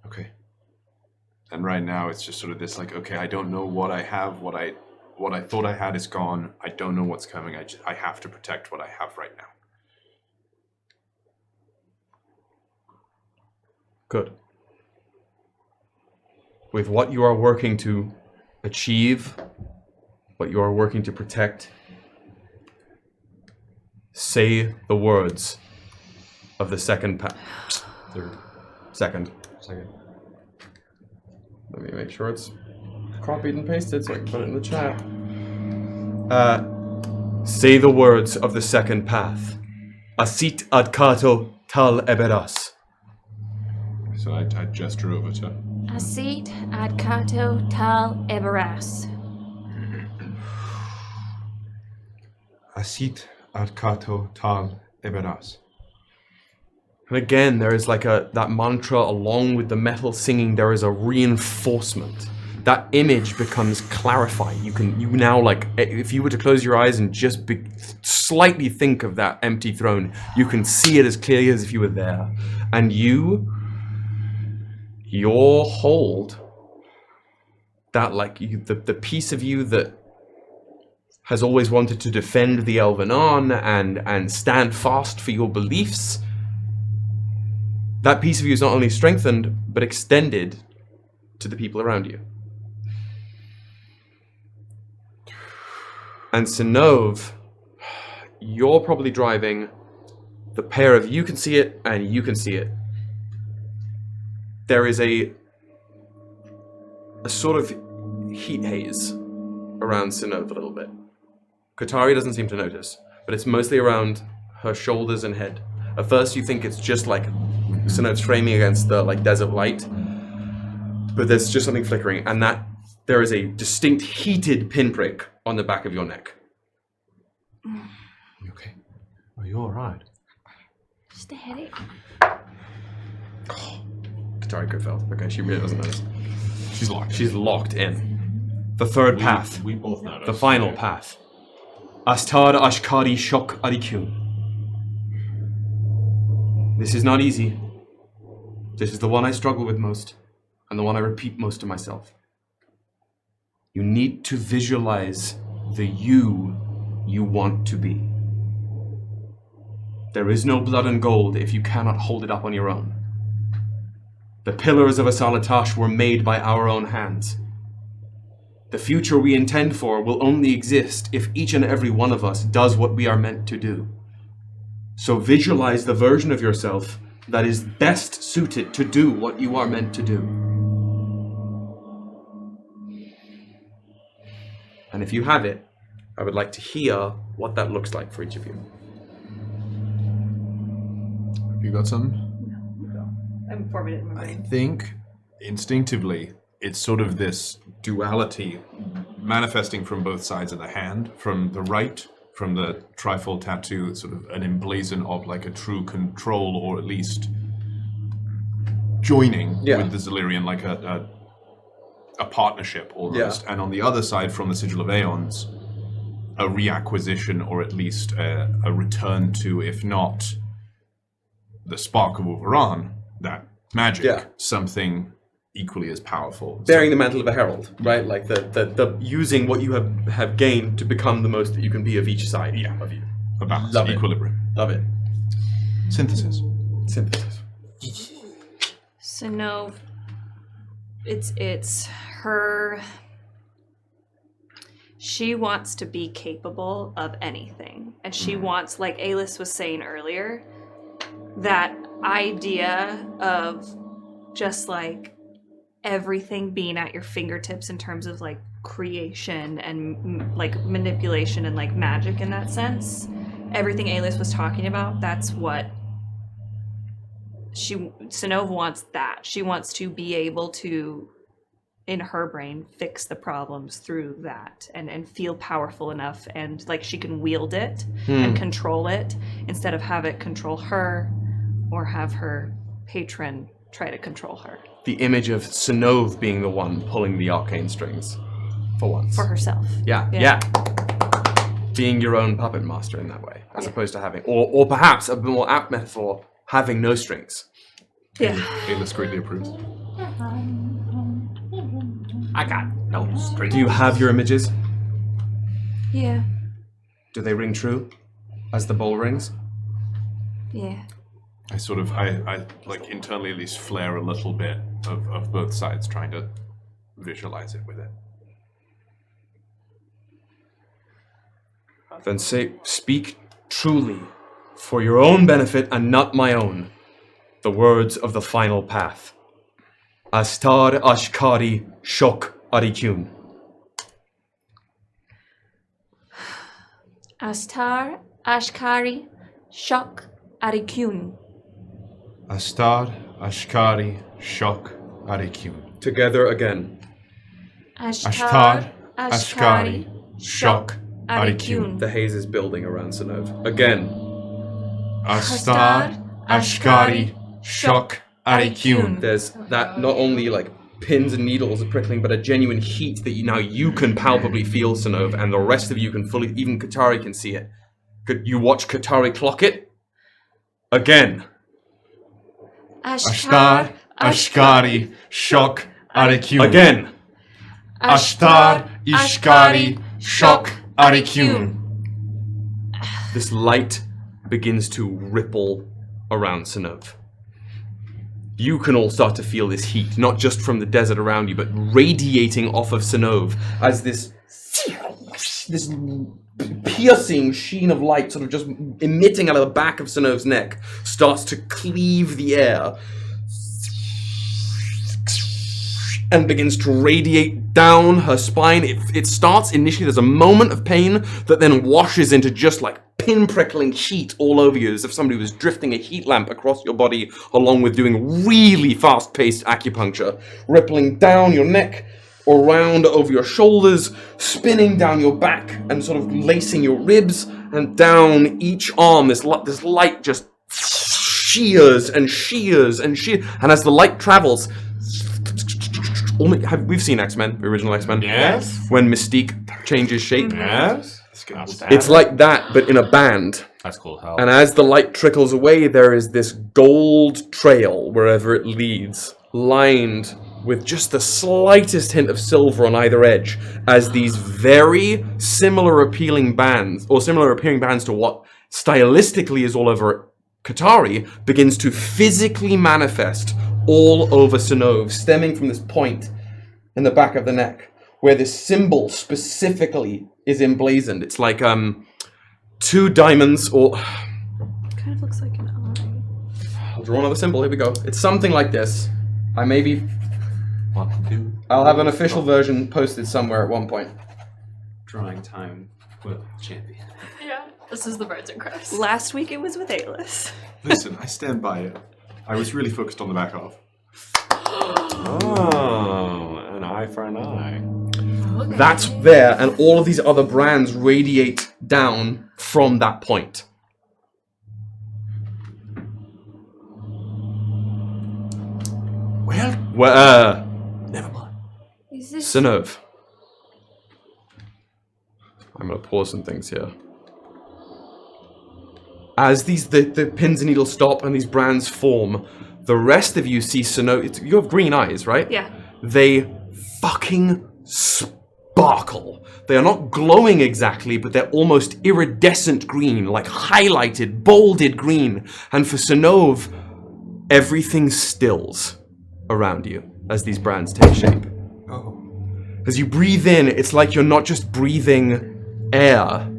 Okay. And right now it's just sort of this like, okay, I don't know what I have, what I thought I had is gone. I don't know what's coming. I have to protect what I have right now. Good. With what you are working to achieve, what you are working to protect, say the words of the second Second. Let me make sure it's copied and pasted so I can put it in the chat. Say the words of the second path. Asit ad kato tal eberas. So I gesture over to... Asit ad kato tal eberas. Asit ad kato tal eberas. And again, there is like that mantra along with the metal singing, there is a reinforcement. That image becomes clarified. You now like, if you were to close your eyes and just slightly think of that empty throne, you can see it as clearly as if you were there. And your hold, that like the piece of you that has always wanted to defend the Elvenon and stand fast for your beliefs, that piece of you is not only strengthened, but extended to the people around you. And Synnove, you're probably driving. The pair of you can see it, and you can see it. There is a sort of heat haze around Synnove a little bit. Qatari doesn't seem to notice, but it's mostly around her shoulders and head. At first you think it's just like Synnove's framing against the like desert light, but there's just something flickering, and that there is a distinct heated pinprick on the back of your neck. You okay? Are you alright? Just a headache. Qatari could felt. Okay, she really doesn't notice. She's locked. She's locked in. The third path. We both notice. The final path. Astar Ashkari Shok Arikyun. This is not easy. This is the one I struggle with most, and the one I repeat most to myself. You need to visualize the you want to be. There is no blood and gold if you cannot hold it up on your own. The pillars of Asalatash were made by our own hands. The future we intend for will only exist if each and every one of us does what we are meant to do. So visualize the version of yourself that is best suited to do what you are meant to do. And if you have it, I would like to hear what that looks like for each of you. Have you got some? I'm forming it in my I brain. think instinctively it's sort of this duality manifesting from both sides of the hand. From the right, from the trifold tattoo, sort of an emblazon of like a true control, or at least joining with the Zilirian, like a partnership almost. Yeah. And on the other side, from the Sigil of Aeons, a reacquisition, or at least a return to, if not the spark of Wolverine, that magic, something equally as powerful. Bearing the mantle of a herald, right? Like the using what you have gained to become the most that you can be of each side of you. A balance, Love equilibrium. Love it. Synthesis. Synnove, it's her. She wants to be capable of anything, and she wants, like Aelys was saying earlier, that idea of just like everything being at your fingertips in terms of like creation and like manipulation and like magic in that sense. Everything Aelys was talking about, that's what Synnove wants. That she wants to be able to, in her brain, fix the problems through that and feel powerful enough, and like she can wield it and control it instead of have it control her or have her patron try to control her. The image of Synnove being the one pulling the arcane strings. For once. for herself. Yeah. Being your own puppet master in that way, as opposed to having, or perhaps a more apt metaphor, having no strings. Yeah. Aelys greatly approves. I got no strings. Do you have your images? Yeah. Do they ring true as the bowl rings? Yeah. I like internally at least flare a little bit of both sides, trying to visualize it with it. Then speak truly, for your own benefit and not my own, the words of the final path. Astar Ashkari Shok Arikun. Astar Ashkari Shok Arikun. Astar Ashkari Shok Arikun. Together again. Ashtar Ashkari Shok Arikun. The haze is building around Synnove. Again. Astar Ashkari Shok Arikun. There's that not only like pins and needles are prickling, but a genuine heat that you can palpably feel, Synnove, and the rest of you can fully, even Qatari can see it. Could you watch Qatari clock it? Again. Astar Ashkari Shok Arikun. Again. Astar Ishkari Shok Arikun. This light begins to ripple around Synnove. You can all start to feel this heat, not just from the desert around you, but radiating off of Synnove as this piercing sheen of light sort of just emitting out of the back of Synnove's neck starts to cleave the air and begins to radiate down her spine. It starts initially, there's a moment of pain that then washes into just like pin-prickling heat all over you, as if somebody was drifting a heat lamp across your body along with doing really fast-paced acupuncture, rippling down your neck, around over your shoulders, spinning down your back and sort of lacing your ribs, and down each arm. This light just shears and shears and shears, and as the light travels, we've seen X-Men, the original X-Men. Yes. When Mystique changes shape. Yes. It's like that, but in a band. That's cool. How? And as the light trickles away, there is this gold trail wherever it leads, lined with just the slightest hint of silver on either edge, as these very similar appealing bands, or similar appearing bands to what stylistically is all over Qatari, begins to physically manifest all over Synnove, stemming from this point in the back of the neck, where this symbol specifically is emblazoned. It's like 2 diamonds, or Kind of looks like an eye. I'll draw another symbol. Here we go. It's something like this. I maybe 1, 2. I'll have an official version posted somewhere at one point. Drawing time with champion. Yeah. This is the Birds and Crows. Last week it was with Aelys. Listen, I stand by it. I was really focused on the back half. Oh, an eye for an eye. Okay. That's there, and all of these other brands radiate down from that point. Well, never mind. Is this Synnove. I'm going to pause some things here. As the pins and needles stop and these brands form, the rest of you see Synnove. You have green eyes, right? Yeah. They fucking sparkle. They are not glowing exactly, but they're almost iridescent green, like highlighted, bolded green. And for Synnove, everything stills around you as these brands take shape. Oh. As you breathe in, it's like you're not just breathing air,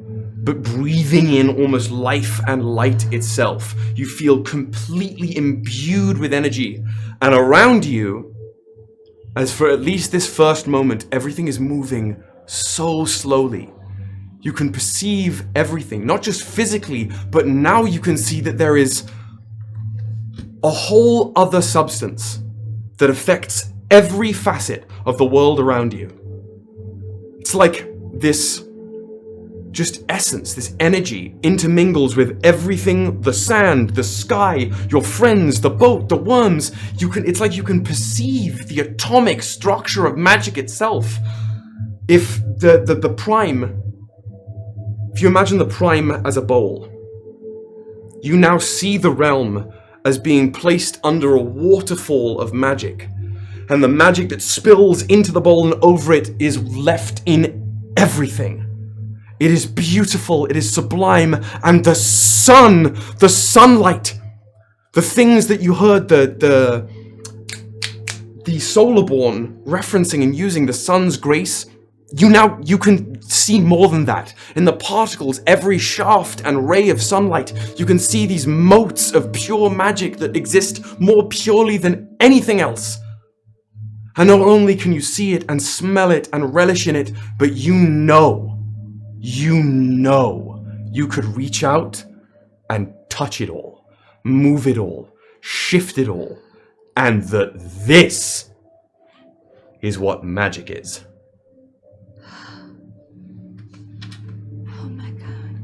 but breathing in almost life and light itself. You feel completely imbued with energy. And around you, as for at least this first moment, everything is moving so slowly. You can perceive everything, not just physically, but now you can see that there is a whole other substance that affects every facet of the world around you. It's like this just essence, this energy intermingles with everything, the sand, the sky, your friends, the boat, the worms. It's like you can perceive the atomic structure of magic itself. if the prime, if you imagine the prime as a bowl, you now see the realm as being placed under a waterfall of magic. And the magic that spills into the bowl and over it is left in everything. It is beautiful, it is sublime, and the sun, the sunlight, the things that you heard the Solarborn referencing and using, the sun's grace, you can see more than that. In the particles, every shaft and ray of sunlight, you can see these motes of pure magic that exist more purely than anything else. And not only can you see it and smell it and relish in it, but you know you could reach out and touch it all, move it all, shift it all, and that this is what magic is. Oh my god.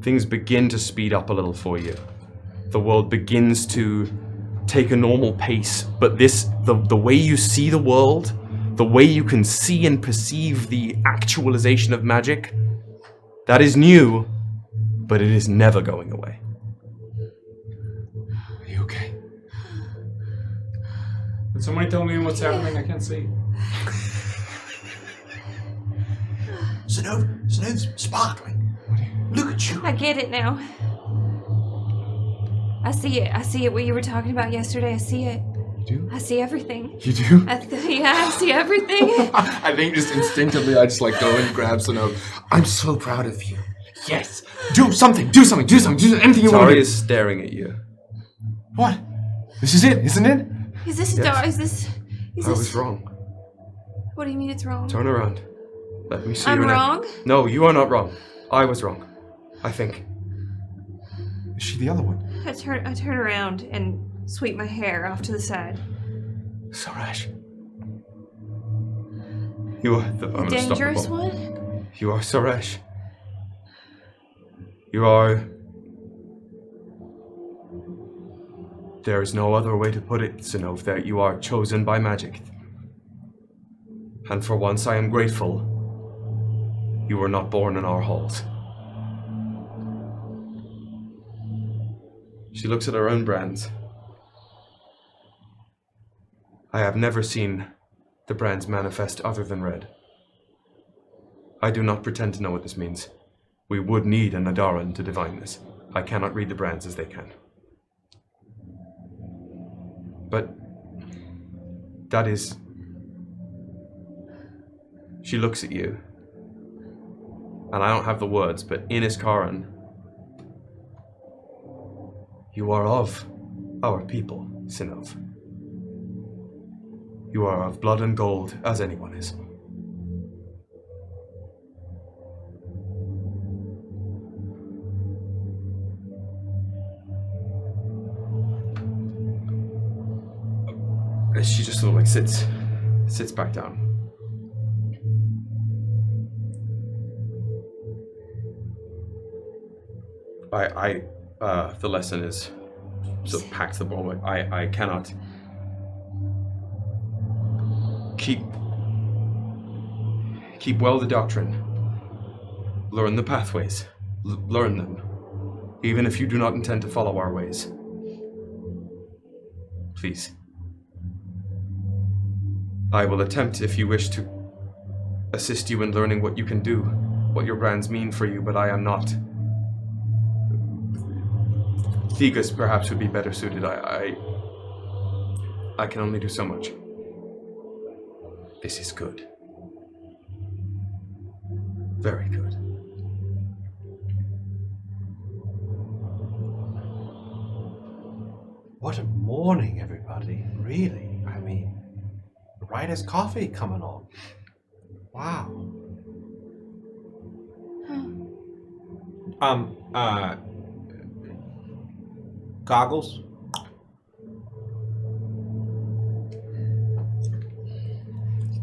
Things begin to speed up a little for you. The world begins to take a normal pace, but the way you see the world, the way you can see and perceive the actualization of magic, that is new, but it is never going away. Are you okay? Can somebody tell me what's happening? I can't see. Synnove's sparkling. Look at you. I get it now. I see it what you were talking about yesterday. I see it. You do? I see everything. You do? I see everything. I think just instinctively I just like go and grab Synnove. I'm so proud of you. Yes. Do something, anything you want to Tari do. is staring at you. What? This is it, isn't it? Is this Yes. dark? Is this? I was wrong. What do you mean it's wrong? Turn around. Let me see I'm your neck. wrong? No, you are not wrong. I was wrong. I think. Is she the other one? I turn around and sweep my hair off to the side. Sarash. You are the Dangerous unstoppable. one? You are Sarash. You are... There is no other way to put it, Synnove, that you are chosen by magic. And for once I am grateful you were not born in our halls. She looks at her own brands. I have never seen the brands manifest other than red. I do not pretend to know what this means. We would need a Nadaran to divine this. I cannot read the brands as they can. But that is... She looks at you. And I don't have the words, but in Iskari, you are of our people, Synnove. You are of blood and gold, as anyone is. She just sort of like sits back down. The lesson is sort of packs the ball. I cannot keep well the doctrine. Learn the pathways. Learn them. Even if you do not intend to follow our ways. Please. I will attempt, if you wish, to assist you in learning what you can do, what your brands mean for you, but I am not. Thegus perhaps would be better suited. I can only do so much. This is good. Very good. What a morning, everybody. Really. I mean, right as coffee coming on. Wow. Goggles?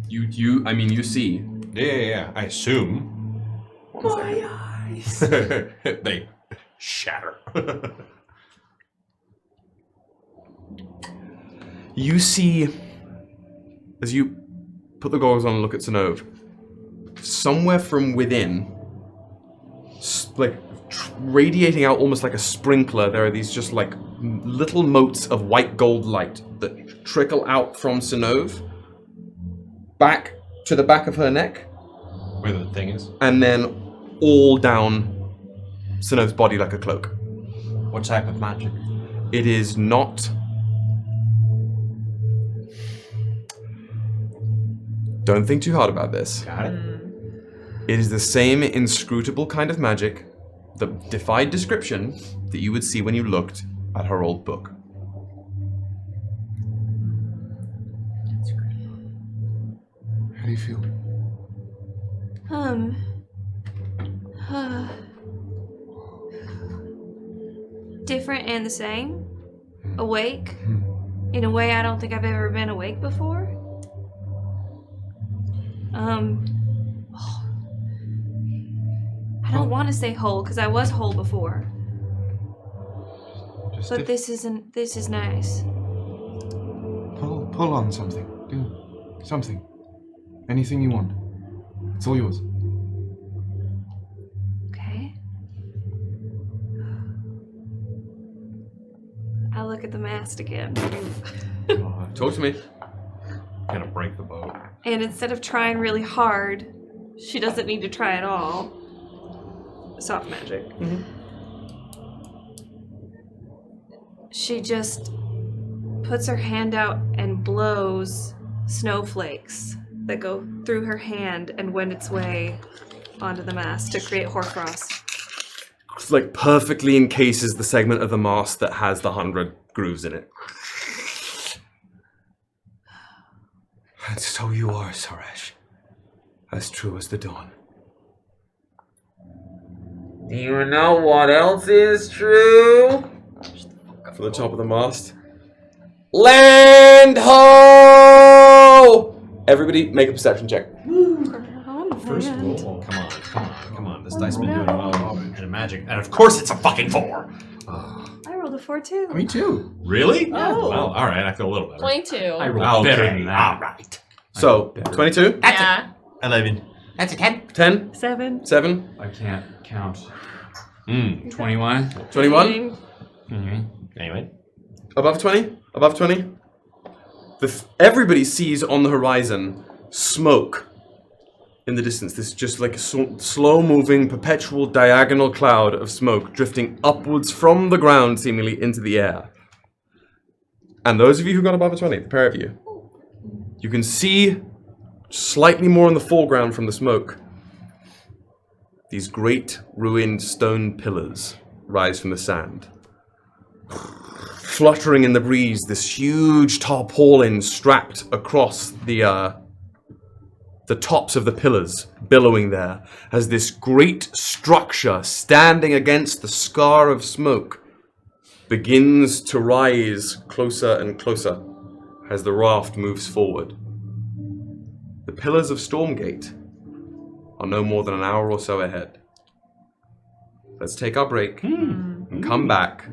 You see. Yeah. I assume. My eyes. They shatter. You see as you put the goggles on and look at Synnove, somewhere from within, radiating out almost like a sprinkler, there are these just like little motes of white gold light that trickle out from Synnove back to the back of her neck. Where the thing is? And then all down Synnove's body like a cloak. What type of magic? It is not... Don't think too hard about this. Got it. It is the same inscrutable kind of magic that defied description that you would see when you looked at her old book. How do you feel? Different and the same. Awake. In a way I don't think I've ever been awake before. I don't want to say whole because I was whole before. But this is nice. Pull on something. Do something. Anything you want. It's all yours. Okay. I look at the mast again. Talk to me. Gonna break the boat. And instead of trying really hard, she doesn't need to try at all. Soft magic. Mm-hmm. She just puts her hand out and blows snowflakes that go through her hand and wend its way onto the mast to create hoarfrost. It's like perfectly encases the segment of the mast that has the 100 grooves in it. And so you are, Sesh. As true as the dawn. Do you know what else is true? For the top of the mast. Land ho! Everybody make a perception check. First roll. Come on. This dice been doing well in magic. And of course it's a fucking 4. I rolled a 4 too. Me too. Really? Oh. Well, alright, I feel a little better. 22. I rolled better than that. Alright. So, 22? Yeah. 11. That's a 10. 10? 7. 7? I can't count. 21. 21? Anyway. Above 20? Above 20? Everybody sees on the horizon smoke in the distance. This just like a slow-moving, perpetual diagonal cloud of smoke drifting upwards from the ground, seemingly into the air. And those of you who got above a 20, the pair of you, you can see slightly more in the foreground from the smoke. These great ruined stone pillars rise from the sand. Fluttering in the breeze, this huge tarpaulin strapped across the tops of the pillars, billowing there, as this great structure standing against the scar of smoke begins to rise closer and closer as the raft moves forward. The pillars of Stormgate are no more than an hour or so ahead. Let's take our break and come back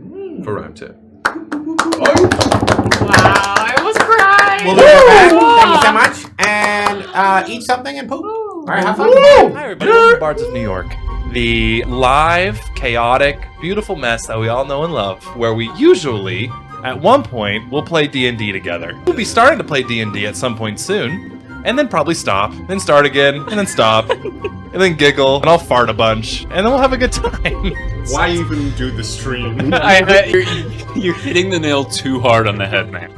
for round 2. Wow, I almost cried. We'll be right back. Thank you so much. And eat something and poop. All right, have fun. Hi, everybody. Welcome to Bards of New York. The live, chaotic, beautiful mess that we all know and love, where we usually, at one point, will play D&D together. We'll be starting to play D&D at some point soon, and then probably stop, then start again, and then stop, and then giggle, and I'll fart a bunch, and then we'll have a good time. Why even do the stream? You're hitting the nail too hard on the head, man.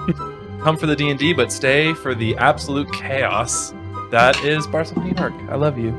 Come for the D&D, but stay for the absolute chaos that is Bards of New York. I love you.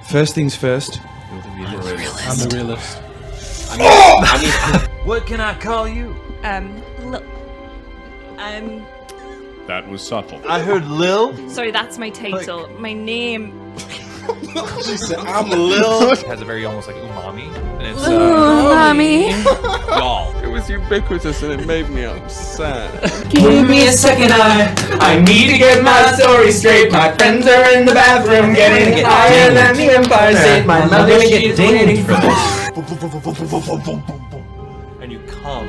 First things first. I'm the realist. What can I call you? That was subtle. I heard Lil. Sorry, that's my title. My name. She said, I'm Lil. It has a very almost like umami, and it's Mommy. y'all. It was ubiquitous and it made me upset. Give me a second, I need to get my story straight. My friends are in the bathroom getting higher than the Empire State. My mother, she's waiting for this. And you come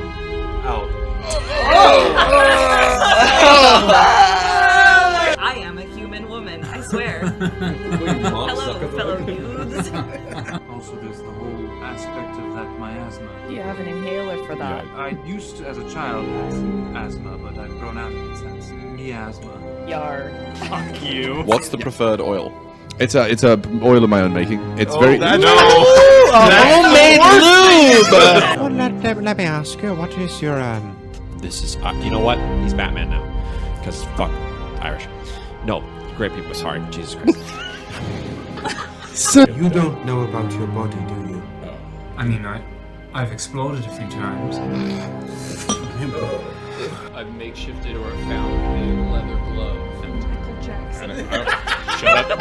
out. I am a human woman, I swear. Hello, fellow youths. Also, there's the whole aspect of that miasma. You have an inhaler for that. I used to, as a child, have asthma, but I've grown out of it since. Miasma. Yar. Fuck you. What's the preferred oil? It's a oil of my own making. It's very homemade lube. Well, let me ask you, what is your This is, you know what? He's Batman now. Because fuck Irish. No, great people. Sorry, Jesus Christ. You don't know about your body, do you? I mean, I've explored it a few times. I've makeshifted or found a leather glove. Michael Jackson. Shut up.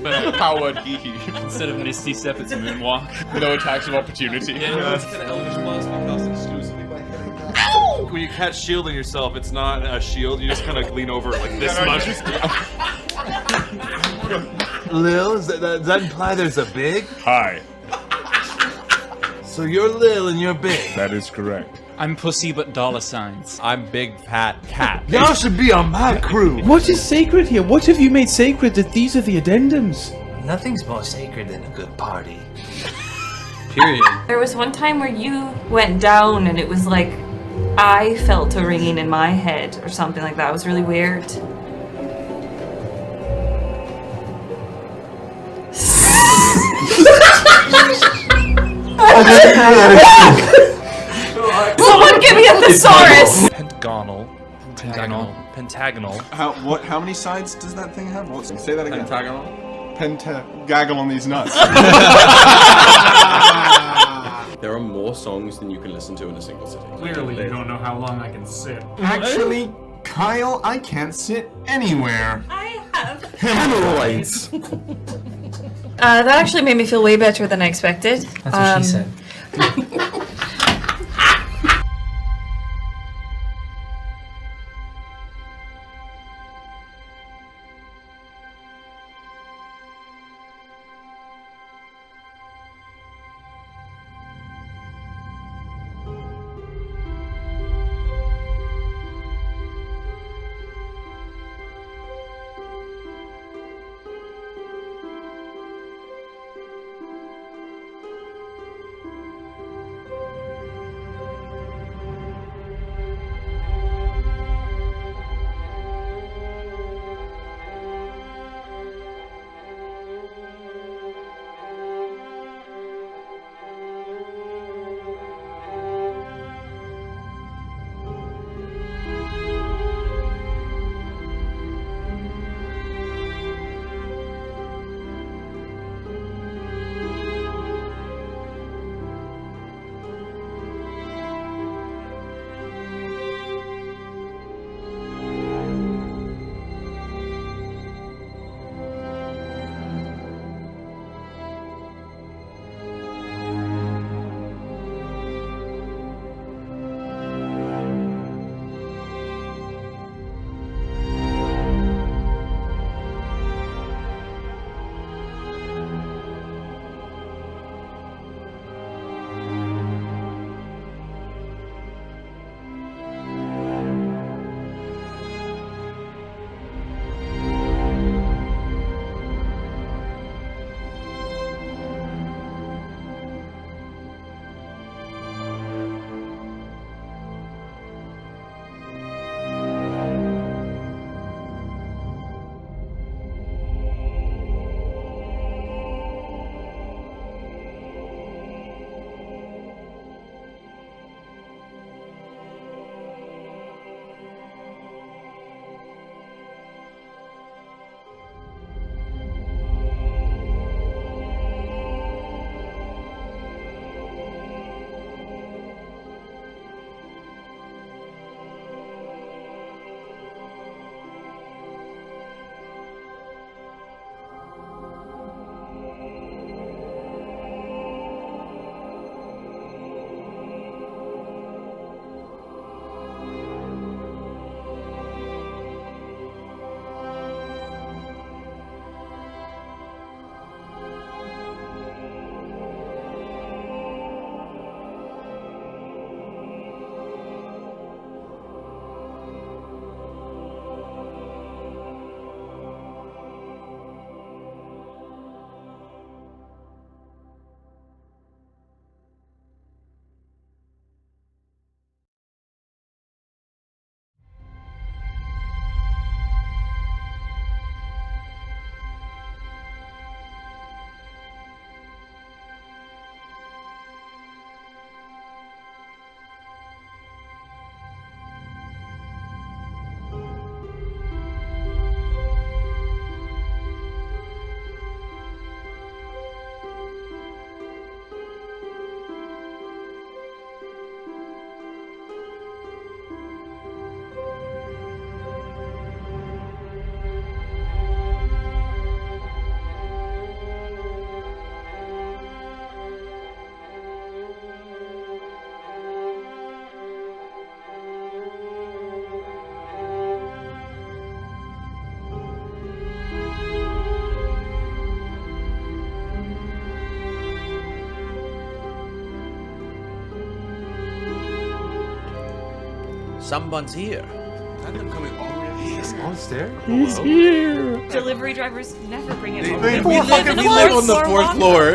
But powered hee Instead of Misty Step, it's Moonwalk. No attacks of opportunity. Yeah, it's kind of Elvish philosophy cost exclusively by hitting that. When you catch shielding yourself, it's not a shield. You just kind of lean over it like this much. Lil, does that imply there's a big? Hi. So you're Lil and you're big. That is correct. I'm pussy but dollar signs. I'm Big Fat Cat. Y'all should be on my crew. What is sacred here? What have you made sacred that these are the addendums? Nothing's more sacred than a good party. Period. There was one time where you went down and it was like I felt a ringing in my head or something like that. It was really weird. Someone give me a thesaurus! Pentagonal. How many sides does that thing have? Say that again. Pentagonal? Gaggle on these nuts. There are more songs than you can listen to in a single sitting. Clearly, you don't know how long I can sit. Actually, Kyle, I can't sit anywhere. I have Hemorrhoids! That actually made me feel way better than I expected. That's what she said. Someone's here. Random coming all the way up here. He's on stairs? He's here. Delivery drivers never bring it home. We live on the fourth floor.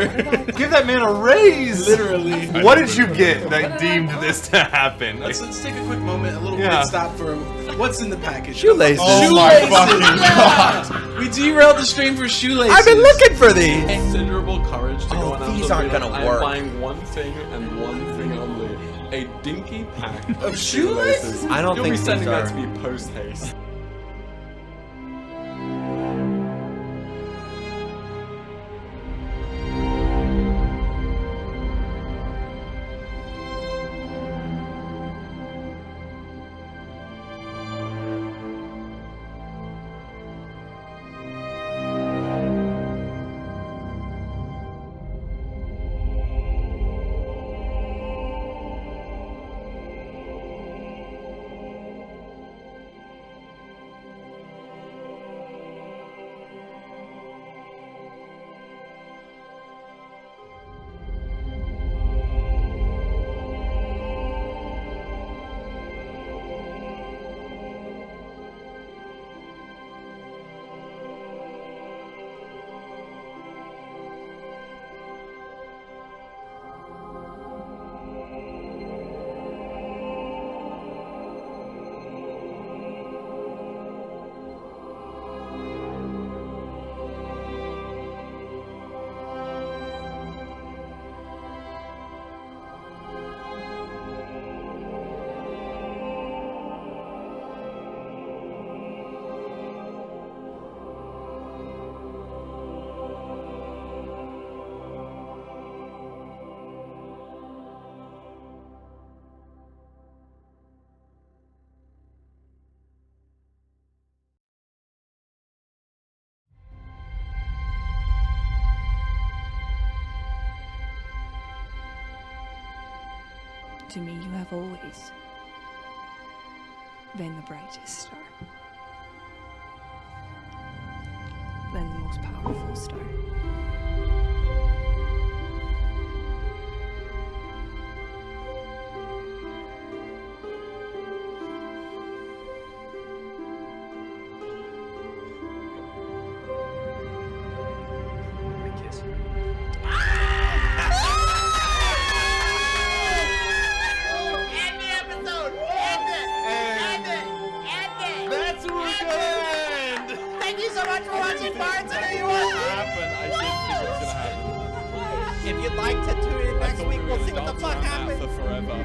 Give that man a raise! Literally. What did you get that deemed this to happen? Let's take a quick moment, a little Yeah. quick stop for what's in the package. Shoelaces. Oh my fucking god! We derailed the stream for shoelaces. I've been looking for these. Considerable courage to go on these aren't gonna I'm work. buying one thing and one thing only. A dinky pack of shoelaces. I don't You'll think be sending these that are- to me post haste. To me, you have always been the brightest star. Then the most powerful star. That's where we're gonna end! Thank you so much for watching Bards of New York! If you'd like to tune in next week, we'll see what the fuck happens. For forever.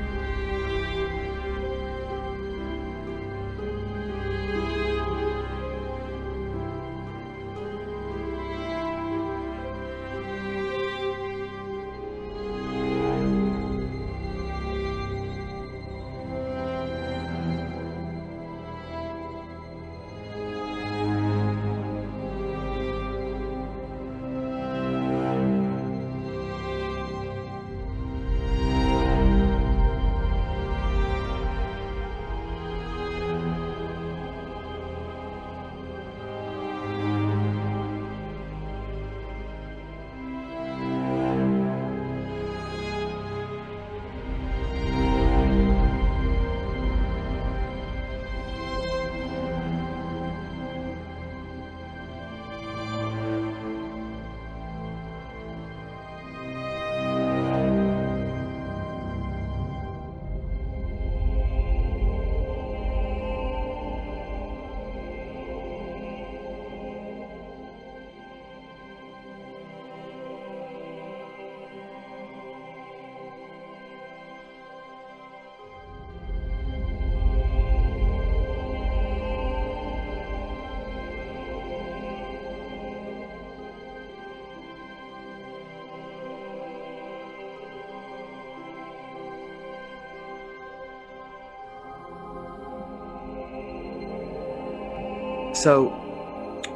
So,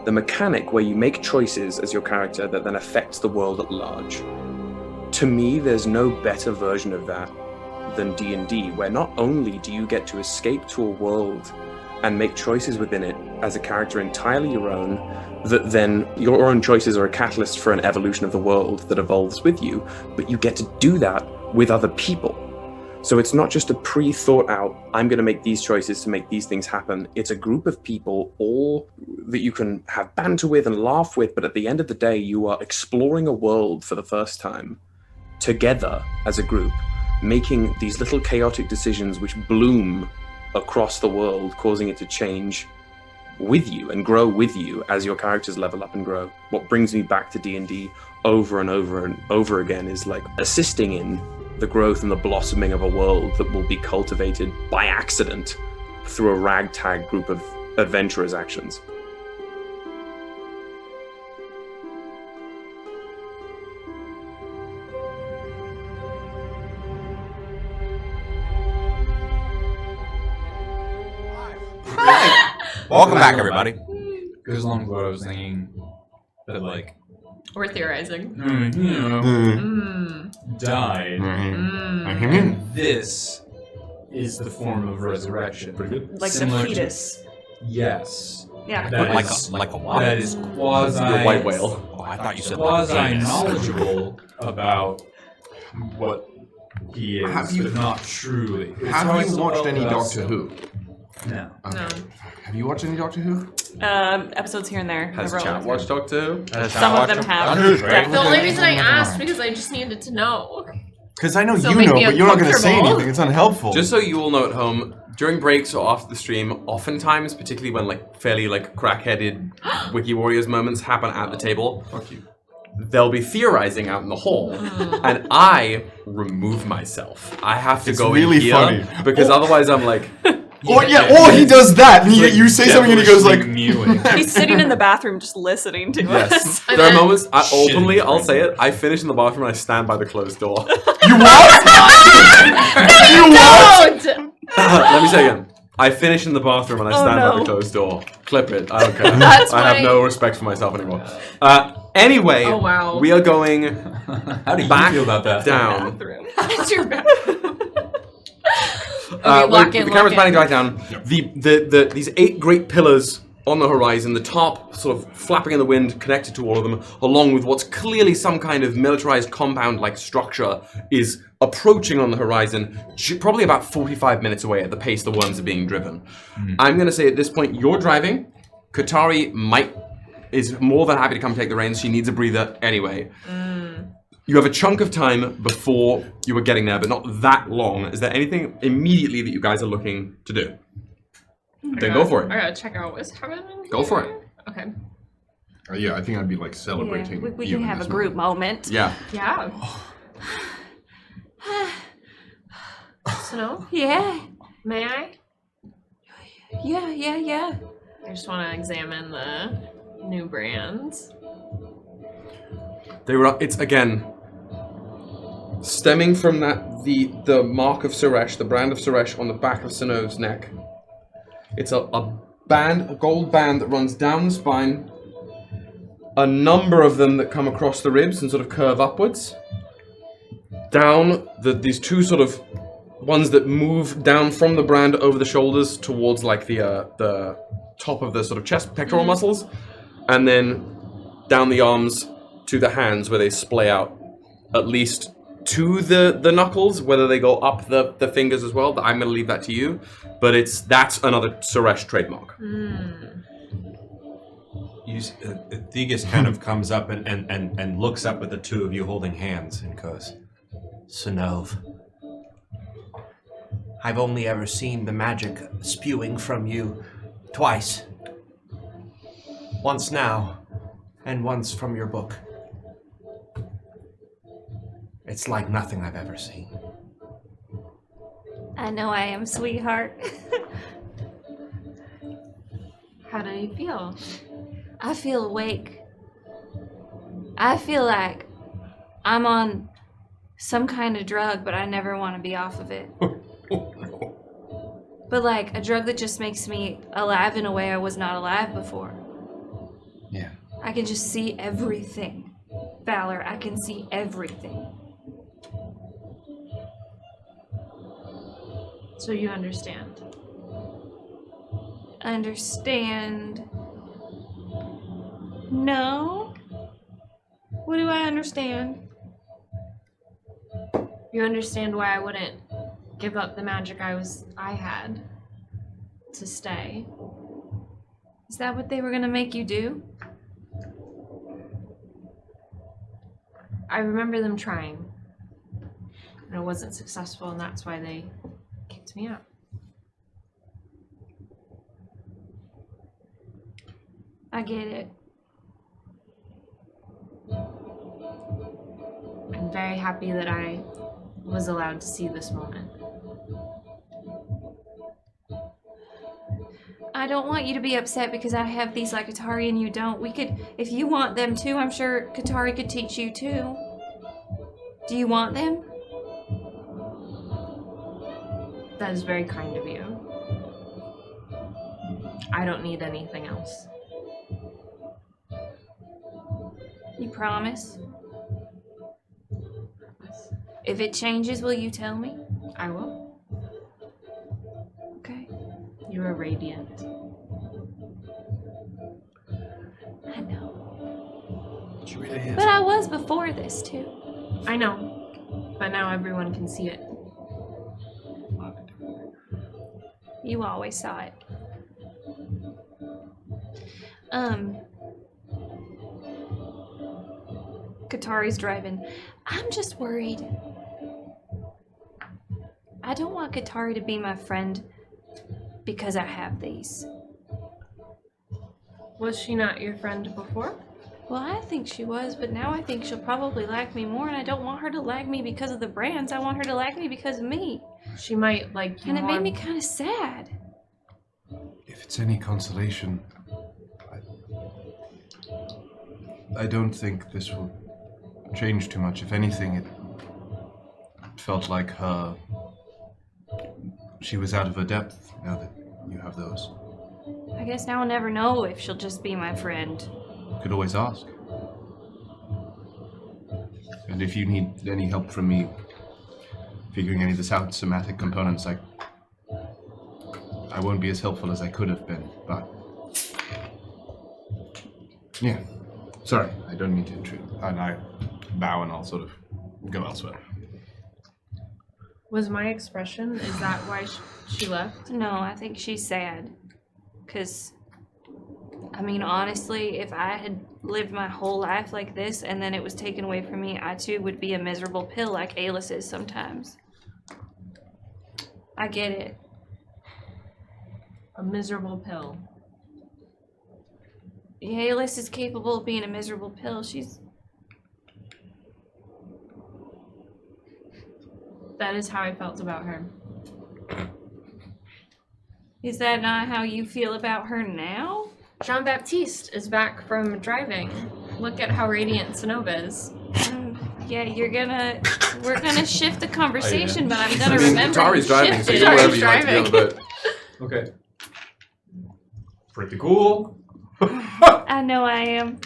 the mechanic where you make choices as your character that then affects the world at large. To me, there's no better version of that than D&D, where not only do you get to escape to a world and make choices within it as a character entirely your own, that then your own choices are a catalyst for an evolution of the world that evolves with you, but you get to do that with other people. So it's not just a pre-thought out, I'm going to make these choices to make these things happen. It's a group of people, all that you can have banter with and laugh with, but at the end of the day, you are exploring a world for the first time, together as a group, making these little chaotic decisions which bloom across the world, causing it to change with you and grow with you as your characters level up and grow. What brings me back to D&D over and over and over again is like assisting in the growth and the blossoming of a world that will be cultivated by accident through a ragtag group of adventurers' actions. Welcome back, everybody. Goes along with what I was thinking, that like We're theorizing. Died. And this is the form of resurrection. Pretty good. Like the fetus. Yes. Yeah. Like a what? That is quasi. A white whale. Oh, I thought you said quasi like a penis. knowledgeable about what he is, Have you- but not truly. Have you watched any Doctor Who? No. Okay. No. Have you watched any Doctor Who? Episodes here and there. Has Never chat always. watched Doctor Who? Some of them have. The only reason I asked because I just needed to know. Because I know So you make know, me but you're not going to say uncomfortable. anything. It's unhelpful. Just so you all know at home, during breaks or after the stream, oftentimes, particularly when like fairly like crack-headed Wiki Warriors moments happen at the table, Fuck you. they'll be theorizing out in the hall, and I remove myself. I have to It's go really in here funny. because otherwise I'm like. Or he does that, and you say something, and he goes like, He's sitting in the bathroom just listening to us. Yes. There are moments, openly, I'll say it, I finish in the bathroom and I stand by the closed door. You what? You what? Let me say again. I finish in the bathroom and I stand by the closed door. Clip it. I don't care. That's I have funny. no respect for myself anymore. Anyway, Oh, wow. we are going How do you back feel about that? down. It's your bathroom. Lock in, the camera's lock panning in. right down. These 8 great pillars on the horizon, the top sort of flapping in the wind, connected to all of them, along with what's clearly some kind of militarized compound-like structure, is approaching on the horizon, probably about 45 minutes away at the pace the worms are being driven. I'm going to say at this point, you're driving. Qatari is more than happy to come take the reins. She needs a breather anyway. You have a chunk of time before you were getting there, but not that long. Is there anything immediately that you guys are looking to do? Then go for it. I gotta check out what's happening. Go for it. Okay. yeah, I think I'd be like celebrating. Yeah, we you can in have a this group moment. Yeah. Yeah. Synnove? Yeah. May I? Yeah. I just want to examine the new brands. It's again stemming from the mark of Sesh, the brand of Sesh on the back of Synnove's neck. It's a gold band that runs down the spine. A number of them that come across the ribs and sort of curve upwards. Down these 2 sort of ones that move down from the brand over the shoulders towards like the top of the sort of chest pectoral muscles, and then down the arms to the hands where they splay out at least to the knuckles. Whether they go up the fingers as well, I'm going to leave that to you. But that's another Sesh trademark. Theus kind of comes up and looks up at the 2 of you holding hands and goes, Synnove, I've only ever seen the magic spewing from you twice. Once now, and once from your book. It's like nothing I've ever seen. I know I am, sweetheart. How do you feel? I feel awake. I feel like I'm on some kind of drug, but I never want to be off of it. But like a drug that just makes me alive in a way I was not alive before. Yeah. I can just see everything. Valor, I can see everything. So you understand? Understand? No? What do I understand? You understand why I wouldn't give up the magic I had to stay. Is that what they were gonna make you do? I remember them trying. And it wasn't successful, and that's why they kicked me out. I get it. I'm very happy that I was allowed to see this moment. I don't want you to be upset because I have these like Qatari and you don't. We could, if you want them too, I'm sure Qatari could teach you too. Do you want them? That is very kind of you. I don't need anything else. You promise? If it changes, will you tell me? I will. Okay. You are radiant. I know. She really is. But I was before this too. I know. But now everyone can see it. You always saw it. Qatari's driving. I'm just worried. I don't want Qatari to be my friend because I have these. Was she not your friend before? Well, I think she was, but now I think she'll probably like me more, and I don't want her to like me because of the brands. I want her to like me because of me. She might like you And it more. made me kind of sad. If it's any consolation, I don't think this will change too much. If anything, it felt like she was out of her depth now that you have those. I guess now I'll never know if she'll just be my friend. You could always ask. And if you need any help from me figuring any of this out, somatic components, I won't be as helpful as I could have been, but... Yeah. Sorry, I don't mean to intrude. And I bow and I'll sort of go elsewhere. Was my expression, is that why she left? No, I think she's sad. Because, I mean, honestly, if I had lived my whole life like this and then it was taken away from me, I too would be a miserable pill like Aelys is sometimes. I get it. A miserable pill. Yeah, Aelys is capable of being a miserable pill. She's... That is how I felt about her. Is that not how you feel about her now? Jean-Baptiste is back from driving. Look at how radiant Synnove is. Yeah, we're gonna shift the conversation, but I'm gonna remember Qatari's to driving, shift so it. you know wherever you like to be on the boat. Okay. Pretty cool. I know I am.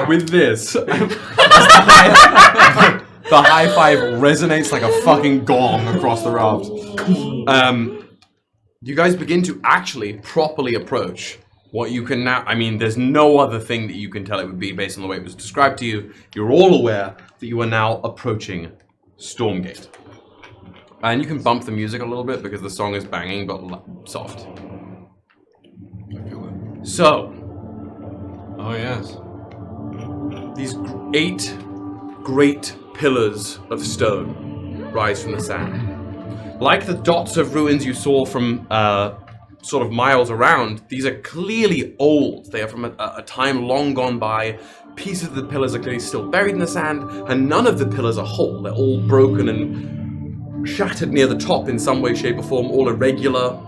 With this, the high five resonates like a fucking gong across the raft. You guys begin to actually properly approach what you can now. I mean, there's no other thing that you can tell it would be based on the way it was described to you. You're all aware that you are now approaching Stormgate. And you can bump the music a little bit because the song is banging but soft. I feel it. So. Oh, yes. These 8 great pillars of stone rise from the sand. Like the dots of ruins you saw from sort of miles around, these are clearly old. They are from a time long gone by. Pieces of the pillars are clearly still buried in the sand, and none of the pillars are whole. They're all broken and shattered near the top in some way, shape, or form, all irregular.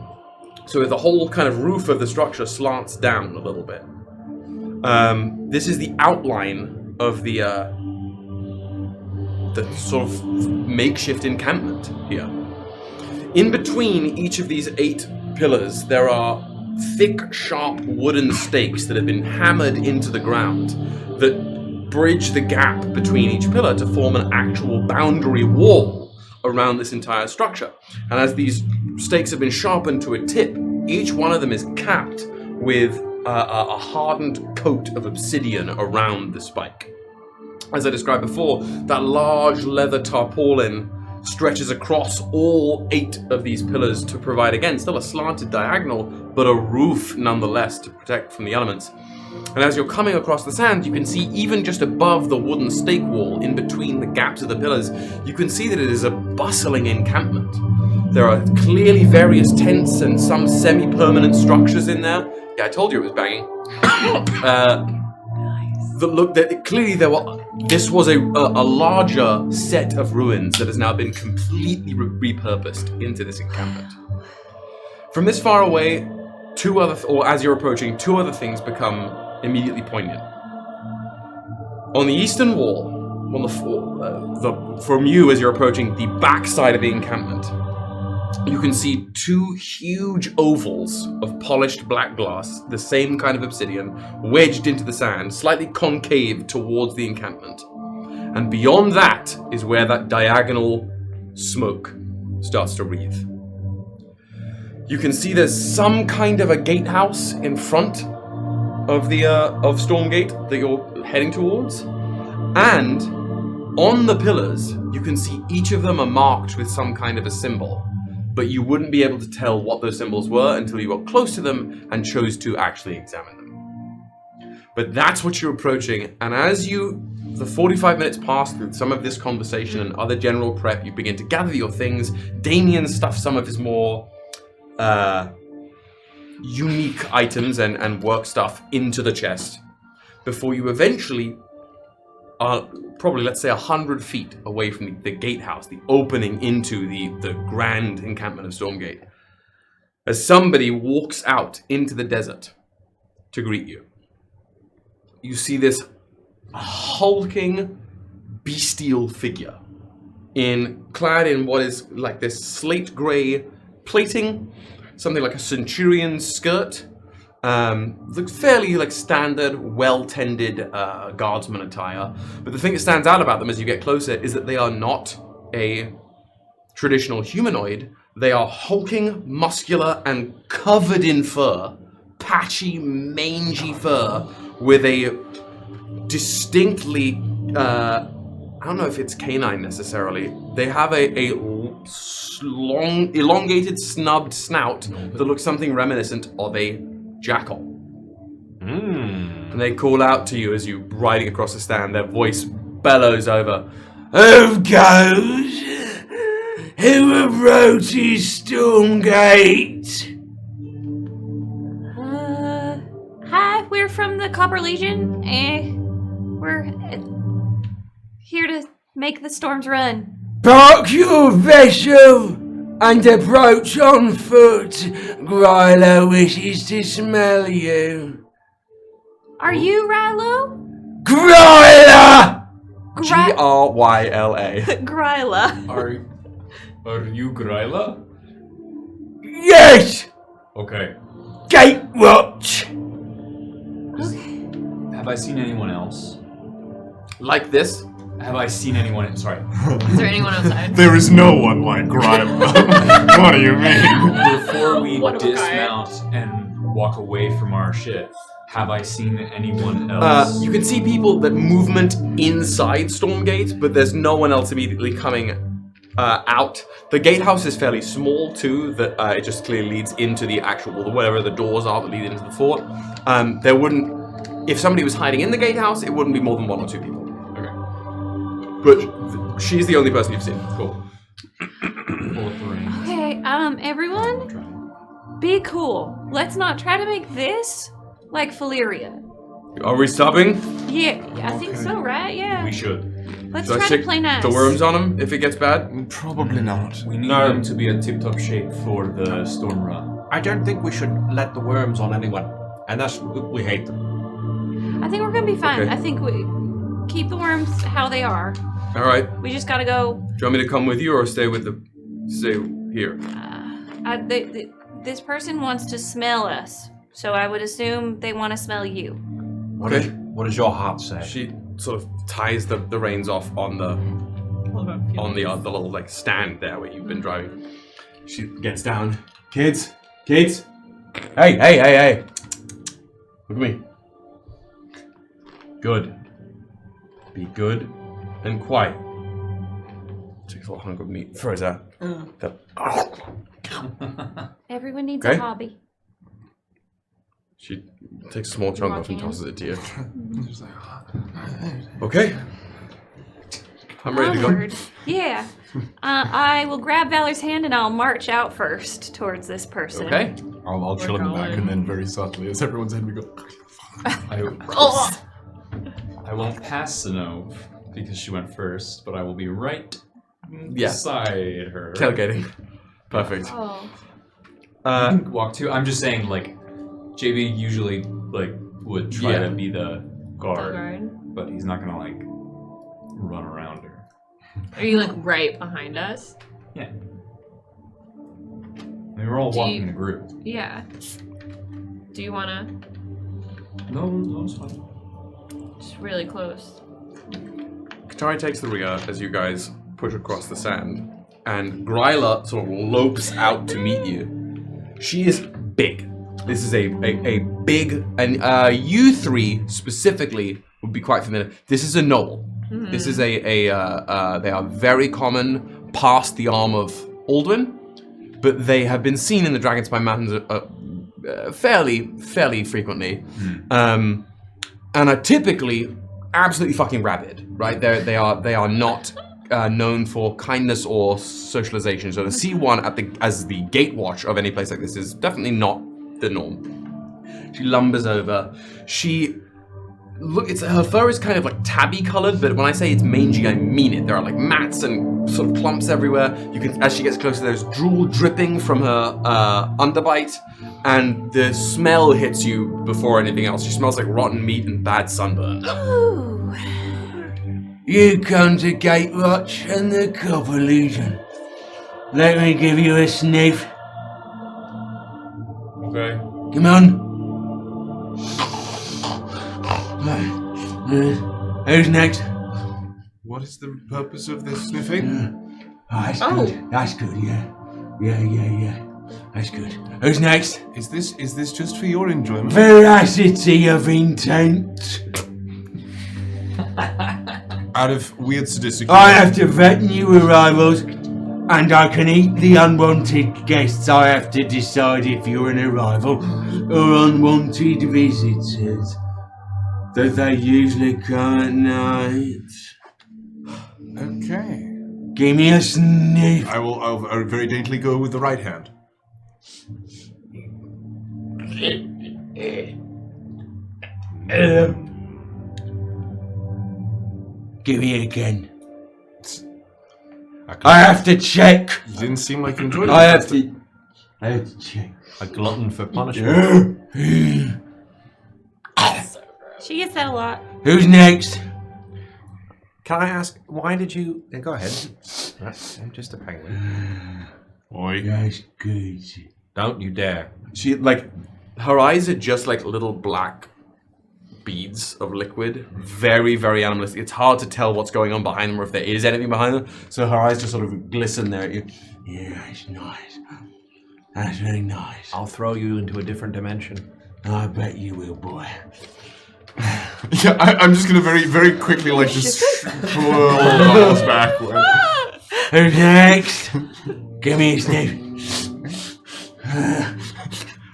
So the whole kind of roof of the structure slants down a little bit. This is the outline of the sort of makeshift encampment here. In between each of these 8 pillars, there are thick, sharp wooden stakes that have been hammered into the ground that bridge the gap between each pillar to form an actual boundary wall around this entire structure. And as these stakes have been sharpened to a tip, each one of them is capped with a hardened coat of obsidian around the spike. as I described before, that large leather tarpaulin stretches across all 8 of these pillars to provide, again, still a slanted diagonal, but a roof nonetheless to protect from the elements. And as you're coming across the sand, you can see even just above the wooden stake wall, in between the gaps of the pillars, you can see that it is a bustling encampment. There are clearly various tents and some semi-permanent structures in there. Yeah, I told you it was banging. This was a larger set of ruins that has now been completely repurposed into this encampment. From this far away, as you're approaching, 2 other things become immediately poignant. On the eastern wall, from you as you're approaching the back side of the encampment, you can see 2 huge ovals of polished black glass, the same kind of obsidian, wedged into the sand, slightly concave towards the encampment. And beyond that is where that diagonal smoke starts to wreathe. You can see there's some kind of a gatehouse in front of the of Stormgate that you're heading towards, and on the pillars you can see each of them are marked with some kind of a symbol, but you wouldn't be able to tell what those symbols were until you got close to them and chose to actually examine them. But that's what you're approaching, and as the 45 minutes pass through some of this conversation and other general prep, you begin to gather your things. Damien stuffs some of his more unique items and work stuff into the chest before you eventually are probably, let's say, 100 feet away from the gatehouse, the opening into the grand encampment of Stormgate, as somebody walks out into the desert to greet you. You see this hulking, bestial figure clad in what is like this slate gray plating, something like a centurion's skirt. Looks fairly like standard, well-tended guardsman attire. But the thing that stands out about them as you get closer is that they are not a traditional humanoid. They are hulking, muscular, and covered in fur. Patchy, mangy fur with a distinctly, I don't know if it's canine necessarily. They have a long, elongated, snubbed snout that looks something reminiscent of a jackal. And they call out to you as you're riding across the stand. Their voice bellows over, "Who goes? Who approaches Stormgate?" Hi, we're from the Copper Legion. We're here to make the storms run. Park your vessel and approach on foot. Gryla wishes to smell you. Are you Rilo? Gryla! Gryla. Gryla. Are you Gryla? Yes! Okay. Gate watch! Have I seen anyone else? Like this? Have I seen anyone? Sorry. Is there anyone outside? There is no one like Gryla. What do you mean? Before we dismount and walk away from our ship, have I seen anyone else? You can see people that movement inside Stormgate, but there's no one else immediately coming out. The gatehouse is fairly small too, that it just clearly leads into the actual, whatever the doors are that lead into the fort. There wouldn't, if somebody was hiding in the gatehouse, it wouldn't be more than 1 or 2 people. Okay. But she's the only person you've seen. Cool. Okay, everyone, be cool. Let's not try to make this like Valyria. Are we stopping? Yeah, I think so, right? Yeah. We should. Let's Should I try stick to play nice. the worms on him if it gets bad? Probably not. We need them to be in tip-top shape for the storm run. I don't think we should let the worms on anyone, and we hate them. I think we're gonna be fine. Okay. I think we keep the worms how they are. All right. We just gotta go. Do you want me to come with you or stay here? This person wants to smell us, so I would assume they want to smell you. What does your heart say? She sort of ties the reins off on the little like stand there where you've been driving. She gets down. Kids. Hey. Look at me. Good. Be good and quiet. Takes a little hunk of meat. Throws out. Everyone needs Okay. a hobby. She takes a small chunk off and tosses it to you. Okay. I'm ready to Onward. go. Yeah. I will grab Valor's hand and I'll march out first towards this person. Okay. I'll chill in the back and then very softly as everyone's head we go. I won't pass Synnove because she went first, but I will be right beside her. Tailgating. Perfect. Oh. Walk to. I'm just saying, like, JB usually would try to be the guard, but he's not gonna run around her. Are you right behind us? Yeah. I mean, we're all walking in a group. Yeah. Do you wanna? No, it's fine. Just really close. Qatari takes the rear as you guys push across the sand, and Gryla sort of lopes out to meet you. She is big. This is a big, and you three specifically would be quite familiar. This is a noble. Mm-hmm. This is they are very common past the arm of Aldwin, but they have been seen in the Dragonspine Mountains fairly frequently, and are typically absolutely fucking rabid. Right? They are not known for kindness or socialization. So to see one as the gate watch of any place like this is definitely not the norm. She lumbers over. Her fur is kind of tabby colored, but when I say it's mangy, I mean it. There are mats and sort of clumps everywhere. You can, as she gets closer, there's drool dripping from her underbite, and the smell hits you before anything else. She smells like rotten meat and bad sunburn. Ooh. You come to Gatewatch and the Copper Legion. Let me give you a sniff. Okay. Come on. Who's next? What is the purpose of this sniffing? That's good. That's good, yeah. Yeah. That's good. Who's next? Is this just for your enjoyment? Veracity of intent. Out of weird sadistic... I have to vet new arrivals, and I can eat the unwanted guests. I have to decide if you're an arrival or unwanted visitors. That they usually come at night. Okay. Give me a sniff. I'll very daintily go with the right hand. Give me it again. I have to check. You didn't seem like you enjoyed it. I have to check. A glutton for punishment. She gets that a lot. Who's next? Can I ask, why did you... Go ahead. I'm just a penguin. Oi. That's good. Don't you dare. She, her eyes are just little black beads of liquid. Very, very animalistic. It's hard to tell what's going on behind them or if there is anything behind them. So her eyes just sort of glisten there at you. Yeah, that's nice. That's very nice. I'll throw you into a different dimension. I bet you will, boy. Yeah, I'm just gonna very, very quickly just swirl almost backward. Who's next? Give me a sniff.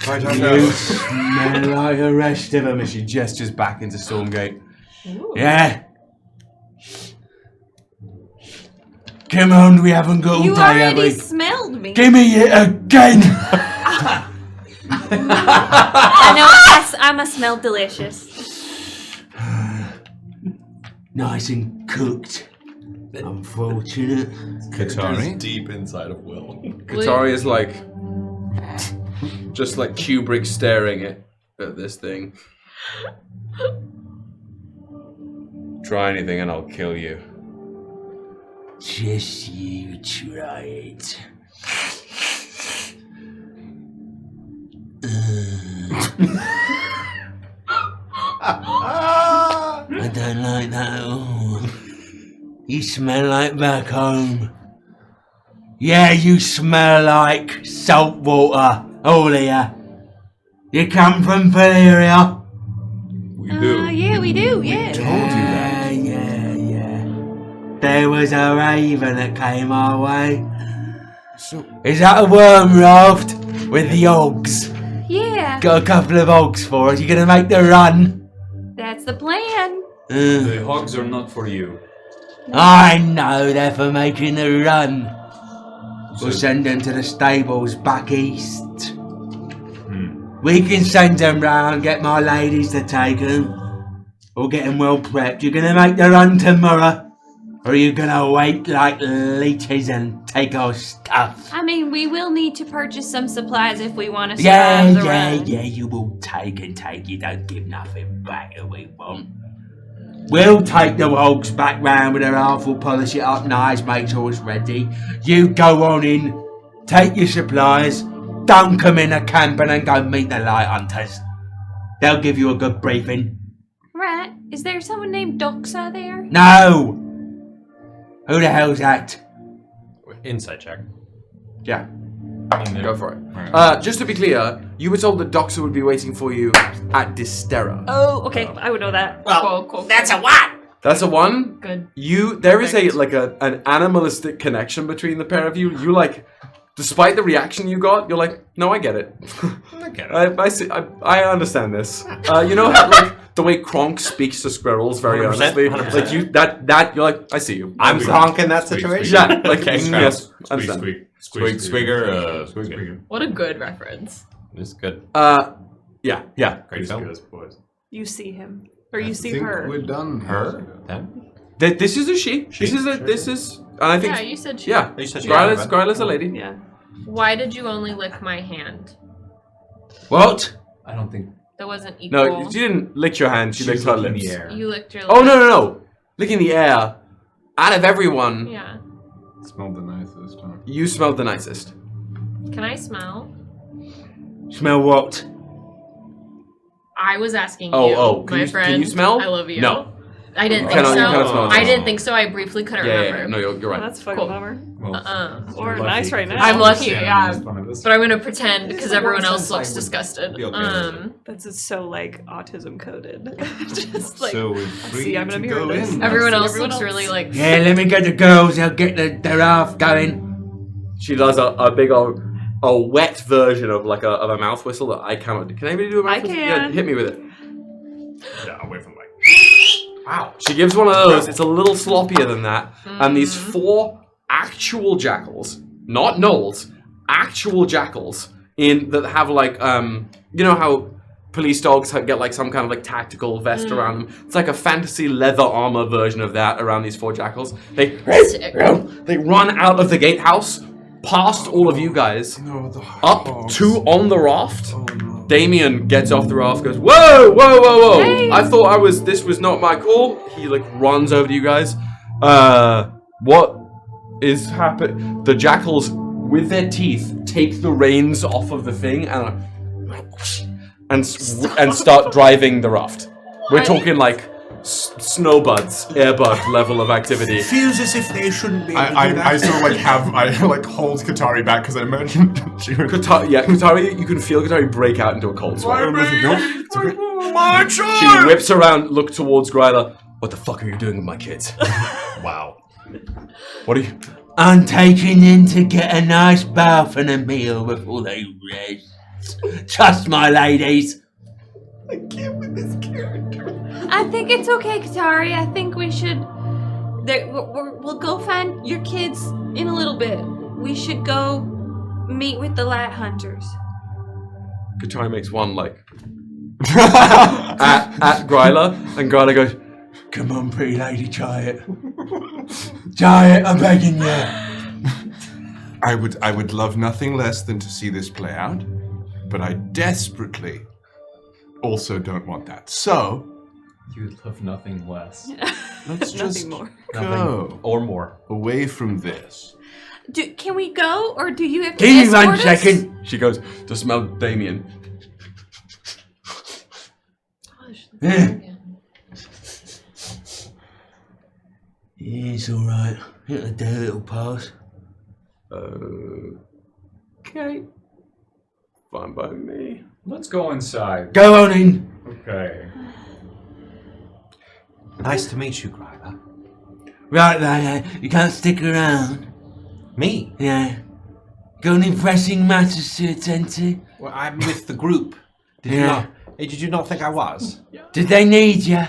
Right, You smell like the rest of them. And she gestures back into Stormgate. Ooh. Yeah. Come on, we haven't got all You day, have already we? smelled me. Give me it again. I know. I'm a smell delicious. Nice and cooked. Unfortunate. Qatari? Deep inside of Will. Qatari is just Kubrick staring at this thing. Try anything and I'll kill you. Just you try it. I don't like that at all. You smell like back home. Yeah, you smell like salt water, all of you. You come from Valyria? We do. Yeah, we do, yeah. Yeah. There was a raven that came our way. Is that a worm raft with the hogs? Yeah. Got a couple of hogs for us. You gonna make the run? That's the plan. The hogs are not for you. I know they're for making the run. We'll send them to the stables back east. We can send them round, get my ladies to take them. Or get them well prepped. You're gonna make the run tomorrow? Or are you gonna wait like leeches and take our stuff? I mean, we will need to purchase some supplies if we want to survive the run. Yeah, you will take. You don't give nothing back that we want. We'll take the hogs back round with a rifle, polish it up nice, make sure it's ready. You go on in, take your supplies, dunk them in a camp and then go meet the light hunters. They'll give you a good briefing. Right. Is there someone named Doxa there? No! Who the hell's that? Insight check. Yeah. Go for it. Just to be clear, you were told that Doxa would be waiting for you at Distera. Oh, okay. I would know that. Well, cool. That's a what? That's a 1. Good. There is an animalistic connection between the pair of you. You despite the reaction you got, you're like, no, I get it. I get it. I see. I understand this. You know how the way Kronk speaks to squirrels very 100%, honestly. 100%. Like you you're like, I see you. I'm Kronk in that situation. Yeah. Like yes. Understand. Squigger. What a good reference. It's good. Yeah. Great film. You see him. Or you see her. We're done. Her? Them? This is a she. This is and I think Yeah, you said she. Yeah. You said she. Gryla's a lady. Yeah. Why did you only lick my hand? What? I don't think. That wasn't equal. No, she didn't lick your hand. She licked her lips. You licked your lips. Oh no! Licking the air. Out of everyone, Yeah. Smelled the nicest, huh? you smelled the nicest. Can I smell? Smell what? I was asking Oh, you, my friend. Can you smell? I love you. No. I didn't You think cannot- so. you cannot smell I it. didn't think so. I briefly couldn't remember. Yeah. No, you're right. Oh, that's a fucking Cool. bummer. Or nice right now. I'm lucky, Yeah, yeah. But I'm gonna pretend because everyone else looks I would disgusted. be okay with it. That's just so like autism coded. Just like So we're see, I'm gonna free be to go this. in. Everyone else looks really like. Yeah, let me get the girls. They'll get the raft going. She does a big old, a wet version of of a mouth whistle that I cannot do. Can anybody do a mouth I whistle? can. Yeah, hit me with it. Yeah, away from Wow. She gives one of those. It's a little sloppier than that. And these 4 actual jackals, not gnolls, actual jackals that have you know how police dogs get some kind of tactical vest around them. It's like a fantasy leather armor version of that around these 4 jackals. They run out of the gatehouse, past all of you guys, up to on the raft. Damien gets off the raft, goes, whoa! Hey. I thought this was not my call. He runs over to you guys. What is happening? The jackals, with their teeth, take the reins off of the thing and start driving the raft. We're talking snowbuds, airbud level of activity. Feels as if they shouldn't be able to do that. I sort of hold Qatari back because I imagine she would... Qatari, you can feel Qatari break out into a cold sweat. My She whips around, look towards Gryla. What the fuck are you doing with my kids? Wow. What are you... I'm taking them to get a nice bath and a meal before they rest. Trust my ladies. I can't with this character. I think it's okay, Qatari. I think we should. We'll go find your kids in a little bit. We should go meet with the light hunters. Qatari makes one at Gryla, and Gryla goes, Come on, pretty lady, try it. Try it, I'm begging you. I would love nothing less than to see this play out, but I desperately also don't want that. So You'd love nothing less. let's just more. go Nothing or more away from this. Can we go, or do you have to Give me escort 1 us? second. she goes to smell Damien. It's alright. It'll do, it'll pass. Okay. Fine by me. Let's go inside. Go on in. Okay. Nice to meet you, Gryla. Right, you can't stick around. Me? Yeah. Got any pressing matters to attend to? Well, I'm with the group. Did you not think I was? Did they need you?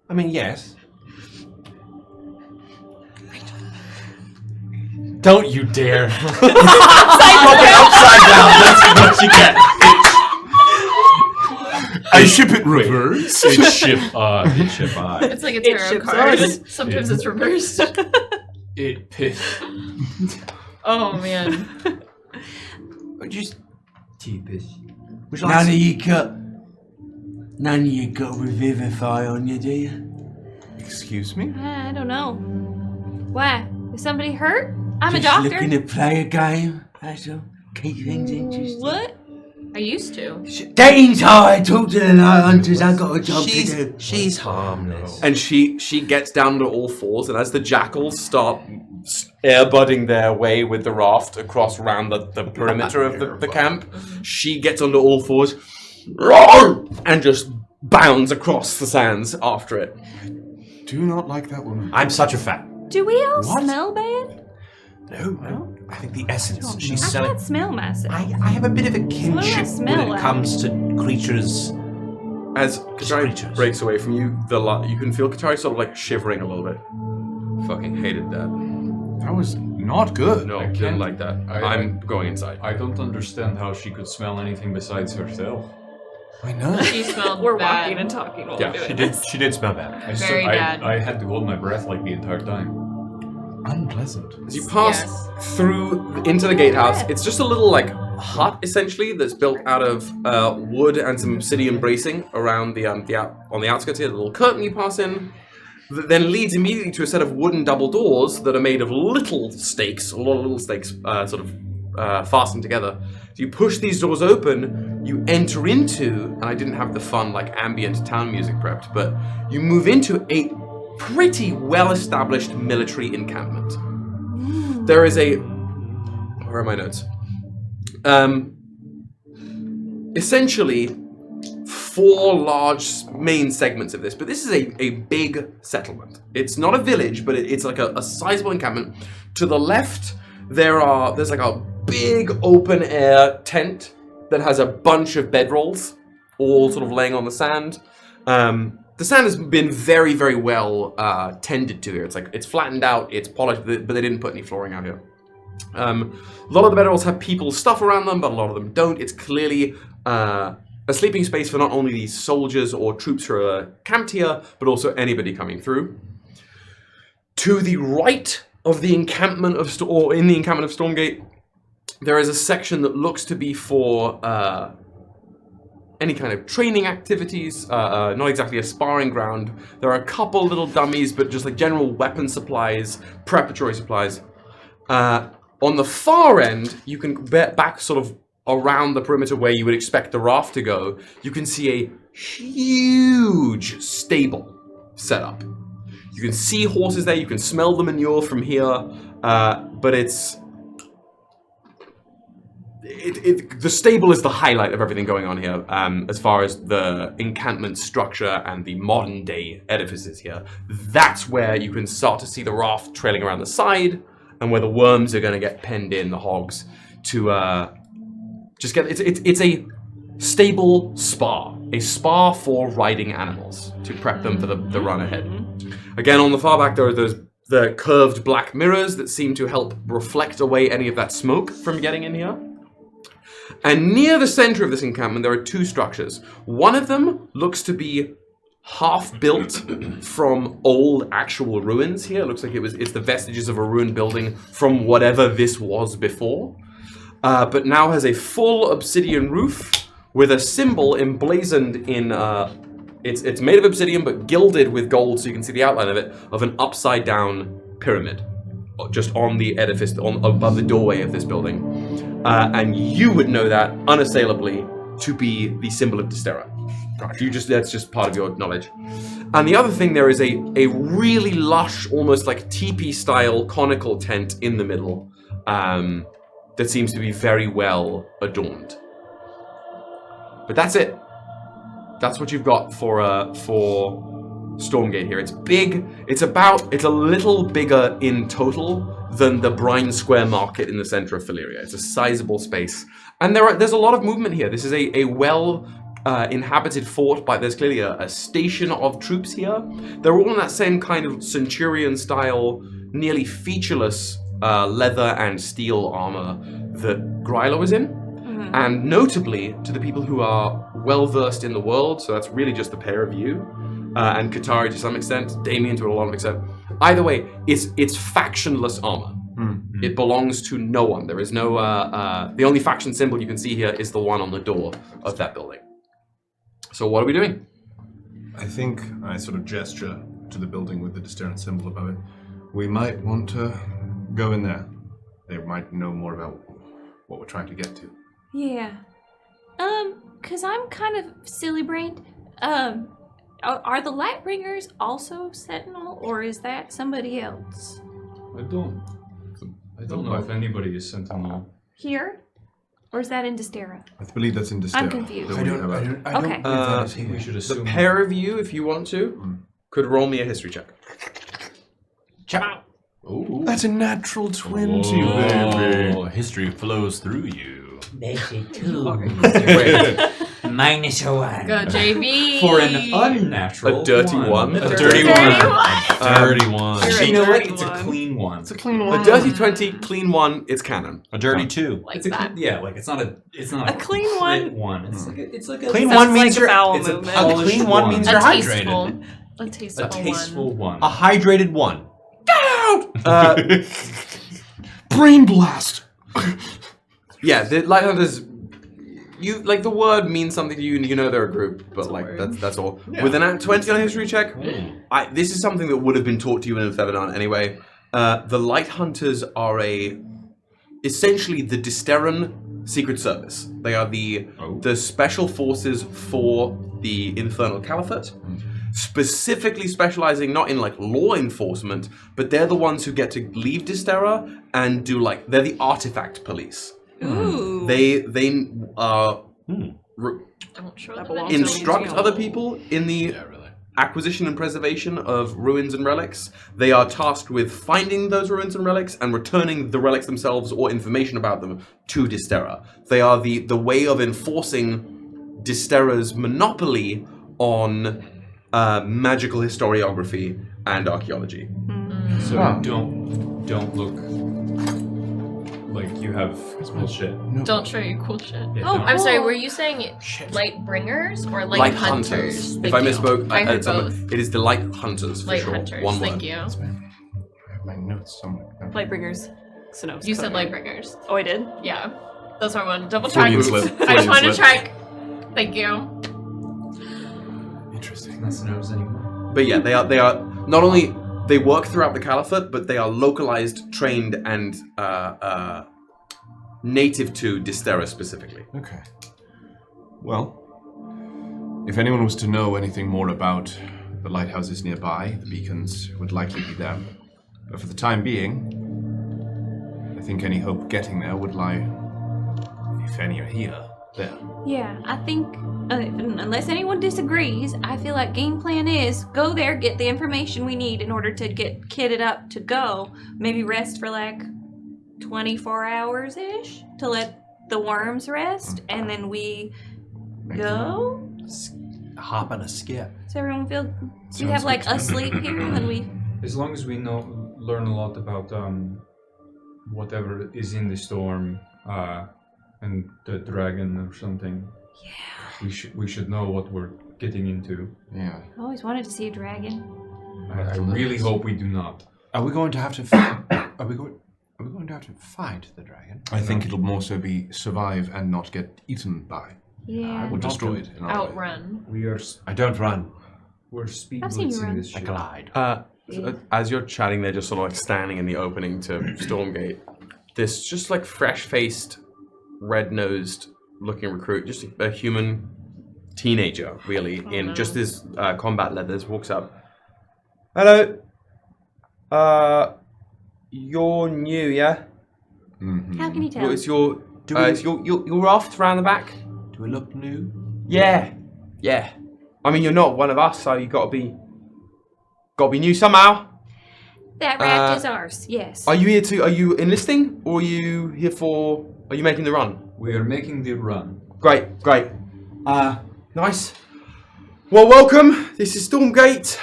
I mean, yes. Don't you dare. Upside down, that's what you get. I ship it reverse. It's ship I. It's like a tarot card. Sometimes it's reversed. It piss. Oh man. Just keep it. None of you got Revivify on you, do you? Excuse me? I don't know. Why? Is somebody hurt? I'm Just a doctor. looking to play a game. That's all. Keep things interesting. What? I used to. Get inside. Talk to the night hunters. I got a job to do. She's harmless. And she gets down to all fours, and as the jackals start airbudding their way with the raft across around the perimeter of the camp, she gets onto all fours and just bounds across the sands after it. Do not like that woman. I'm such a fan. Do we all smell bad? No. I think the essence I she's can't selling. smell myself. I have a bit of a What do I kinship smell when it like? comes to creatures. As Qatari breaks away from you, you can feel Qatari sort of like shivering a little bit. Fucking hated that. That was not good. No, didn't like that. I'm going inside. I don't understand how she could smell anything besides herself. I know. She smelled We're bad. walking and talking while Yeah, we're doing this. She did smell bad. Very bad. I had to hold my breath like the entire time. Unpleasant. As you pass through into the gatehouse, it's just a little like hut essentially that's built out of wood and some obsidian bracing around the on the outskirts here. The little curtain you pass in, that then leads immediately to a set of wooden double doors that are made of little stakes, a lot of little stakes fastened together. So you push these doors open, you enter into, and I didn't have the fun like ambient town music prepped, but you move into a pretty well-established military encampment. There is where are my notes? Essentially, 4 large main segments of this, but this is a big settlement. It's not a village, but it's like a sizable encampment. To the left, there's like a big open-air tent that has a bunch of bedrolls, all sort of laying on the sand. The sand has been very, very well tended to here. It's flattened out, it's polished, but they didn't put any flooring out here. A lot of the bedrolls have people's stuff around them, but a lot of them don't. It's clearly a sleeping space for not only these soldiers or troops who are camped here, but also anybody coming through. To the right of the encampment in the encampment of Stormgate, there is a section that looks to be for any kind of training activities, not exactly a sparring ground. There are a couple little dummies, but just like general weapon supplies, preparatory supplies. On the far end, you can back sort of around the perimeter where you would expect the raft to go, you can see a huge stable set up. You can see horses there, you can smell the manure from here, but the stable is the highlight of everything going on here, as far as the encampment structure and the modern day edifices here. That's where you can start to see the raft trailing around the side, and where the worms are going to get penned in, the hogs, to just get... It's a stable spa. A spa for riding animals, to prep them for the run ahead. Again, on the far back, there are the curved black mirrors that seem to help reflect away any of that smoke from getting in here. And near the center of this encampment, there are 2 structures. One of them looks to be half built from old actual ruins here. It looks like it's the vestiges of a ruined building from whatever this was before. But now has a full obsidian roof with a symbol emblazoned in, it's made of obsidian but gilded with gold so you can see the outline of it, of an upside down pyramid. Just on the edifice, above the doorway of this building. And you would know that unassailably to be the symbol of Dystera. That's just part of your knowledge. And the other thing, there is a really lush, almost like teepee-style conical tent in the middle that seems to be very well adorned. But that's it. That's what you've got for Stormgate here. It's big. It's a little bigger in total than the Brine Square Market in the center of Phaleria. It's a sizable space. And there's a lot of movement here. This is a well inhabited fort, but there's clearly a station of troops here. They're all in that same kind of Centurion style, nearly featureless leather and steel armor that Gryla was in. Mm-hmm. And notably, to the people who are well versed in the world, so that's really just the pair of you, and Qatari to some extent, Damien to a lot of extent. Either way, it's factionless armor. Mm-hmm. It belongs to no one. There is no, the only faction symbol you can see here is the one on the door of that building. So what are we doing? I think I sort of gesture to the building with the Disteran symbol above it. We might want to go in there. They might know more about what we're trying to get to. Yeah. Cause I'm kind of silly-brained. Are the Lightbringers also Sentinel, or is that somebody else? I don't know if anybody is Sentinel. Here? Or is that in Distera? I believe that's in Distera. I'm confused. I don't We should assume. The pair of you, if you want to, could roll me a history check. Ciao. Ooh. That's a natural 20, baby. History flows through you. That's a 2. Minus a 1. Go, JB. For an unnatural A dirty one. A dirty one. A dirty one. You know what? It's a clean one. It's a clean one. A dirty 20, clean 1, it's canon. A dirty 2. Like it's that. It's not a clean one. one. It's like a clean one means like a bowel it's a movement. polished clean one means you're hydrated. A tasteful, tasteful one. A hydrated one. Brain blast. Yeah, the Lighthunters. You like the word means something to you, and you know they're a group, but like that's all. Yeah. With an at 20 on a history check, this is something that would have been taught to you in a Thevenon anyway. The Light Hunters are essentially the Disteran Secret Service. They are the special forces for the Infernal Caliphate. Specifically specializing not in like law enforcement, but they're the ones who get to leave Distera and do they're the artifact police. Ooh. They instruct other people in the acquisition and preservation of ruins and relics. They are tasked with finding those ruins and relics and returning the relics themselves or information about them to Distera. They are the way of enforcing Distera's monopoly on magical historiography and archaeology. So don't look like you have cool shit. No. Don't show your cool shit. Yeah, I'm sorry, were you saying light bringers or light hunters? If I misspoke, I heard both. It is the light hunters for light sure. Hunters, One thank word. you. I have my notes somewhere. Lightbringers. Synnove. You said light bringers. Oh, I did? Yeah. That's what I wanted to double check. Freudian slip. I just wanted to check. Thank you. Interesting. Not Synnoves anymore. But yeah, they are not only they work throughout the Caliphate, but they are localized, trained, and native to Distera specifically. Okay. Well, if anyone was to know anything more about the lighthouses nearby, the beacons would likely be them. But for the time being, I think any hope getting there would lie, if any are here, there. Yeah, I think, unless anyone disagrees, I feel like game plan is go there, get the information we need in order to get kitted up to go. Maybe rest for 24 hours-ish to let the worms rest, and then we go? Hop on a skip. Does everyone feel... Do you have a sleep here, and then we... As long as we learn a lot about whatever is in the storm and the dragon or something. Yeah. We should know what we're getting into. Yeah. I always wanted to see a dragon. I really hope we do not. Are we going to have to? Are we going to have to fight the dragon? I think it'll more so be survive and not get eaten by. Yeah. Or destroyed. In our way. Outrun. We are. I don't run. We're speed I've seen you run. blitzing this I shit. glide. So as you're chatting, they're just sort of standing in the opening to Stormgate. This just fresh-faced, red-nosed looking recruit, just a human teenager, really, in just his combat leathers, walks up. Hello. You're new, yeah? Mm-hmm. How can you tell? You're off around the back? Do we look new? Yeah. I mean, you're not one of us, so you got to be Gotta be new somehow. That raft is ours, yes. Are you enlisting, or are you here for, are you making the run? We are making the run. Great. Nice. Well, welcome. This is Stormgate.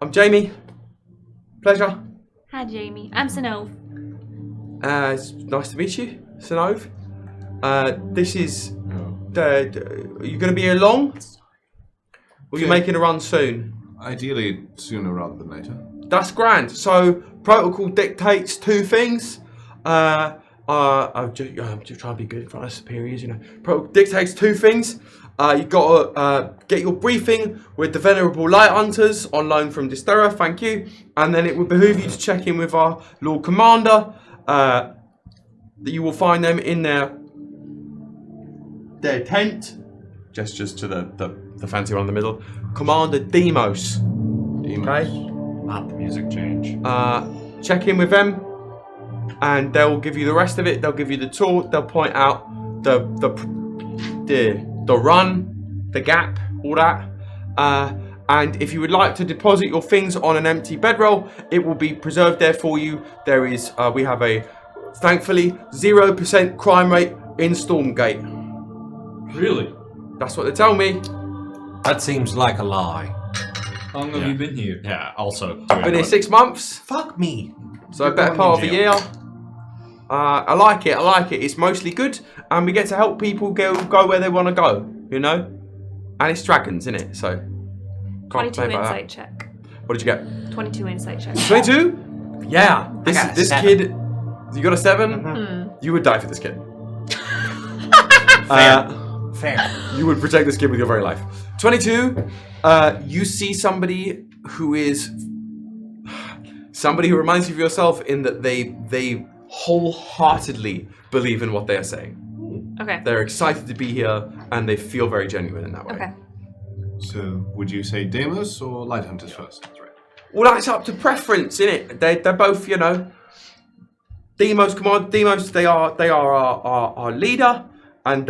I'm Jamie. Pleasure. Hi, Jamie. I'm Synnove. It's nice to meet you, Synnove. This is... are you going to be here long? Or are you making a run soon? Ideally, sooner rather than later. That's grand. So, protocol dictates two things. I'm just trying to be good in front of superiors, you know. Protocol dictates two things. You've got to get your briefing with the Venerable Light Hunters on loan from Distera, thank you. And then it would behoove you to check in with our Lord Commander. That you will find them in their tent. Gestures to the fancy one in the middle. Commander Deos. Okay? Not the music change. Check in with them, and they'll give you the rest of it. They'll give you the tour. They'll point out the run, the gap, all that. And if you would like to deposit your things on an empty bedroll, it will be preserved there for you. There is, we have a, thankfully, 0% crime rate in Stormgate. Really? That's what they tell me. That seems like a lie. How long have you been here? Yeah, also. Been here 6 months. Fuck me. So a better part of a year. I like it. It's mostly good, and we get to help people go where they want to go, you know? And it's dragons, isn't it? So, can't 22 complain about insight that. check. What did you get? 22 insight check. 22? Yeah. This kid, you got a 7? Mm-hmm. You would die for this kid. Fair. You would protect this kid with your very life. 22, you see somebody who reminds you of yourself in that they wholeheartedly believe in what they are saying. Okay. They're excited to be here, and they feel very genuine in that way. Okay. So, would you say Deos or Light Hunters first? That's right. Well, that's up to preference, innit? They're both, you know. Deos, they are our leader, and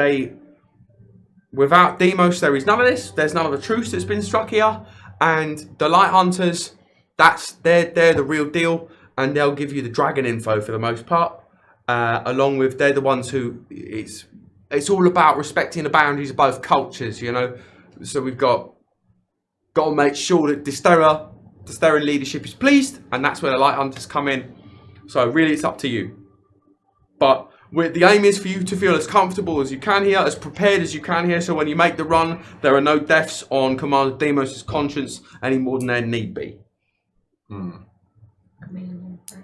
without Deos, there is none of this. There's none of the truce that's been struck here, and the Light Hunters, they're the real deal, and they'll give you the dragon info for the most part. Along with, they're the ones who it's all about respecting the boundaries of both cultures, you know. So we've got to make sure that Distera leadership is pleased, and that's where the Light Hunters come in. So really, it's up to you. But the aim is for you to feel as comfortable as you can here, as prepared as you can here. So when you make the run, there are no deaths on Commander Deos' conscience any more than there need be.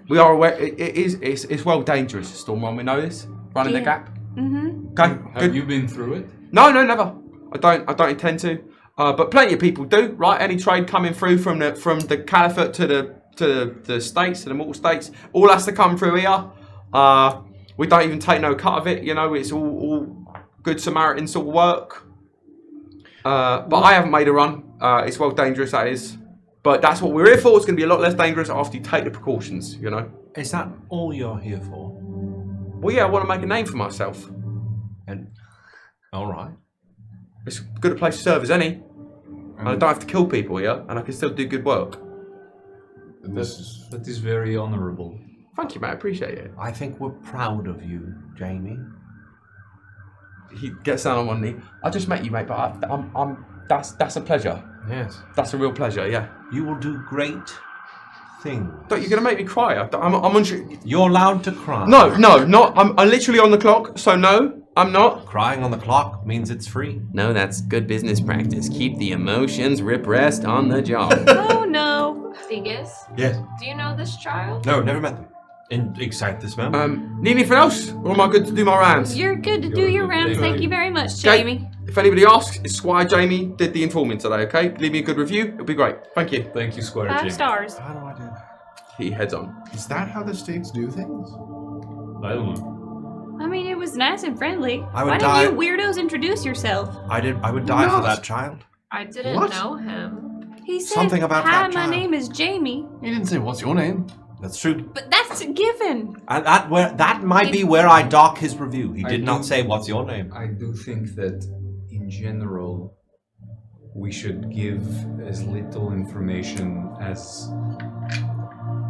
We are aware it's well dangerous, Storm Run. We know this. Running the gap. Mm-hmm. Okay. Have you been through it? No, never. I don't intend to. But plenty of people do, right? Any trade coming through from the Caliphate to the states, to the mortal states, all has to come through here. We don't even take no cut of it, you know. It's all good Samaritan sort of work. But I haven't made a run. It's well dangerous, that is. But that's what we're here for. It's going to be a lot less dangerous after you take the precautions, you know. Is that all you're here for? Well, yeah, I want to make a name for myself. And all right. It's as good a place to serve as any. And I don't have to kill people here, and I can still do good work. That is very honourable. Thank you, mate. I appreciate it. I think we're proud of you, Jamie. He gets down on one knee. I just met you, mate, but that's a pleasure. Yes. That's a real pleasure, yeah. You will do great things. But you're going to make me cry. I'm unsure. You're allowed to cry. No, not. I'm literally on the clock, so no, I'm not. Crying on the clock means it's free. No, that's good business practice. Keep the emotions repressed on the job. Oh no. Segus, Yes. do you know this child? No, never met them. Excite this man. Need anything else? Or am I good to do my rounds? You're good to do your rounds. Thank you very much, Okay. Jamie. If anybody asks, it's Squire Jamie did the informant today, okay? Leave me a good review, it'll be great. Thank you. Thank you, Squire 5 Jamie. stars. How do I do that? He heads on. Is that how the states do things? I don't know. I mean, it was nice and friendly. I would Why die- didn't you weirdos introduce yourself? I would die for that child. I didn't What? know him. He said, Something about "Hi, that my child." name is Jamie." He didn't say, what's your name? That's true. But that's a given. And that might be where I dock his review. He did not say what's your name. I do think that, in general, we should give as little information as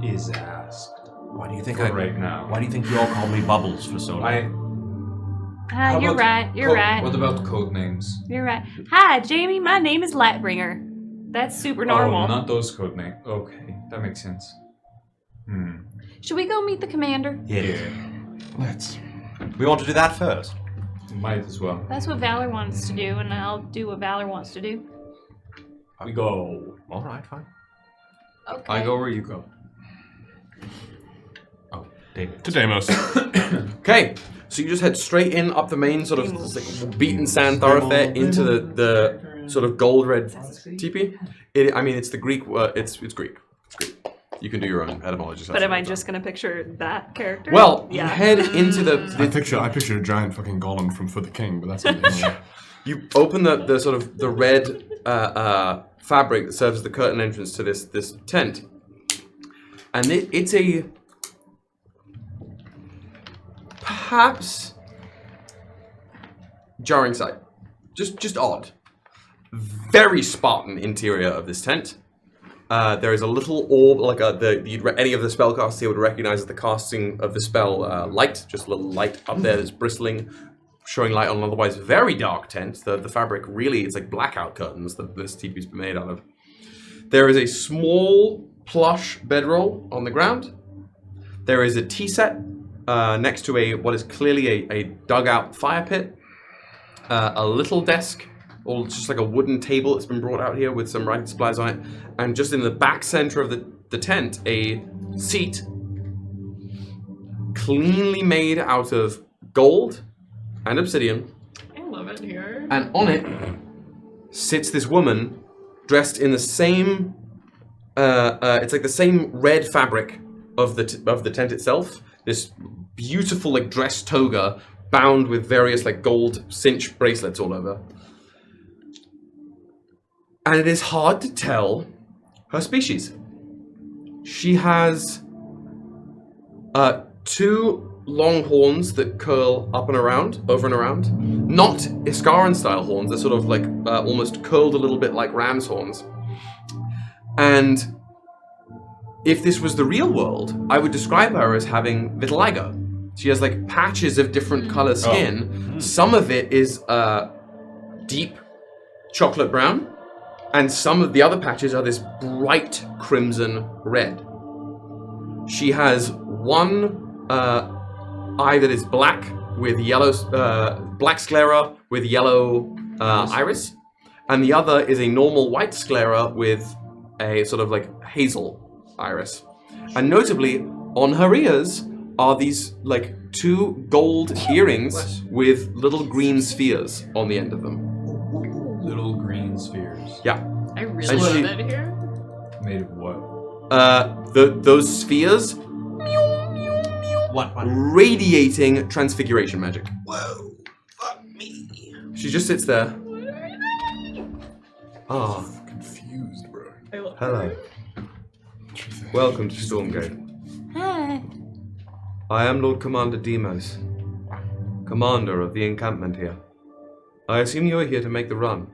is asked. Why do you think right now? Why do you think you all called me Bubbles for so long? You're right. You're right. What about code names? You're right. Hi, Jamie. My name is Lightbringer. That's super normal. Oh, not those code names. Okay, that makes sense. Should we go meet the commander? Yeah. Let's. We want to do that first. Might as well. That's what Valor wants to do, and I'll do what Valor wants to do. We go. All right, fine. Okay. I go where you go. Oh, David. To Deos. Okay, so you just head straight in up the main sort of like, beaten sand thoroughfare into the sort of gold red teepee. It's the Greek. It's Greek. It's Greek. You can do your own etymology. But am I just gonna picture that character? Well, you head into the. I picture a giant fucking golem from For the King, but that's not You open the sort of the red fabric that serves as the curtain entrance to this tent, and it's a perhaps jarring sight, just odd. Very Spartan interior of this tent. There is a little orb, like any of the spellcasters here would recognize as the casting of the spell light, just a little light up there that's bristling, showing light on an otherwise very dark tent. The fabric really is like blackout curtains that this teepee's been made out of. There is a small plush bedroll on the ground. There is a tea set next to what is clearly a dugout fire pit. A little desk, or just like a wooden table that's been brought out here with some writing supplies on it. And just in the back center of the tent, a seat cleanly made out of gold and obsidian. I love it here. And on it sits this woman dressed in the same, it's like the same red fabric of the tent itself. This beautiful like dress toga bound with various like gold cinch bracelets all over. And it is hard to tell her species. She has two long horns that curl up and around, over and around. Not Iskaran style horns, they're sort of like almost curled a little bit like ram's horns. And if this was the real world, I would describe her as having vitiligo. She has like patches of different color skin. Some of it is deep chocolate brown, and some of the other patches are this bright crimson red. She has one eye that is black with yellow, black sclera with yellow iris, and the other is a normal white sclera with a sort of like hazel iris. And notably, on her ears are these like two gold earrings with little green spheres on the end of them. Little green spheres. Yeah. I really love it here. Made of what? Those spheres What? radiating transfiguration magic. Whoa, fuck me. She just sits there. Ah, confused, bro. Hello. Welcome to Stormgate. Hi. I am Lord Commander Deos, commander of the encampment here. I assume you are here to make the run.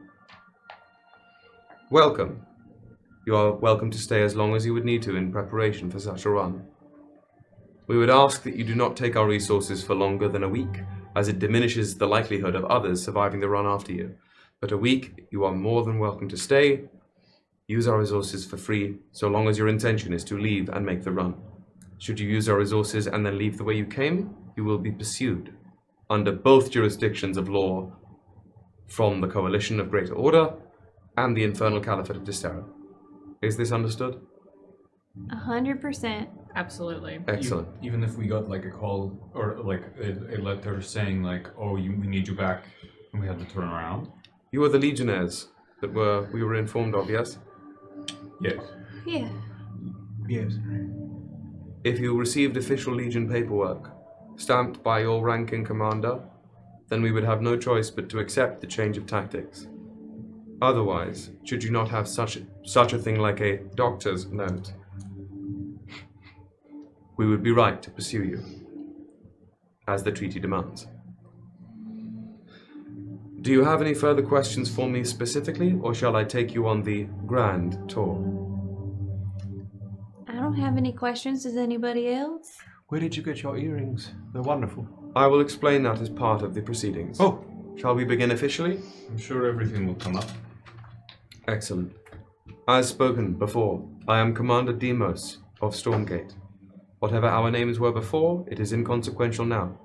Welcome. You are welcome to stay as long as you would need to in preparation for such a run. We would ask that you do not take our resources for longer than a week, as it diminishes the likelihood of others surviving the run after you. But a week, you are more than welcome to stay. Use our resources for free, so long as your intention is to leave and make the run. Should you use our resources and then leave the way you came, you will be pursued under both jurisdictions of law from the Coalition of Greater Order and the Infernal Caliphate of Distera. Is this understood? 100%. Absolutely. Excellent. Even if we got like a call or like a letter saying like, oh, we need you back, and we had to turn around. You are the Legionnaires that we were informed of, yes? Yes. Yeah. Yes. If you received official Legion paperwork, stamped by your ranking commander, then we would have no choice but to accept the change of tactics. Otherwise, should you not have such a thing like a doctor's note, we would be right to pursue you, as the treaty demands. Do you have any further questions for me specifically, or shall I take you on the grand tour? I don't have any questions. Does anybody else? Where did you get your earrings? They're wonderful. I will explain that as part of the proceedings. Oh. Shall we begin officially? I'm sure everything will come up. Excellent. As spoken before, I am Commander Deos of Stormgate. Whatever our names were before, it is inconsequential now.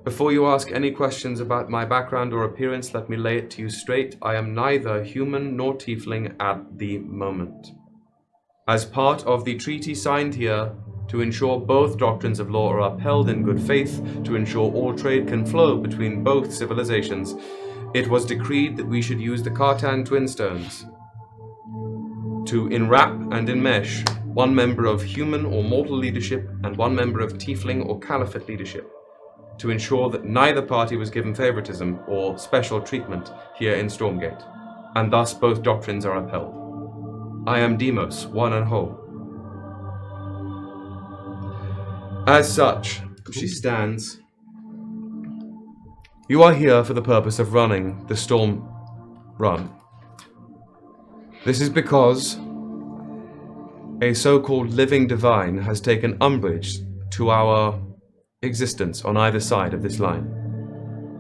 Before you ask any questions about my background or appearance, let me lay it to you straight. I am neither human nor tiefling at the moment. As part of the treaty signed here, to ensure both doctrines of law are upheld in good faith, to ensure all trade can flow between both civilizations, it was decreed that we should use the Khartan Twin Stones to enwrap and enmesh one member of human or mortal leadership and one member of tiefling or caliphate leadership, to ensure that neither party was given favoritism or special treatment here in Stormgate, and thus both doctrines are upheld. I am Deos, one and whole. As such, she stands. You are here for the purpose of running the Storm Run. This is because a so-called living divine has taken umbrage to our existence on either side of this line.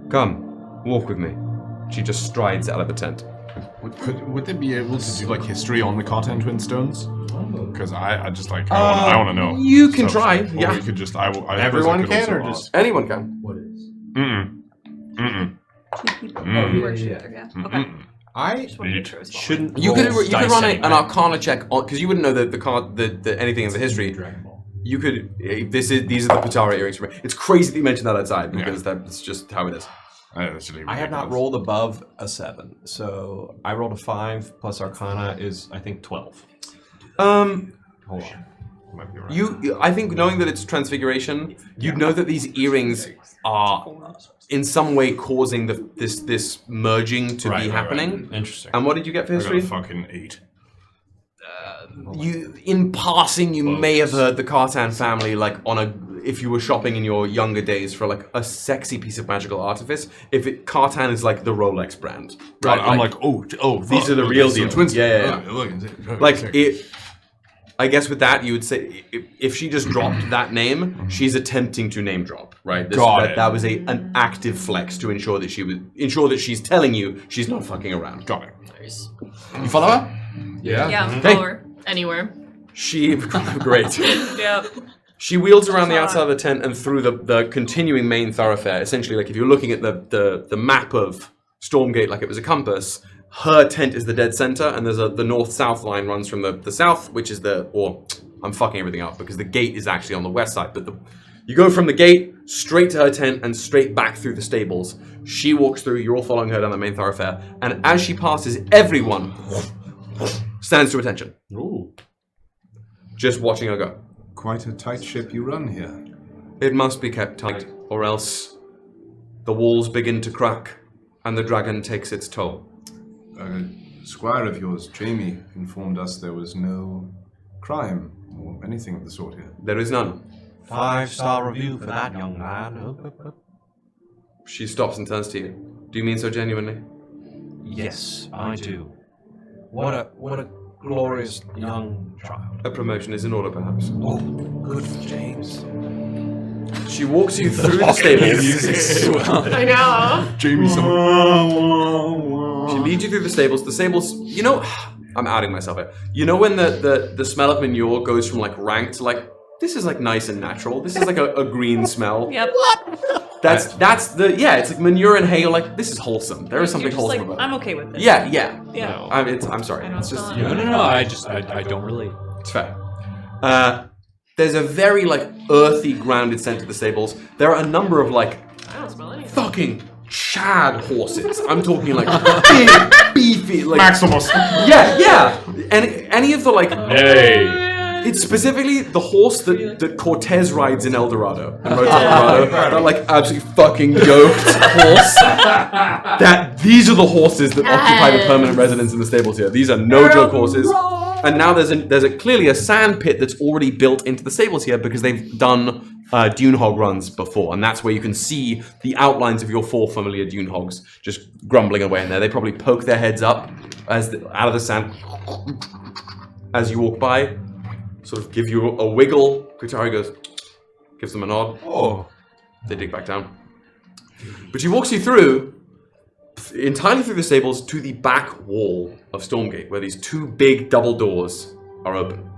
Come, walk with me. She just strides out of the tent. Would they be able to do like history on the Khartan Twin Stones? Because I just like I want to know. You can try. Or Yeah. we could just Everyone can, or just anyone can. What is? Two people. Oh, you work together, yeah. Okay. I shouldn't. You could run an Arcana check on because you wouldn't know the anything of the history. You could. These are the Qatari earrings. It's crazy that you mentioned that outside because that's just how it is. I have not rolled above a 7, so I rolled a 5 plus Arcana is I think 12. Hold on. Might be right. I think knowing that it's transfiguration, you'd know that these earrings are in some way causing this merging to be happening. Right. Interesting. And what did you get for I history? got a fucking 8. You, in passing, you may have heard the Khartan family if you were shopping in your younger days for like a sexy piece of magical artifice. Khartan is like the Rolex brand, right? I'm like, these are the real deal. Twins. Yeah. Look, I guess with that, you would say if she just dropped that name, she's attempting to name drop, right? That was an active flex to ensure that she's telling you she's not fucking around. Got it. Nice. You follow her? Yeah. Yeah, follow her. Anywhere. Great. Yep. She wheels around the outside of the tent and through the continuing main thoroughfare. Essentially, like if you're looking at the map of Stormgate like it was a compass, her tent is the dead center, and there's the north-south line runs from the south, which is I'm fucking everything up because the gate is actually on the west side. But you go from the gate straight to her tent and straight back through the stables. She walks through. You're all following her down the main thoroughfare, and as she passes, everyone stands to attention. Ooh. Just watching her go. Quite a tight ship you run here. It must be kept tight, or else the walls begin to crack, and the dragon takes its toll. A squire of yours, Jamie, informed us there was no crime or anything of the sort here. There is none. 5-star review for that young man. She stops and turns to you. Do you mean so genuinely? Yes, I do. What a glorious young child. A promotion is in order, perhaps. Oh, good for James. She walks you through the stables. I know. Jamie's She leads you through the stables. The stables, I'm outing myself here. You know when the smell of manure goes from like rank to like, this is like nice and natural. This is like a green smell. Yep. That's it's like manure and hay. You're like, this is wholesome. There is something wholesome about it. I'm okay with this. Yeah. Yeah. I'm sorry. It's just No. I don't relate. It's fair. There's a very like earthy, grounded scent to the stables. There are a number of like I don't smell anything. fucking Chad horses. I'm talking like big, beefy, like Maximus. Yeah. Any of the like. Hey. It's specifically the horse that Cortez rides in El Dorado. In Road to El Dorado. That like absolutely fucking yoked horse. These are the horses that occupy the permanent residence in the stables here. These are no joke horses. And now there's clearly a sand pit that's already built into the stables here because they've done dune hog runs before, and that's where you can see the outlines of your 4 familiar dune hogs just grumbling away in there. They probably poke their heads up out of the sand as you walk by, sort of give you a wiggle. Qatari gives them a nod. Oh, they dig back down. But she walks you through, entirely through the stables, to the back wall of Stormgate, where these 2 big double doors are open.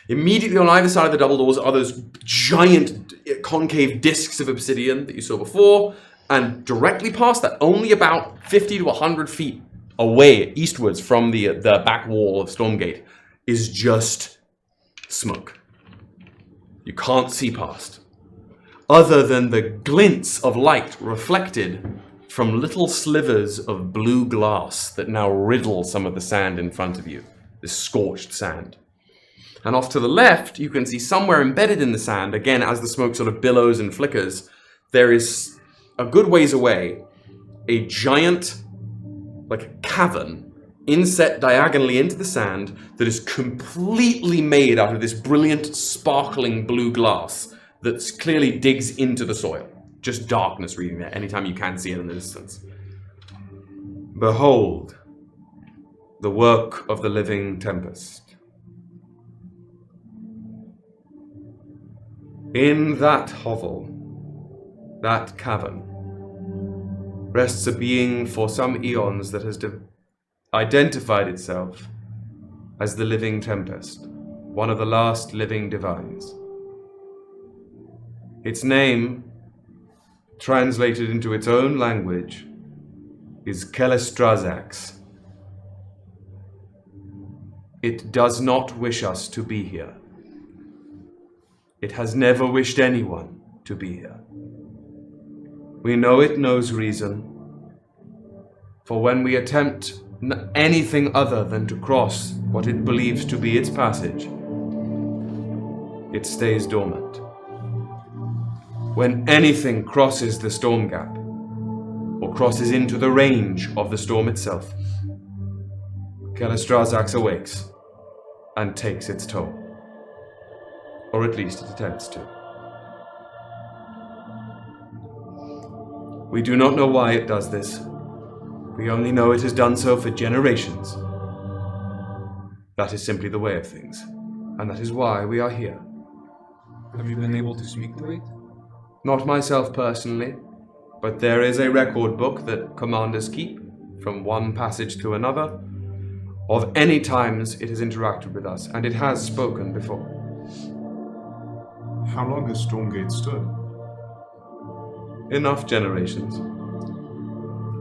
Immediately on either side of the double doors are those giant concave discs of obsidian that you saw before, and directly past that, only about 50 to 100 feet away, eastwards from the back wall of Stormgate, is just smoke. You can't see past, other than the glints of light reflected from little slivers of blue glass that now riddle some of the sand in front of you, this scorched sand. And off to the left, you can see somewhere embedded in the sand, again, as the smoke sort of billows and flickers, there is, a good ways away, a giant, cavern, inset diagonally into the sand, that is completely made out of this brilliant, sparkling blue glass that clearly digs into the soil. Just darkness reading there, anytime you can see it in the distance. Behold, the work of the living tempest. In that hovel, that cavern, rests a being for some eons that has identified itself as the living tempest, one of the last living divines. Its name, translated into its own language, is Kelestrazax. It does not wish us to be here. It has never wished anyone to be here. We know it knows reason, for when we attempt anything other than to cross what it believes to be its passage, it stays dormant. When anything crosses the storm gap, or crosses into the range of the storm itself, Kelestrazax awakes and takes its toll. Or at least it attempts to. We do not know why it does this. We only know it has done so for generations. That is simply the way of things, and that is why we are here. Have you been able to speak to it? Not myself personally, but there is a record book that commanders keep, from one passage to another, of any times it has interacted with us, and it has spoken before. How long has Stormgate stood? Enough generations.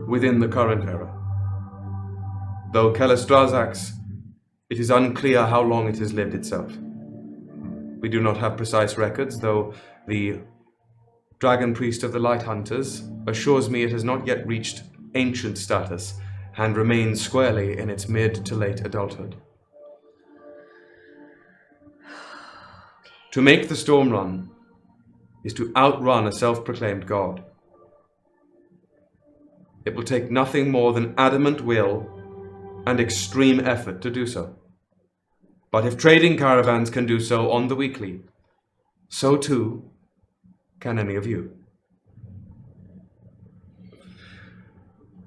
Within the current era. Though Kelestrazax, it is unclear how long it has lived itself. We do not have precise records, though the Dragon Priest of the Light Hunters assures me it has not yet reached ancient status and remains squarely in its mid to late adulthood. To make the storm run is to outrun a self-proclaimed god. It will take nothing more than adamant will and extreme effort to do so. But if trading caravans can do so on the weekly, so too can any of you.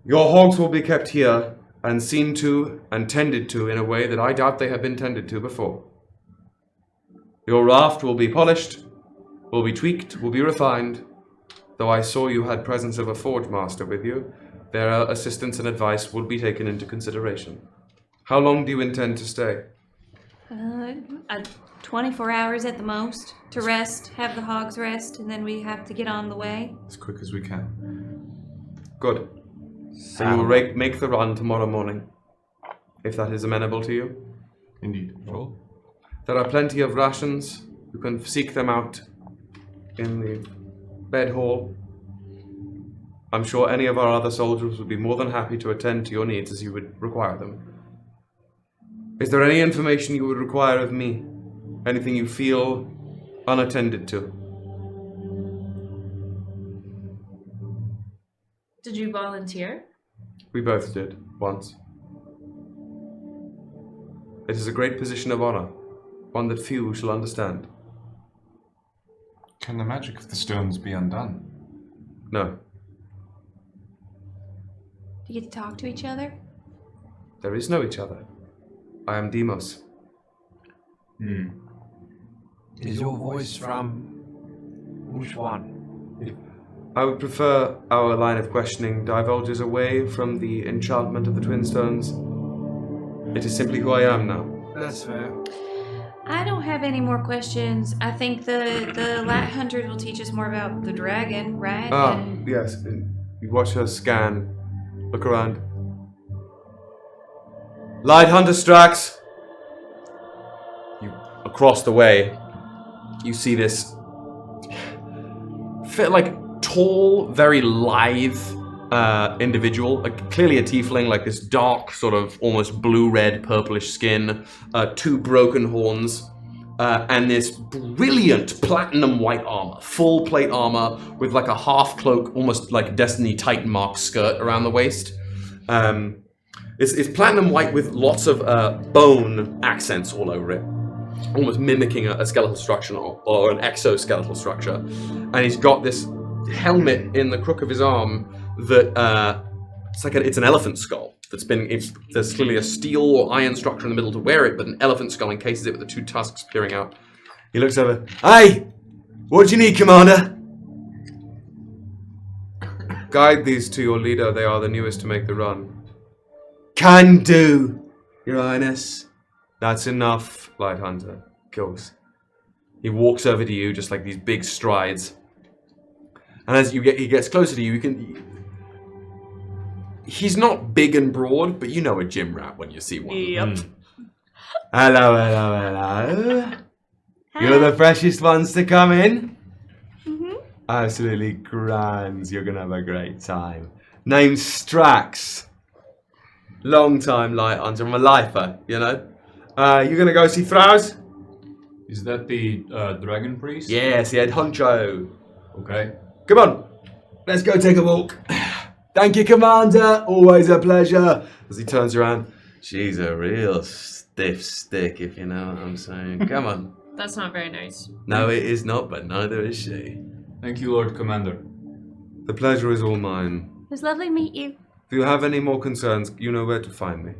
Your hogs will be kept here and seen to and tended to in a way that I doubt they have been tended to before. Your raft will be polished, will be tweaked, will be refined. Though I saw you had presence of a forge master with you, their assistance and advice will be taken into consideration. How long do you intend to stay? 24 hours at the most to rest, have the hogs rest, and then we have to get on the way. As quick as we can. Good. So you will make the run tomorrow morning, if that is amenable to you. Indeed. Sure. There are plenty of rations. You can seek them out in the bed hall. I'm sure any of our other soldiers would be more than happy to attend to your needs as you would require them. Is there any information you would require of me? Anything you feel unattended to? Did you volunteer? We both did, once. It is a great position of honor, one that few shall understand. Can the magic of the stones be undone? No. Do you get to talk to each other? There is no each other. I am Demos. Is your voice from which one? I would prefer our line of questioning divulges away from the enchantment of the Twin Stones. It is simply who I am now. That's fair. I don't have any more questions. I think the Light Hunters will teach us more about the dragon, right? Ah, yes. You watch her scan. Look around. Light Hunter Strax! Across the way, you see this tall, very lithe individual, clearly a tiefling, like this dark, sort of almost blue-red, purplish skin, 2 broken horns, and this brilliant platinum white armor, full plate armor with like a half cloak, almost like Destiny Titan mark skirt around the waist. It's platinum white with lots of bone accents all over it, almost mimicking a skeletal structure or an exoskeletal structure. And he's got this helmet in the crook of his arm that it's an elephant skull there's clearly a steel or iron structure in the middle to wear it, but an elephant skull encases it with the 2 tusks peering out. He looks over. Hey, what do you need, Commander? Guide these to your leader. They are the newest to make the run. Can do, Your Highness. That's enough, Light Hunter. Kills. He walks over to you, just like these big strides. And as he gets closer to you, he's not big and broad, but you know a gym rat when you see one. Yep. Hello, hello, hello. You're the freshest ones to come in. Absolutely grand. You're gonna have a great time. Name's Strax. Long time Light Hunter. I'm a lifer, you know. You gonna go see Thrauz? Is that the dragon priest? Yes, the head honcho. Okay. Come on, let's go take a walk. Thank you, Commander. Always a pleasure. As he turns around, she's a real stiff stick, if you know what I'm saying. Come on. That's not very nice. No, it is not, but neither is she. Thank you, Lord Commander. The pleasure is all mine. It was lovely to meet you. If you have any more concerns, you know where to find me.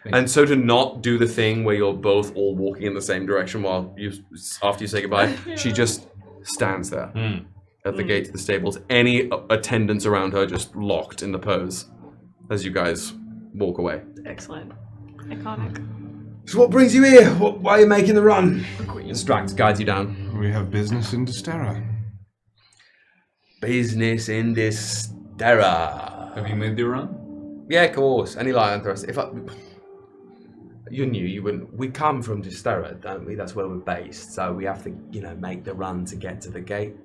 And so to not do the thing where you're both all walking in the same direction after you say goodbye, she just stands there at the gate to the stables. Any attendants around her just locked in the pose as you guys walk away. Excellent. Iconic. So what brings you here? Why are you making the run? Strax guides you down. We have business in Destera. Business in Destera. Have you made the run? Yeah, of course. Any lie on thrust. You knew you wouldn't. We come from Destera, don't we? That's where we're based. So we have to, make the run to get to the gate.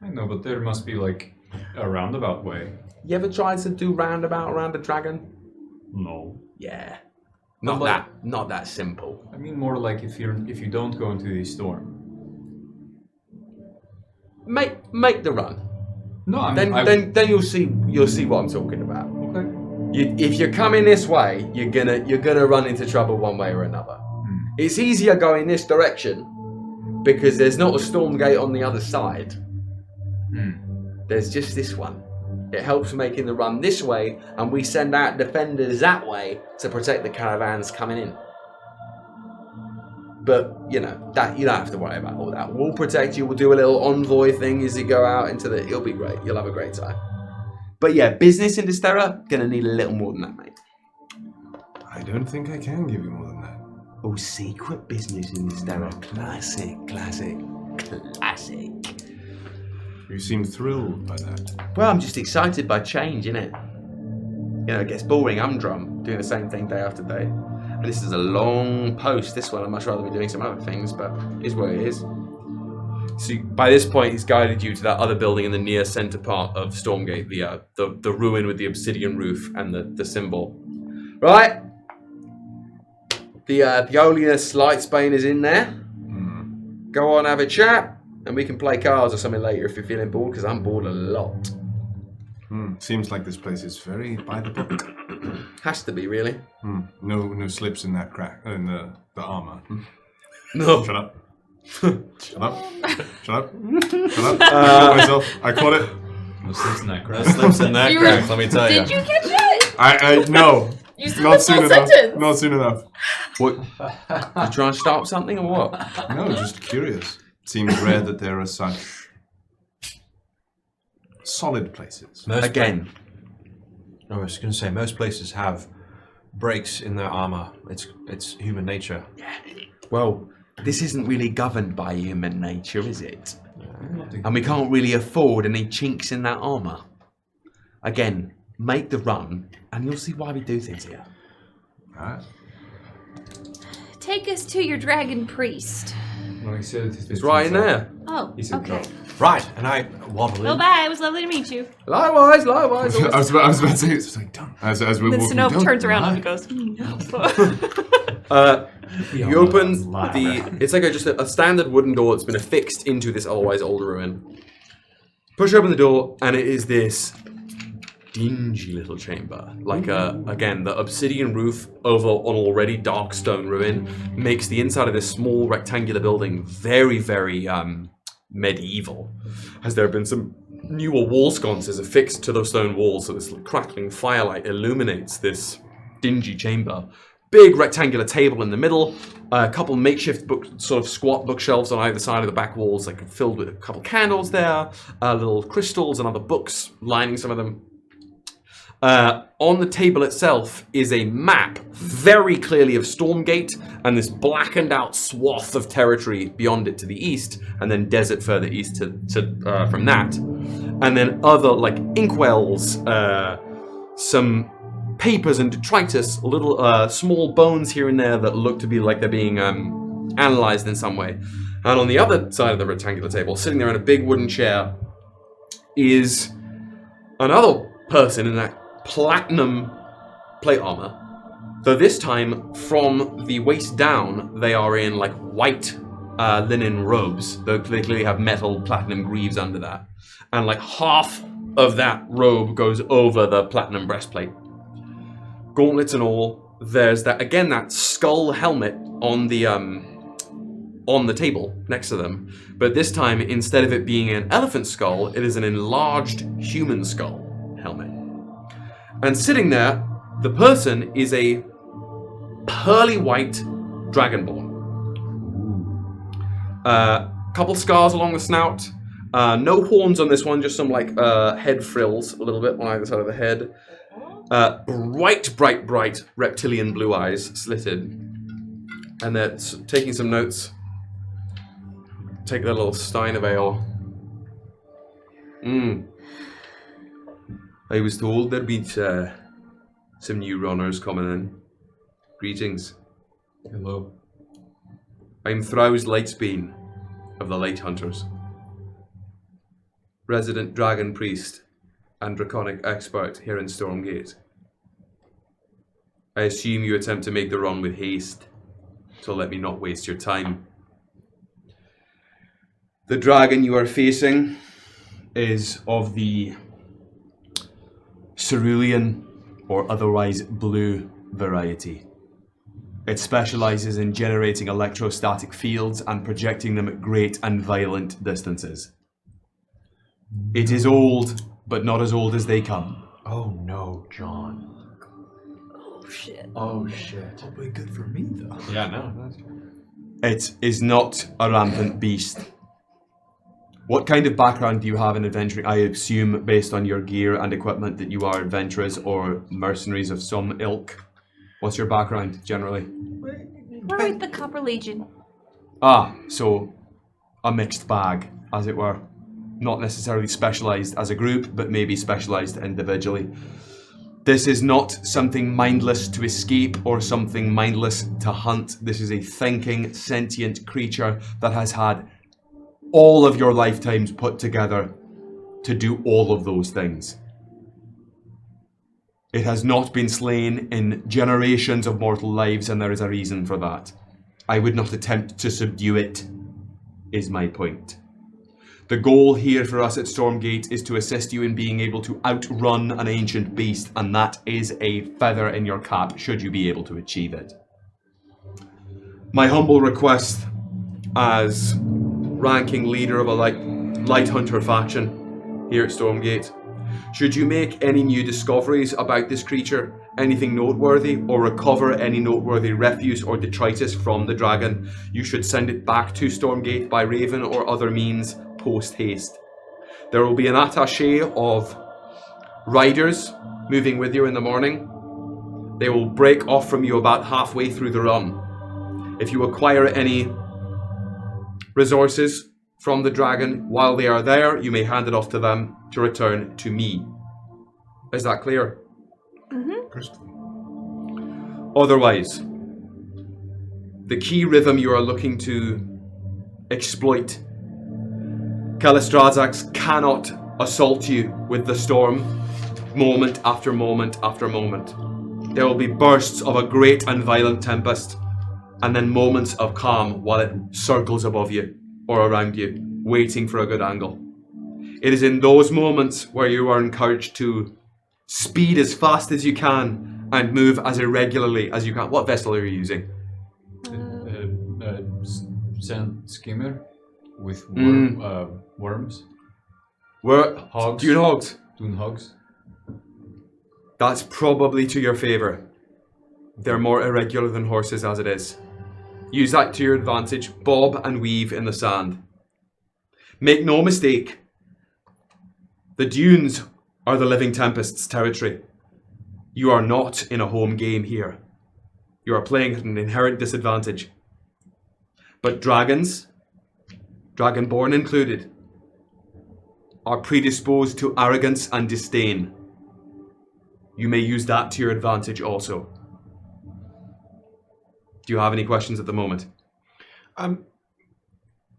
I know, but there must be like a roundabout way. You ever tried to do roundabout around a dragon? No. Yeah. Not that simple. I mean more like if you don't go into the storm. Make the run. No, I mean, then you'll see what I'm talking about. Okay. If you're coming this way, you're gonna run into trouble one way or another. It's easier going this direction because there's not a Stormgate on the other side. There's just this one. It helps making the run this way, and we send out defenders that way to protect the caravans coming in. But, that you don't have to worry about all that. We'll protect you, we'll do a little envoy thing as you go out into it'll be great. You'll have a great time. But yeah, business in Destera, gonna need a little more than that, mate. I don't think I can give you more than that. Oh, secret business in Destera. Classic. You seem thrilled by that. Well, I'm just excited by change, innit? It gets boring, humdrum, doing the same thing day after day. And this is a long post, this one. I'd much rather be doing some other things, but it is what it is. So by this point, he's guided you to that other building in the near center part of Stormgate, the ruin with the obsidian roof and the symbol. Right? The Aelys Lightsbane is in there. Go on, have a chat. And we can play cards or something later if you're feeling bored, because I'm bored a lot. Seems like this place is very by the book. Has to be, really. No slips in that crack in the armor. No. Shut up. Shut up. Shut up. Shut up. Myself. I caught it. No slips in that crack. No slips in that crack, let me tell you. Did you catch it? I no. You said Not the soon full enough. sentence. Not soon enough. What? You trying to stop something or what? No, just curious. Seems rare that there are such solid places. I was going to say, most places have breaks in their armor. It's human nature. Well, this isn't really governed by human nature, is it? And we can't really afford any chinks in that armor. Again, make the run, and you'll see why we do things here. Alright. Take us to your dragon priest. Well, he said it's right in there. Oh, okay. Right, and I waddle Well, in. bye. It was lovely to meet you. Likewise. I was about to say, it's like, done. As we're Then walking Synnove down. turns around and goes, You open it's like just a standard wooden door that's been affixed into this otherwise old ruin. Push open the door, and it is this dingy little chamber. Like, again, the obsidian roof over an already dark stone ruin makes the inside of this small rectangular building very, very medieval. As there have been some newer wall sconces affixed to those stone walls, so this crackling firelight illuminates this dingy chamber. Big rectangular table in the middle, a couple makeshift sort of squat bookshelves on either side of the back walls, like filled with a couple candles there, little crystals and other books lining some of them. On the table itself is a map, very clearly of Stormgate, and this blackened out swath of territory beyond it to the east, and then desert further east from that. And then other, like, inkwells, some papers and detritus, little small bones here and there that look to be like they're being analyzed in some way. And on the other side of the rectangular table, sitting there in a big wooden chair, is another person in that platinum plate armor. Though this time, from the waist down, they are in like white linen robes. Though they clearly have metal platinum greaves under that. And like half of that robe goes over the platinum breastplate. Gauntlets and all. There's that skull helmet on the table next to them. But this time, instead of it being an elephant skull, it is an enlarged human skull helmet. And sitting there, the person is a pearly white dragonborn. Couple scars along the snout. No horns on this one, just some like head frills a little bit on either side of the head. Bright reptilian blue eyes, slitted. And they're taking some notes. Take their little stein of ale. I was told there'd be some new runners coming in. Greetings. Hello. I'm Throuse Lightsbane of the Light Hunters. Resident Dragon Priest and Draconic Expert here in Stormgate. I assume you attempt to make the run with haste, so let me not waste your time. The dragon you are facing is of the cerulean or otherwise blue variety. It specializes in generating electrostatic fields and projecting them at great and violent distances. It is old, but not as old as they come. Oh no, John. Oh shit. Probably good for me though. Yeah, no. It is not a rampant beast. What kind of background do you have in adventuring? I assume, based on your gear and equipment, that you are adventurers or mercenaries of some ilk. What's your background, generally? We're with the Copper Legion. Ah, so a mixed bag, as it were. Not necessarily specialized as a group, but maybe specialized individually. This is not something mindless to escape or something mindless to hunt. This is a thinking, sentient creature that has had all of your lifetimes put together to do all of those things. It has not been slain in generations of mortal lives, and there is a reason for that. I would not attempt to subdue it, is my point. The goal here for us at Stormgate is to assist you in being able to outrun an ancient beast, and that is a feather in your cap should you be able to achieve it. My humble request as ranking leader of a light hunter faction here at Stormgate, should you make any new discoveries about this creature, anything noteworthy, or recover any noteworthy refuse or detritus from the dragon, you should send it back to Stormgate by Raven or other means post-haste. There will be an attaché of riders moving with you in the morning. They will break off from you about halfway through the run. If you acquire any resources from the dragon while they are there, you may hand it off to them to return to me. Is that clear? Otherwise, the key rhythm you are looking to exploit, Kalistrazax cannot assault you with the storm moment after moment after moment. There will be bursts of a great and violent tempest, and then moments of calm while it circles above you or around you, waiting for a good angle. It is in those moments where you are encouraged to speed as fast as you can and move as irregularly as you can. What vessel are you using? Sand skimmer with worms. Hogs. Dune hogs. Dune hogs. That's probably to your favour. They're more irregular than horses as it is. Use that to your advantage. Bob and weave in the sand. Make no mistake, the dunes are the Living Tempest's territory. You are not in a home game here. You are playing at an inherent disadvantage. But dragons, Dragonborn included, are predisposed to arrogance and disdain. You may use that to your advantage also. Do you have any questions at the moment? I'm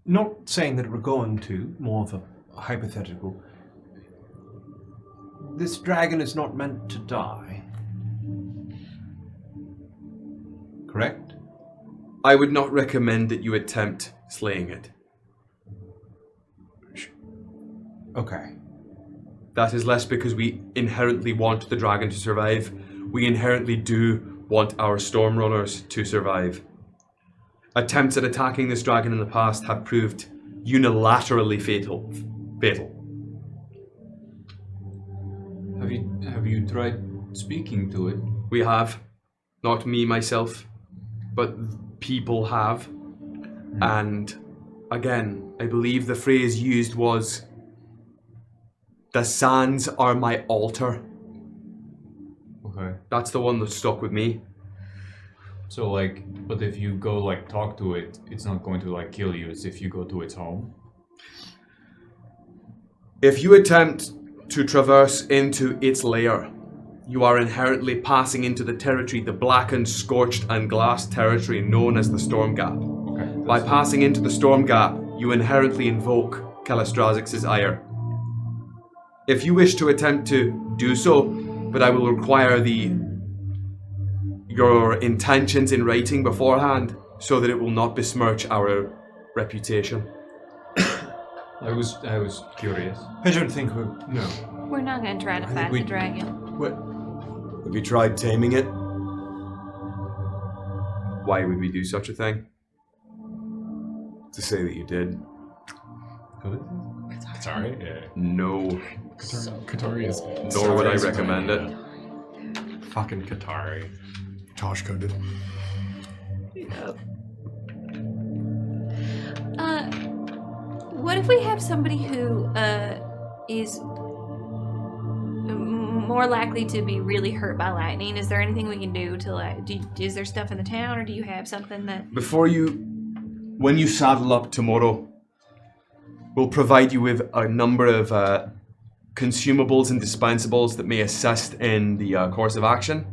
not saying that we're going to, more of a hypothetical. This dragon is not meant to die. Correct? I would not recommend that you attempt slaying it. Okay. That is less because we inherently want the dragon to survive. We inherently do want our storm runners to survive. Attempts at attacking this dragon in the past have proved unilaterally fatal. Have you tried speaking to it? We have. Not me, myself, but people have. And again, I believe the phrase used was, "The sands are my altar." Okay. That's the one that stuck with me. So but if you go talk to it, it's not going to kill you. It's if you go to its home. If you attempt to traverse into its lair, you are inherently passing into the territory, the blackened, scorched, and glassed territory known as the Storm Gap. Okay. By passing into the Storm Gap, you inherently invoke Kalistrazax's ire. If you wish to attempt to do so, but I will require your intentions in writing beforehand, so that it will not besmirch our reputation. I was curious. I don't think no. We're not going to try to fight the dragon. What? Have you tried taming it? Why would we do such a thing? To say that you did. Qatari? Yeah. No. Qatari is... Nor would I recommend it. Fucking Qatari. Tosh coded. Yep. What if we have somebody who is more likely to be really hurt by lightning? Is there anything we can do to is there stuff in the town, or do you have something that... When you saddle up tomorrow, we'll provide you with a number of consumables and dispensables that may assist in the course of action.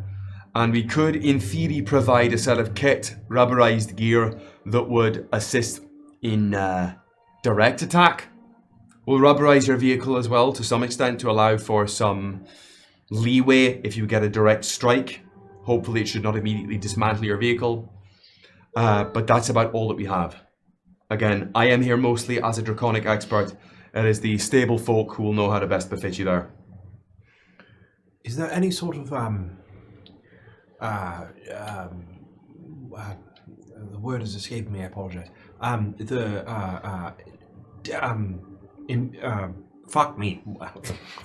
And we could, in theory, provide a set of kit, rubberized gear that would assist in direct attack. We'll rubberize your vehicle as well to some extent to allow for some leeway if you get a direct strike. Hopefully it should not immediately dismantle your vehicle. But that's about all that we have. Again, I am here mostly as a draconic expert. It is the stable folk who will know how to best befit you there. Is there any sort of the word is escaping me. I apologize. Fuck me.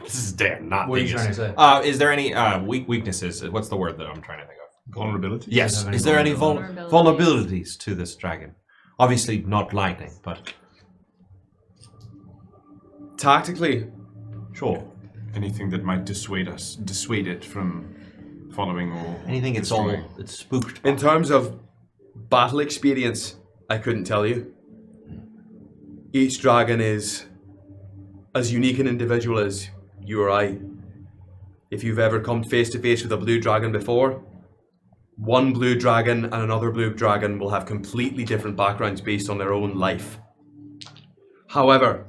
This is Dan, not What are you these. trying to say? Is there any weaknesses? What's the word that I'm trying to think of? Vulnerability? Yes. Is there any vulnerabilities to this dragon? Obviously not lightning, but tactically, sure. Anything that might dissuade it from following or anything it's spooked. In terms of battle experience, I couldn't tell you. Each dragon is as unique an individual as you or I. If you've ever come face to face with a blue dragon before, one blue dragon and another blue dragon will have completely different backgrounds based on their own life. However,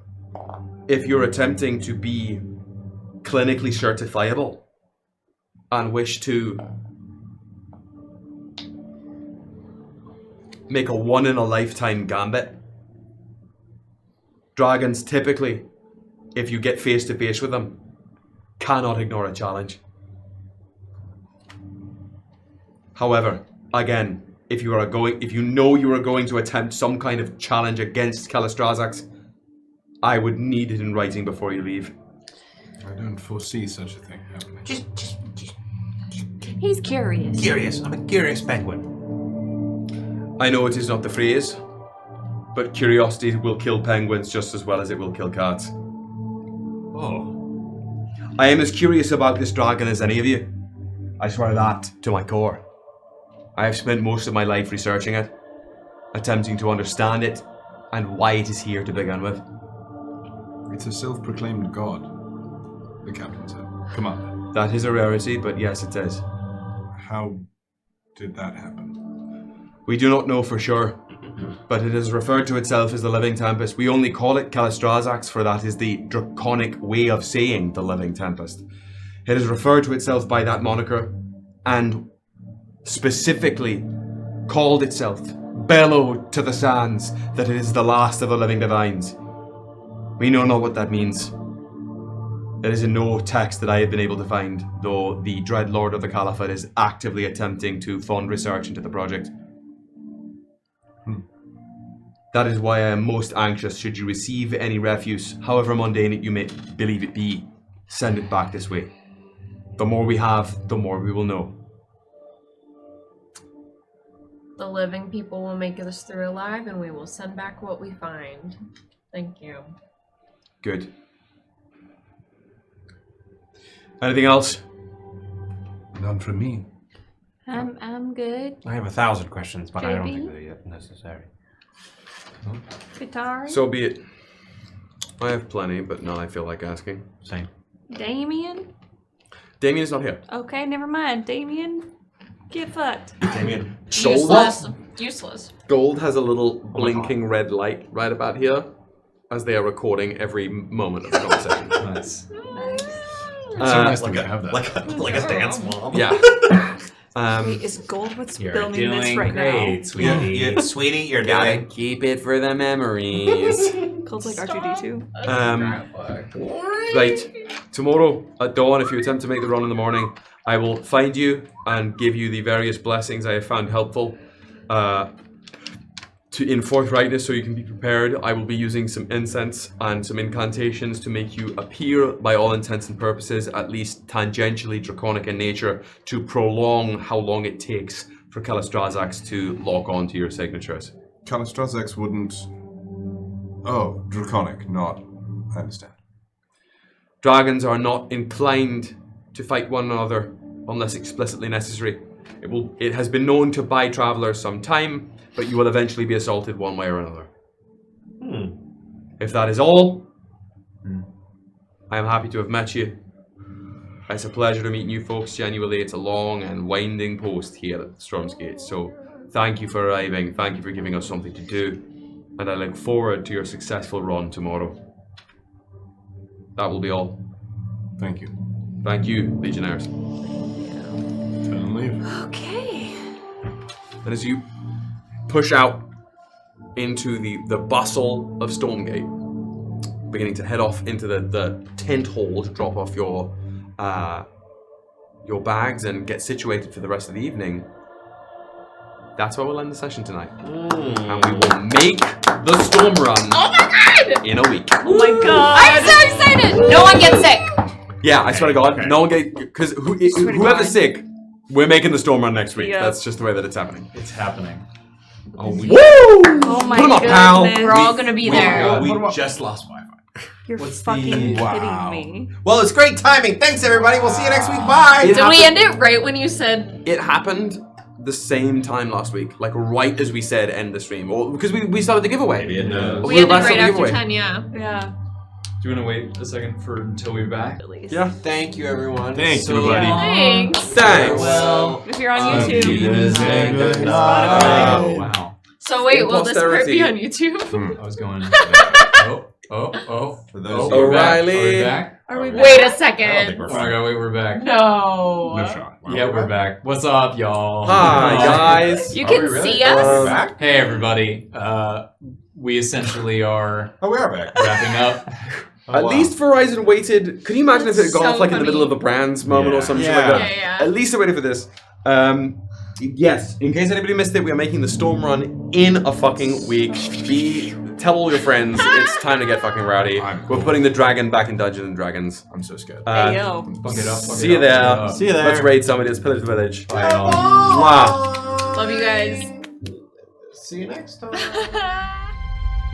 if you're attempting to be clinically certifiable and wish to make a one-in-a-lifetime gambit, dragons typically, if you get face-to-face with them, cannot ignore a challenge. However, again, if you know you are going to attempt some kind of challenge against Kalistrazaks, I would need it in writing before you leave. I don't foresee such a thing happening. Just he's curious. Curious. I'm a curious penguin. I know it is not the phrase, but curiosity will kill penguins just as well as it will kill cats. Oh. I am as curious about this dragon as any of you. I swear that to my core. I have spent most of my life researching it, attempting to understand it, and why it is here to begin with. It's a self-proclaimed god, the captain said. Come on. That is a rarity, but yes, it is. How did that happen? We do not know for sure, but it has referred to itself as the Living Tempest. We only call it Kalistrazaks, for that is the draconic way of saying the Living Tempest. It has referred to itself by that moniker, and specifically called itself, bellowed to the sands, that it is the last of the living divines. We know not what that means. There is no text that I have been able to find, though the Dread Lord of the Caliphate is actively attempting to fund research into the project. That is why I am most anxious should you receive any refuse, however mundane you may believe it be, send it back this way. The more we have, the more we will know. The living people will make us through alive, and we will send back what we find. Thank you. Good. Anything else? None from me. I'm good. I have 1,000 questions, but I don't JB? think they're yet necessary. Qatari. So be it. I have plenty, but none I feel like asking. Same. Damien? Damien's not here. Okay, never mind. Damien, get fucked. Damien. Useless. Gold has a little blinking red light right about here, as they are recording every moment of the conversation. Nice. It's so nice to have that. Like a dance mom. Yeah. Wait, is Gold what's You're filming this doing right great, now? sweetie. Yeah, sweetie, you're Gotta doing. keep it for the memories. Gold's like R2D2. Right. Tomorrow at dawn, if you attempt to make the run in the morning, I will find you and give you the various blessings I have found helpful. In forthrightness, so you can be prepared, I will be using some incense and some incantations to make you appear, by all intents and purposes, at least tangentially draconic in nature, to prolong how long it takes for Kalistrazaks to lock onto your signatures. Kalistrazaks wouldn't... Oh, draconic, not... I understand. Dragons are not inclined to fight one another unless explicitly necessary. It has been known to buy travelers some time, but you will eventually be assaulted one way or another. If that is all, I am happy to have met you. It's a pleasure to meet you folks, genuinely. It's a long and winding post here at Stormgate, so thank you for arriving, thank you for giving us something to do, and I look forward to your successful run tomorrow. That will be all. Thank you. Thank you, Legionnaires. Turn and leave. Okay. And as you push out into the bustle of Stormgate, beginning to head off into the tent hall to drop off your bags and get situated for the rest of the evening, that's where we'll end the session tonight. And we will make the storm run in a week. Oh my god! I'm so excited! No one gets sick. Yeah, I swear to God, no one get, because whoever's sick, we're making the storm run next week. Yeah. That's just the way that it's happening. It's happening. Oh, we Woo! Oh my Put 'em up, pal. goodness. We're all gonna be there. We just lost Wi-Fi. You're fucking kidding me. Well, it's great timing. Thanks, everybody. We'll see you next week. Bye. Did we end it right when you said... It happened the same time last week, like right as we said end the stream, or because we started the giveaway. Maybe it knows. We ended about to right start the after giveaway. 10, yeah. Yeah. Do you want to wait a second until we're back? Yeah. Thank you, everyone. Thanks, So everybody. Thanks. Thanks. Well, If you're on YouTube, oh, wow. So wait, will this part be Posterity. on YouTube? I was going. For those O'Reilly. Are we back? are we Wait a I don't think second. we're Oh my god, wait, we're back. No. No shot. Yeah, we're back. What's up, y'all? Hi, guys. You Are can we really? see us? back? Hey, everybody. We essentially are Oh, we are back. wrapping up. At least Verizon waited. Can you imagine if it had gone So off like in the funny. middle of the brands moment or some shit like Yeah. that? Yeah. At least they're waiting for this. Yes, in case anybody missed it, we are making the storm run in a fucking week. Tell all your friends, it's time to get fucking rowdy. We're putting the dragon back in Dungeons and Dragons. I'm so scared. Hey, yo. Fuck it up. See you there. See you there. Let's raid somebody. Let's pillage the village. Bye, y'all. Mwah. Love you guys. See you next time.